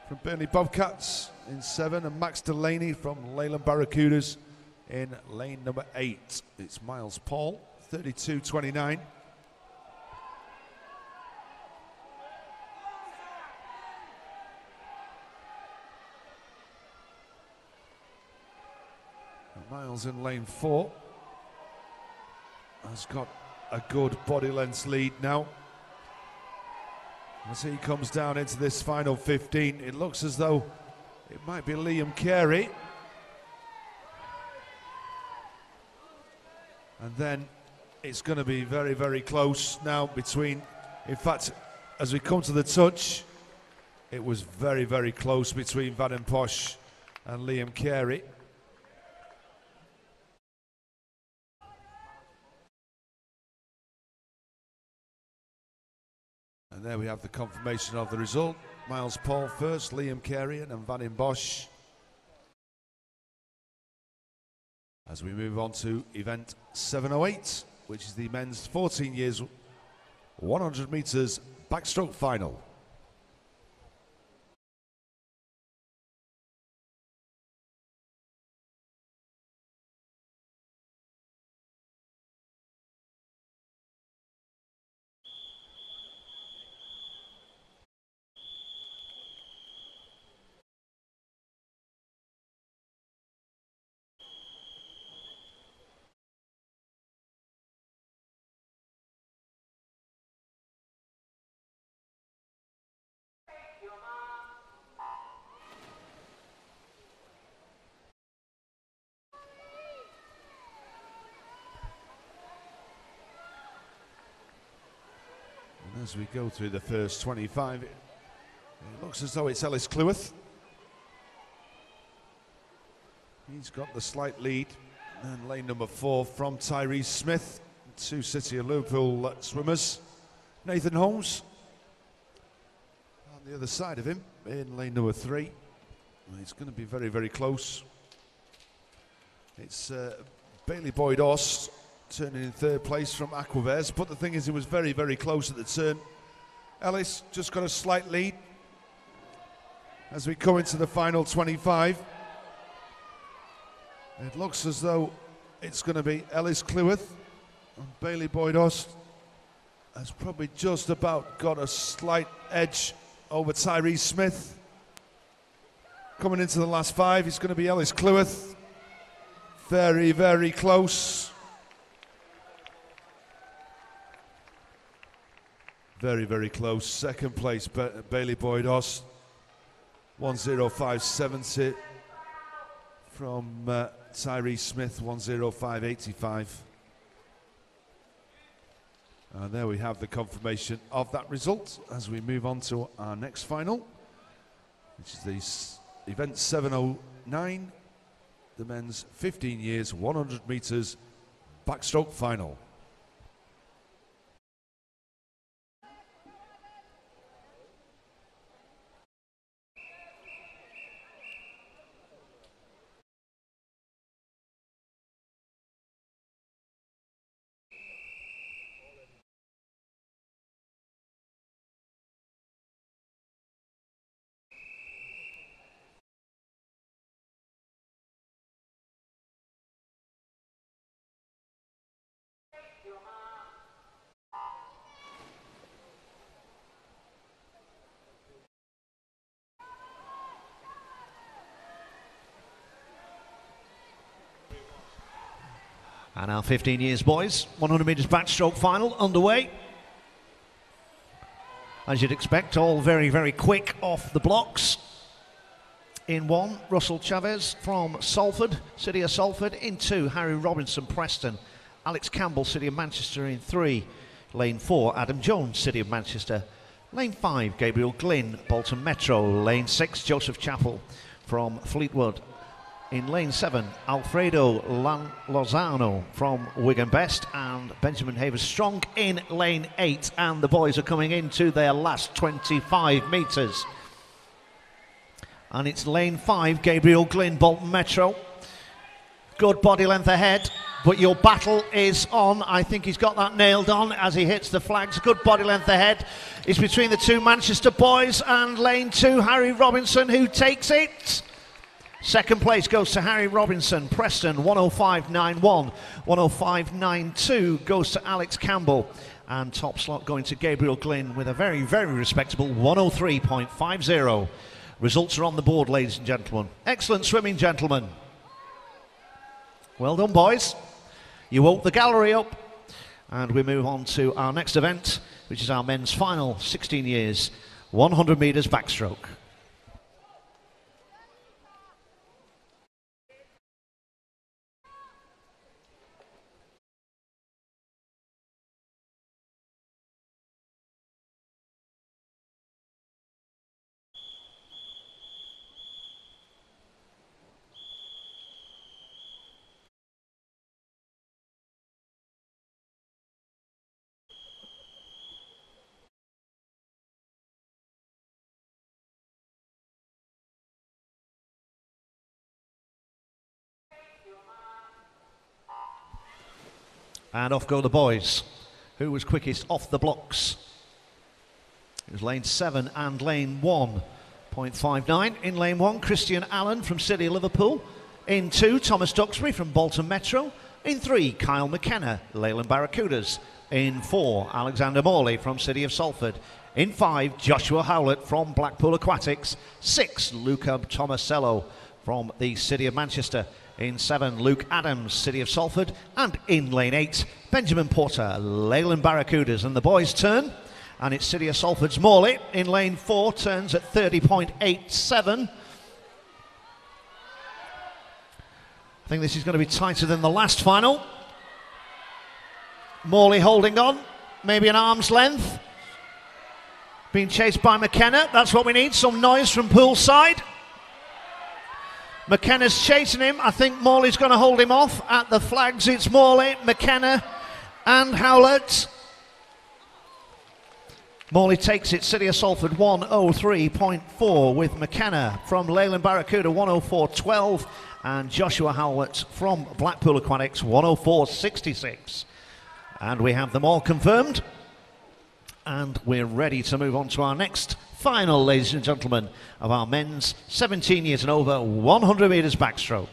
from Burnley Bobcats in 7, and Max Delaney from Leyland Barracudas in lane number 8. It's Miles Paul, 32.29. Miles in lane 4. has got a good body length lead now. As he comes down into this final 15, it looks as though it might be Liam Carey. And then it's going to be very, very close now between, in fact, as we come to the touch, it was very, very close between Van den Bosch and Liam Carey. And there we have the confirmation of the result. Miles Paul first, Liam Carey and Van den Bosch. As we move on to event 708, which is the men's 14 years 100 metres backstroke final. As we go through the first 25, it looks as though it's Ellis Cleworth. He's got the slight lead. And lane number 4 from Tyrese Smith. 2 City of Liverpool swimmers. Nathan Holmes on the other side of him in lane number 3. And it's going to be very, very close. It's Bailey Boyd-Oss turning in 3rd place from Aquavers, but the thing is, it was very, very close at the turn. Ellis just got a slight lead as we come into the final 25. It looks as though it's going to be Ellis Cleworth, and Bailey Boyd-Oss has probably just about got a slight edge over Tyrese Smith. Coming into the last 5, it's going to be Ellis Cleworth. Very, very close. Very, very close. 2nd place, Bailey Boyd-Oss. 1:05.70 from Tyrese Smith, 1:05.85. And there we have the confirmation of that result as we move on to our next final, which is the event 709, the men's 15 years 100 metres backstroke final. And our 15 years boys, 100 metres backstroke final underway. As you'd expect, all very, very quick off the blocks. In 1, Russell Chavez from Salford, City of Salford. In 2, Harry Robinson, Preston. Alex Campbell, City of Manchester in 3. Lane 4, Adam Jones, City of Manchester. Lane 5, Gabriel Glynn, Bolton Metro. Lane 6, Joseph Chappell from Fleetwood. In lane 7, Alfredo Lozano from Wigan Best, and Benjamin Havers Strong in lane 8, and the boys are coming into their last 25 metres. And it's lane 5, Gabriel Glynn, Bolton Metro. Good body length ahead, but your battle is on. I think he's got that nailed on as he hits the flags. Good body length ahead. It's between the 2 Manchester boys and lane 2, Harry Robinson, who takes it. 2nd place goes to Harry Robinson, Preston, 1:05.91. 1:05.92 goes to Alex Campbell. And top slot going to Gabriel Glynn with a very, very respectable 1:03.50. Results are on the board, ladies and gentlemen. Excellent swimming, gentlemen. Well done, boys. You woke the gallery up. And we move on to our next event, which is our men's final 16 years, 100 metres backstroke. And off go the boys. Who was quickest off the blocks? It was lane 7 and lane 1.59. In lane 1, Christian Allen from City of Liverpool. In 2, Thomas Duxbury from Bolton Metro. In 3, Kyle McKenna, Leyland Barracudas. In 4, Alexander Morley from City of Salford. In 5, Joshua Howlett from Blackpool Aquatics. 6, Luca Tomasello from the City of Manchester. In 7, Luke Adams, City of Salford. And in lane 8, Benjamin Porter, Leyland Barracudas. And the boys turn, and it's City of Salford's Morley. In lane 4, turns at 30.87. I think this is going to be tighter than the last final. Morley holding on, maybe an arm's length. Being chased by McKenna, that's what we need, some noise from poolside. McKenna's chasing him. I think Morley's going to hold him off. At the flags, it's Morley, McKenna and Howlett. Morley takes it, City of Salford 103.4 with McKenna from Leyland Barracuda 104.12 and Joshua Howlett from Blackpool Aquatics 104.66. And we have them all confirmed. And we're ready to move on to our next final, ladies and gentlemen, of our men's 17 years and over 100 metres backstroke.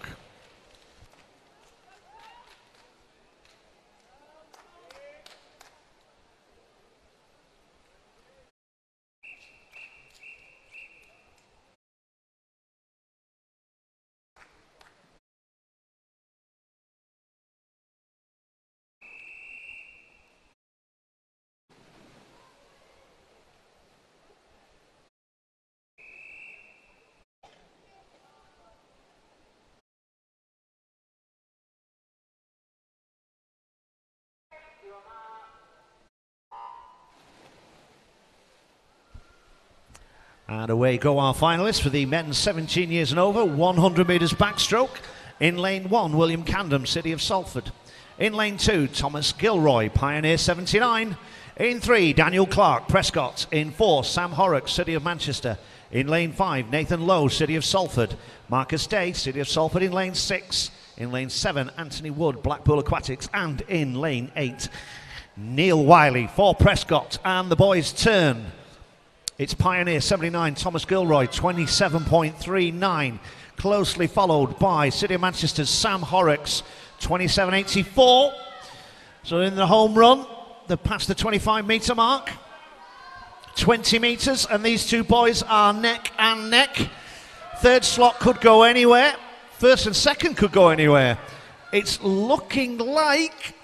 And away go our finalists for the men's 17 years and over, 100 metres backstroke. In lane 1, William Candom, City of Salford. In lane 2, Thomas Gilroy, Pioneer 79. In 3, Daniel Clark, Prescott. In 4, Sam Horrocks, City of Manchester. In lane 5, Nathan Lowe, City of Salford. Marcus Day, City of Salford in lane 6. In lane 7, Anthony Wood, Blackpool Aquatics. And in lane 8, Neil Wiley for Prescott. And the boys turn. It's Pioneer 79, Thomas Gilroy 27.39, closely followed by City of Manchester's Sam Horrocks 27.84. So in the home run, they've passed the 25-metre mark, 20 metres, and these two boys are neck and neck. Third slot could go anywhere, first and second could go anywhere. It's looking like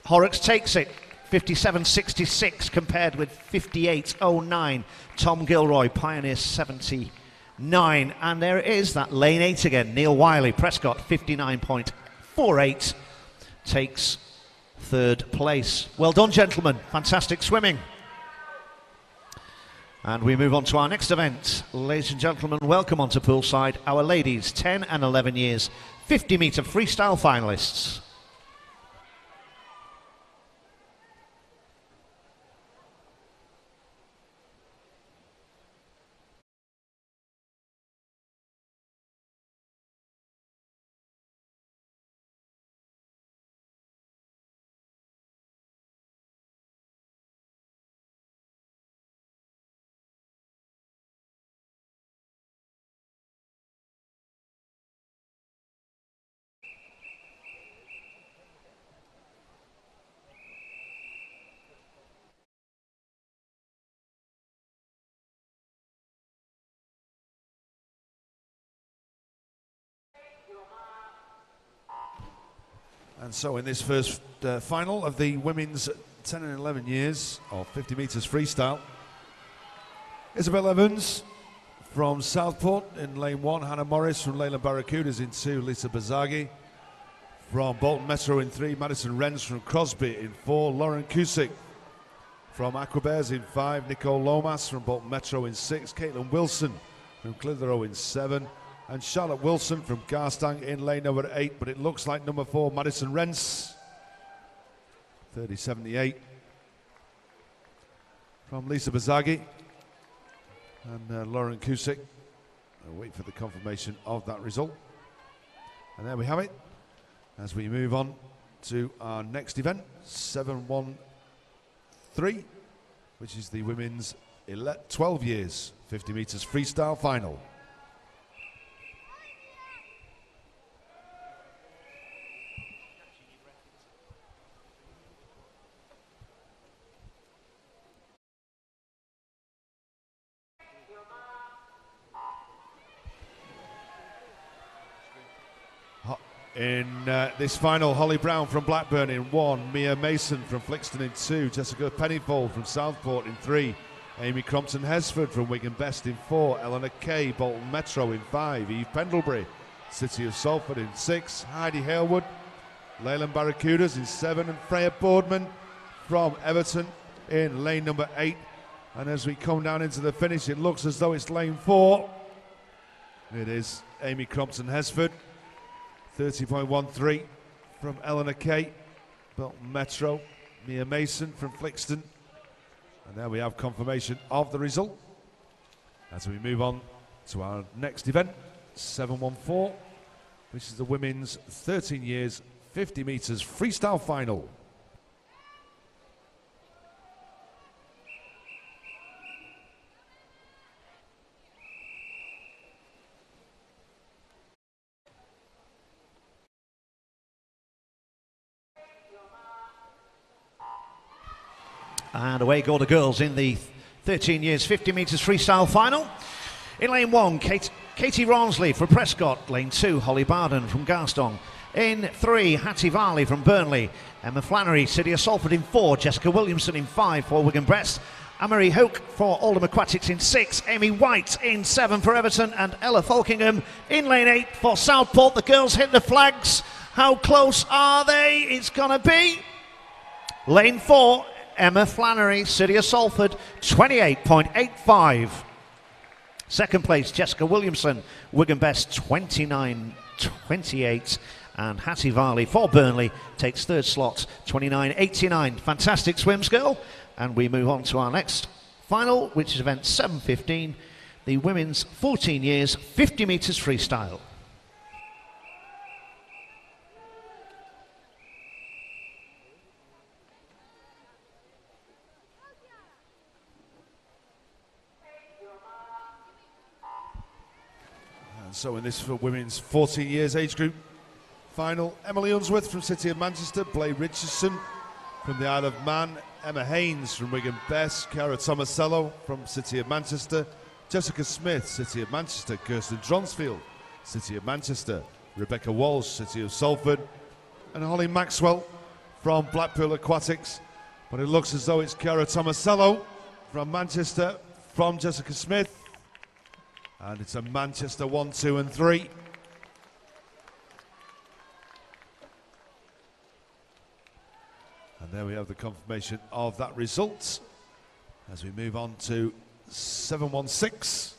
Horrocks takes it. 57.66 compared with 58.09. Tom Gilroy, Pioneer 79. And there it is, that lane 8 again. Neil Wiley, Prescott, 59.48, takes third place. Well done, gentlemen. Fantastic swimming. And we move on to our next event. Ladies and gentlemen, welcome onto poolside our ladies 10 and 11 years 50-metre freestyle finalists. And so in this first final of the women's 10 and 11 years of 50 metres freestyle, Isabel Evans from Southport in lane 1, Hannah Morris from Leyland Barracudas in 2, Lisa Bazagi from Bolton Metro in 3, Madison Renz from Crosby in 4, Lauren Cusick from Aquabears in 5, Nicole Lomas from Bolton Metro in 6, Caitlin Wilson from Clitheroe in 7, and Charlotte Wilson from Garstang in lane number 8, but it looks like number 4, Madison Renz, 30.78 from Lisa Bazagi and Lauren Cusick. I'll wait for the confirmation of that result. And there we have it. As we move on to our next event, 713, which is the women's 12 years 50 metres freestyle final. In this final, Holly Brown from Blackburn in 1, Mia Mason from Flixton in 2, Jessica Pennyfold from Southport in 3, Amy Crompton-Hesford from Wigan Best in 4, Eleanor Kay, Bolton Metro in 5, Eve Pendlebury, City of Salford in 6, Heidi Halewood, Leyland Barracudas in 7, and Freya Boardman from Everton in lane number 8. And as we come down into the finish, it looks as though it's lane 4. It is Amy Crompton-Hesford. 30.13 from Eleanor Kay, Bolton Metro, Mia Mason from Flixton. And there we have confirmation of the result. As we move on to our next event, 714, which is the women's 13 years 50 metres freestyle final. And away go the girls in the 13 years 50 metres freestyle final. In lane 1, Katie Rawnsley from Prescott. Lane 2, Holly Barden from Garstang. In 3, Hattie Varley from Burnley. Emma Flannery, City of Salford in 4. Jessica Williamson in 5 for Wigan Brest. Anne-Marie Hoke for Oldham Aquatics in 6. Amy White in 7 for Everton. And Ella Falkingham in lane 8 for Southport. The girls hit the flags. How close are they? It's going to be lane 4. Emma Flannery, City of Salford, 28.85. Second place, Jessica Williamson, Wigan Best, 29.28. And Hattie Varley for Burnley takes third slot, 29.89. Fantastic swims, girl. And we move on to our next final, which is event 715, the women's 14 years 50 metres freestyle. So in this for women's 14 years age group final, Emily Unsworth from City of Manchester, Blair Richardson from the Isle of Man, Emma Haynes from Wigan Best, Cara Tomasello from City of Manchester, Jessica Smith, City of Manchester, Kirsten Dronsfield, City of Manchester, Rebecca Walsh, City of Salford, and Holly Maxwell from Blackpool Aquatics. But it looks as though it's Cara Tomasello from Manchester, from Jessica Smith. And it's a Manchester 1, 2 and 3. And there we have the confirmation of that result. As we move on to 716,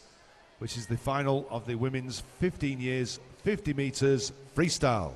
which is the final of the women's 15 years 50 metres freestyle.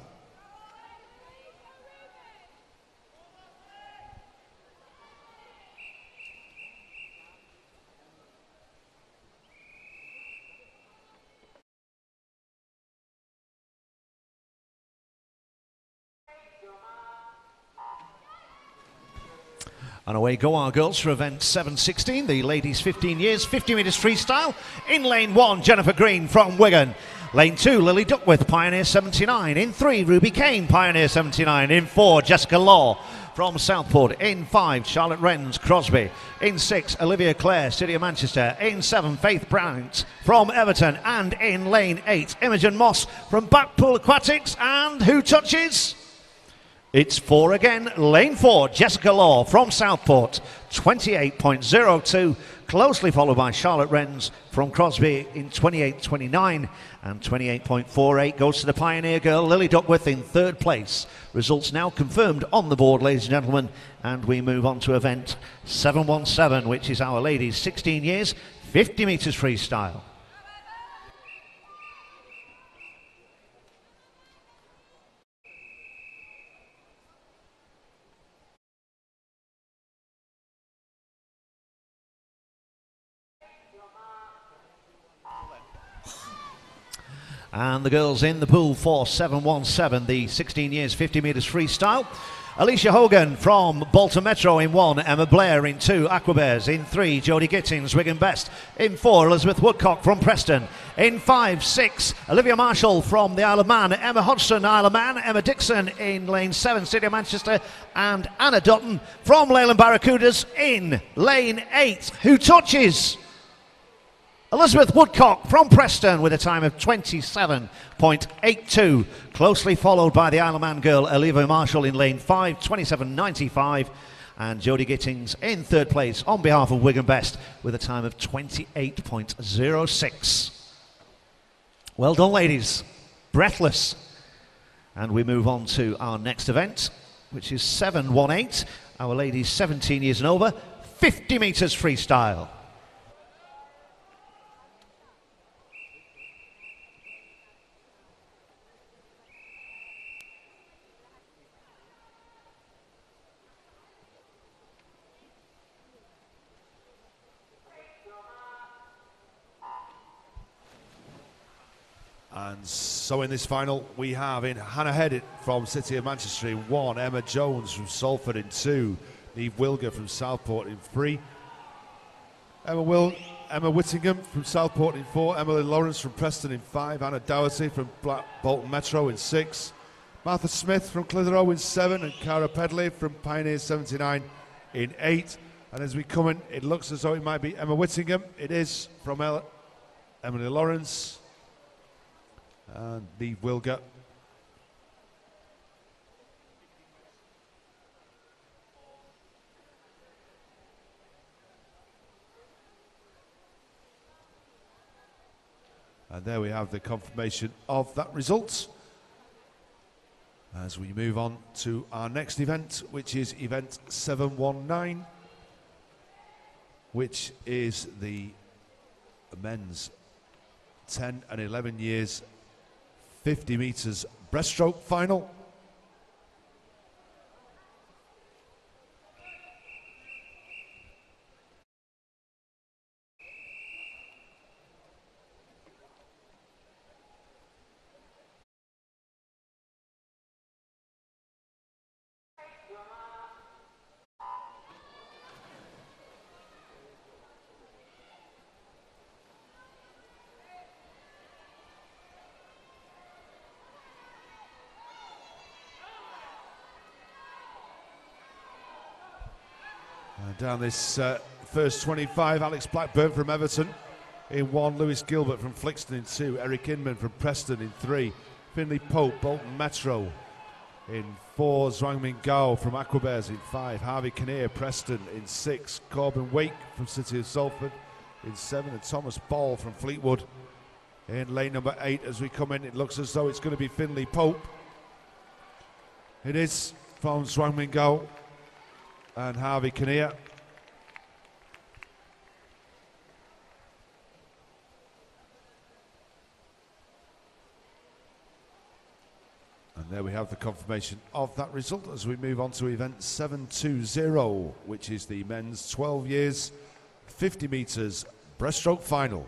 And away go our girls for event 716, the ladies 15 years, 50 metres freestyle. In lane 1, Jennifer Green from Wigan. Lane 2, Lily Duckworth, Pioneer 79. In 3, Ruby Kane, Pioneer 79. In 4, Jessica Law from Southport. In 5, Charlotte Renz, Crosby. In 6, Olivia Clare, City of Manchester. In 7, Faith Bryant from Everton. And in lane 8, Imogen Moss from Blackpool Aquatics. And who touches? It's 4 again, lane 4, Jessica Law from Southport, 28.02, closely followed by Charlotte Wrens from Crosby in 28.29, and 28.48 goes to the Pioneer girl, Lily Duckworth, in third place. Results now confirmed on the board, ladies and gentlemen, and we move on to event 717, which is our ladies 16 years, 50 metres freestyle. And the girls in the pool for 717, the 16 years, 50 metres freestyle. Alicia Hogan from Bolton Metro in 1, Emma Blair in 2, Aquabears in 3, Jodie Gittins, Wigan Best in 4, Elizabeth Woodcock from Preston in 5, 6, Olivia Marshall from the Isle of Man, Emma Hodgson, Isle of Man, Emma Dixon in lane 7, City of Manchester, and Anna Dutton from Leyland Barracudas in lane 8. Who touches? Elizabeth Woodcock from Preston with a time of 27.82, closely followed by the Isle of Man girl Olivia Marshall in lane 5, 27.95, and Jodie Gittings in third place on behalf of Wigan Best with a time of 28.06. Well done, ladies. Breathless. And we move on to our next event, which is 718, our ladies 17 years and over, 50 metres freestyle. And so in this final, we have in Hannah Headett from City of Manchester in 1, Emma Jones from Salford in 2, Neve Wilger from Southport in 3, Emma Whittingham from Southport in 4, Emily Lawrence from Preston in 5, Anna Dougherty from Bolton Metro in 6, Martha Smith from Clitheroe in 7, and Cara Pedley from Pioneer 79 in 8. And as we come in, it looks as though it might be Emma Whittingham. It is from Emily Lawrence. And Neve Wilger. And there we have the confirmation of that result. As we move on to our next event, which is event 719, which is the men's 10 and 11 years 50 metres breaststroke final. Down this first 25, Alex Blackburn from Everton in 1, Lewis Gilbert from Flixton in 2, Eric Inman from Preston in 3, Finley Pope, Bolton Metro in 4, Zhuangming Gao from Aquabears in 5, Harvey Kinnear, Preston in 6, Corbin Wake from City of Salford in 7, and Thomas Ball from Fleetwood in lane number 8. As we come in, it looks as though it's going to be Finley Pope. It is from Zhuangming Gao and Harvey Kinnear. And there we have the confirmation of that result as we move on to event 720, which is the men's 12 years 50 metres breaststroke final.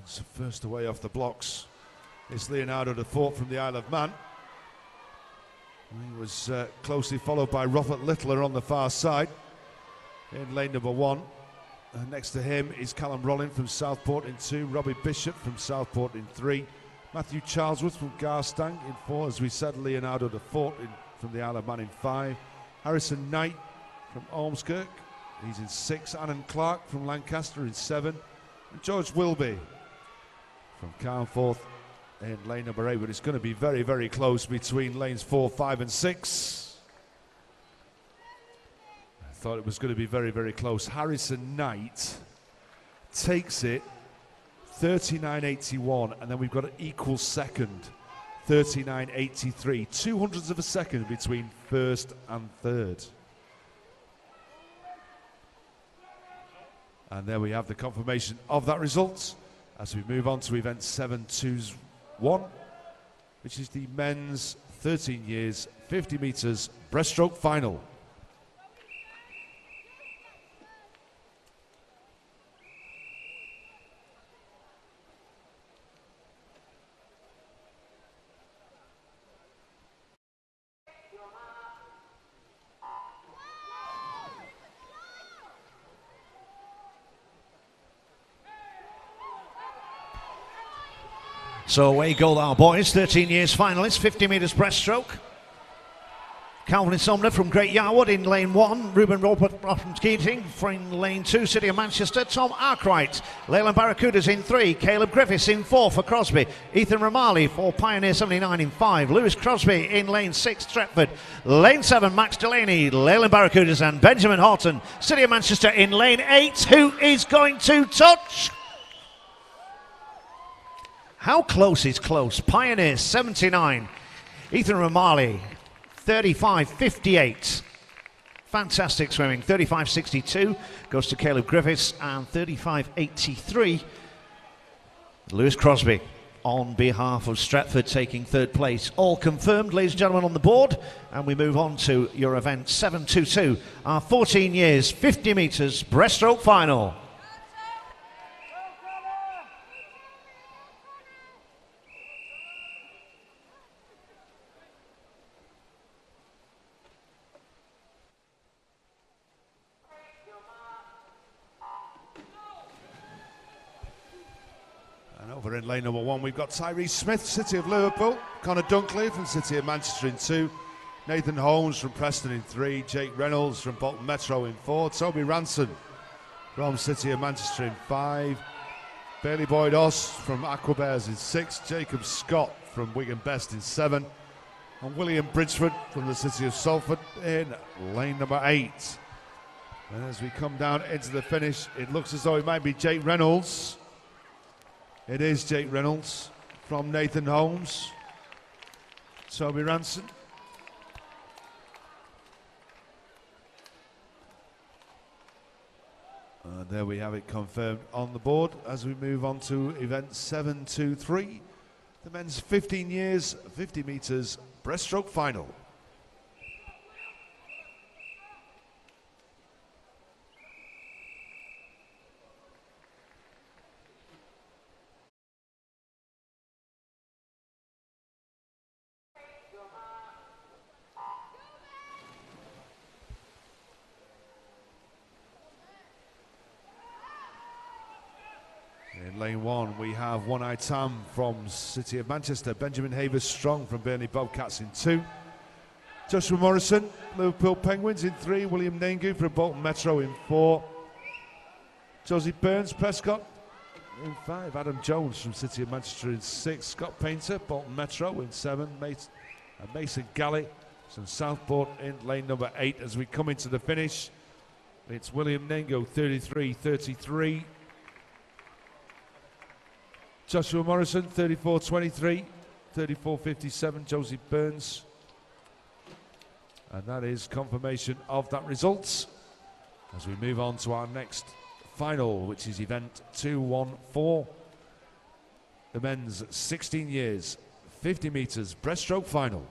So first away off the blocks is Leonardo de Fort from the Isle of Man. He was closely followed by Robert Littler on the far side in lane number 1. Next to him is Callum Rollin from Southport in 2, Robbie Bishop from Southport in 3, Matthew Charlesworth from Garstang in 4, as we said, Leonardo de Fort from the Isle of Man in 5, Harrison Knight from Ormskirk, he's in 6, Annan Clark from Lancaster in 7, and George Wilby from Carnforth in lane number 8, but it's going to be very, very close between lanes 4, 5 and 6. I thought it was going to be very, very close. Harrison Knight takes it 39.81, and then we've got an equal second, 39.83. 200ths of a second between first and third. And there we have the confirmation of that result as we move on to event 721, which is the men's 13 years 50 metres breaststroke final. So away go our boys, 13 years finalists, 50 metres breaststroke. Calvin Sumner from Great Yarwood in lane 1, Ruben Robert from Keating in lane 2, City of Manchester, Tom Arkwright, Leyland Barracudas in 3, Caleb Griffiths in 4 for Crosby, Ethan Romali for Pioneer 79 in 5, Lewis Crosby in lane 6, Stretford, lane 7, Max Delaney, Leyland Barracudas, and Benjamin Horton, City of Manchester in lane 8, who is going to touch? How close is close? Pioneer 79, Ethan Romali 35.58. Fantastic swimming. 35.62 goes to Caleb Griffiths, and 35.83 Lewis Crosby on behalf of Stretford taking third place. All confirmed, ladies and gentlemen, on the board, and we move on to your event 722, our 14 years 50 metres breaststroke final. Over in lane number 1, we've got Tyrese Smith, City of Liverpool, Connor Dunkley from City of Manchester in 2, Nathan Holmes from Preston in 3, Jake Reynolds from Bolton Metro in 4, Toby Ranson from City of Manchester in 5, Bailey Boyd Oss from Aquabears in 6, Jacob Scott from Wigan Best in 7, and William Bridgeford from the City of Salford in lane number 8. And as we come down into the finish, it looks as though it might be Jake Reynolds. It is Jake Reynolds from Nathan Holmes, Toby Ranson. There we have it confirmed on the board as we move on to event 723, the men's 15 years, 50 metres breaststroke final. In lane 1, we have One Eye Tam from City of Manchester, Benjamin Havers Strong from Burnley Bobcats in 2, Joshua Morrison, Liverpool Penguins in 3, William Nengu from Bolton Metro in 4, Josie Burns Prescott in 5, Adam Jones from City of Manchester in 6, Scott Painter, Bolton Metro in 7, Mason Galley from Southport in lane number 8. As we come into the finish, it's William Nengu 33.33. Joshua Morrison, 34.23, 34.57, Josie Burns. And that is confirmation of that result. As we move on to our next final, which is event 214, the men's 16 years, 50 metres breaststroke final.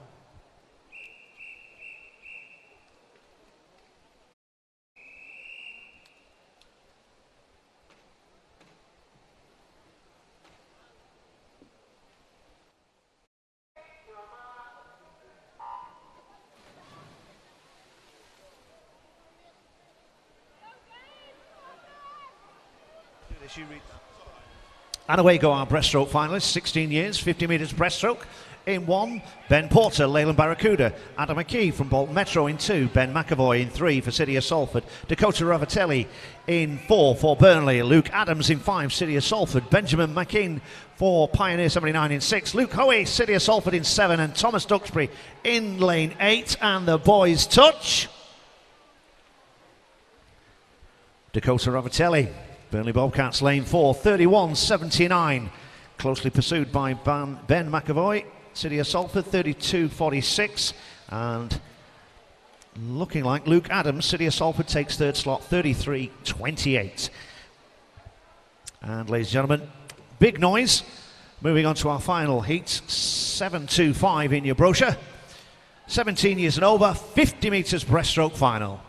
And away go our breaststroke finalists, 16 years, 50 metres breaststroke. In 1, Ben Porter, Leyland Barracuda. Adam McKee from Bolton Metro in 2. Ben McAvoy in 3 for City of Salford. Dakota Ravatelli in 4 for Burnley. Luke Adams in 5, City of Salford. Benjamin McKean for Pioneer 79 in 6. Luke Hoey, City of Salford in 7. And Thomas Duxbury in lane 8. And the boys touch. Dakota Ravatelli, Burnley Bobcats, lane 4, 31.79. Closely pursued by Ben McAvoy, City of Salford, 32.46. And looking like Luke Adams, City of Salford, takes third slot, 33.28. And ladies and gentlemen, big noise. Moving on to our final heat, 7.25 in your brochure. 17 years and over, 50 metres breaststroke final.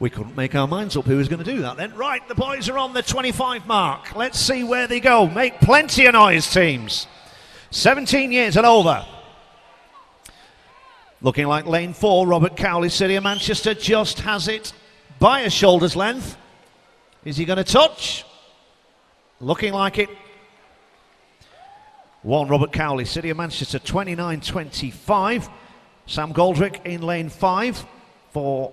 We couldn't make our minds up who was going to do that then. Right, the boys are on the 25 mark. Let's see where they go. Make plenty of noise, teams. 17 years and over. Looking like lane 4, Robert Cowley, City of Manchester, just has it by a shoulder's length. Is he going to touch? Looking like it. 1, Robert Cowley, City of Manchester, 29.25. Sam Goldrick in lane 5 for...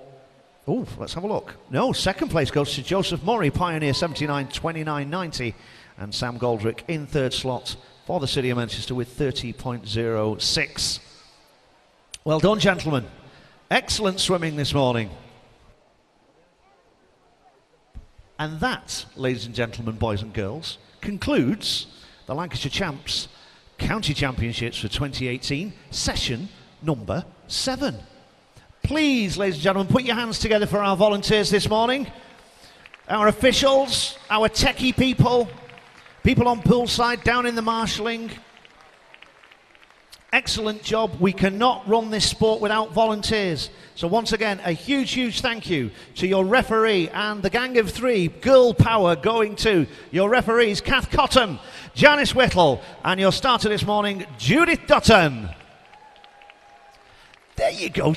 Oh, let's have a look. No, second place goes to Joseph Murray, Pioneer 79, 29.90. And Sam Goldrick in third slot for the City of Manchester with 30.06. Well done, gentlemen. Excellent swimming this morning. And that, ladies and gentlemen, boys and girls, concludes the Lancashire Champs County Championships for 2018, session number 7. Please, ladies and gentlemen, put your hands together for our volunteers this morning. Our officials, our techie people, people on poolside, down in the marshalling. Excellent job. We cannot run this sport without volunteers. So once again, a huge, huge thank you to your referee and the gang of 3, girl power going to your referees, Kath Cotton, Janice Whittle, and your starter this morning, Judith Dutton. There you go.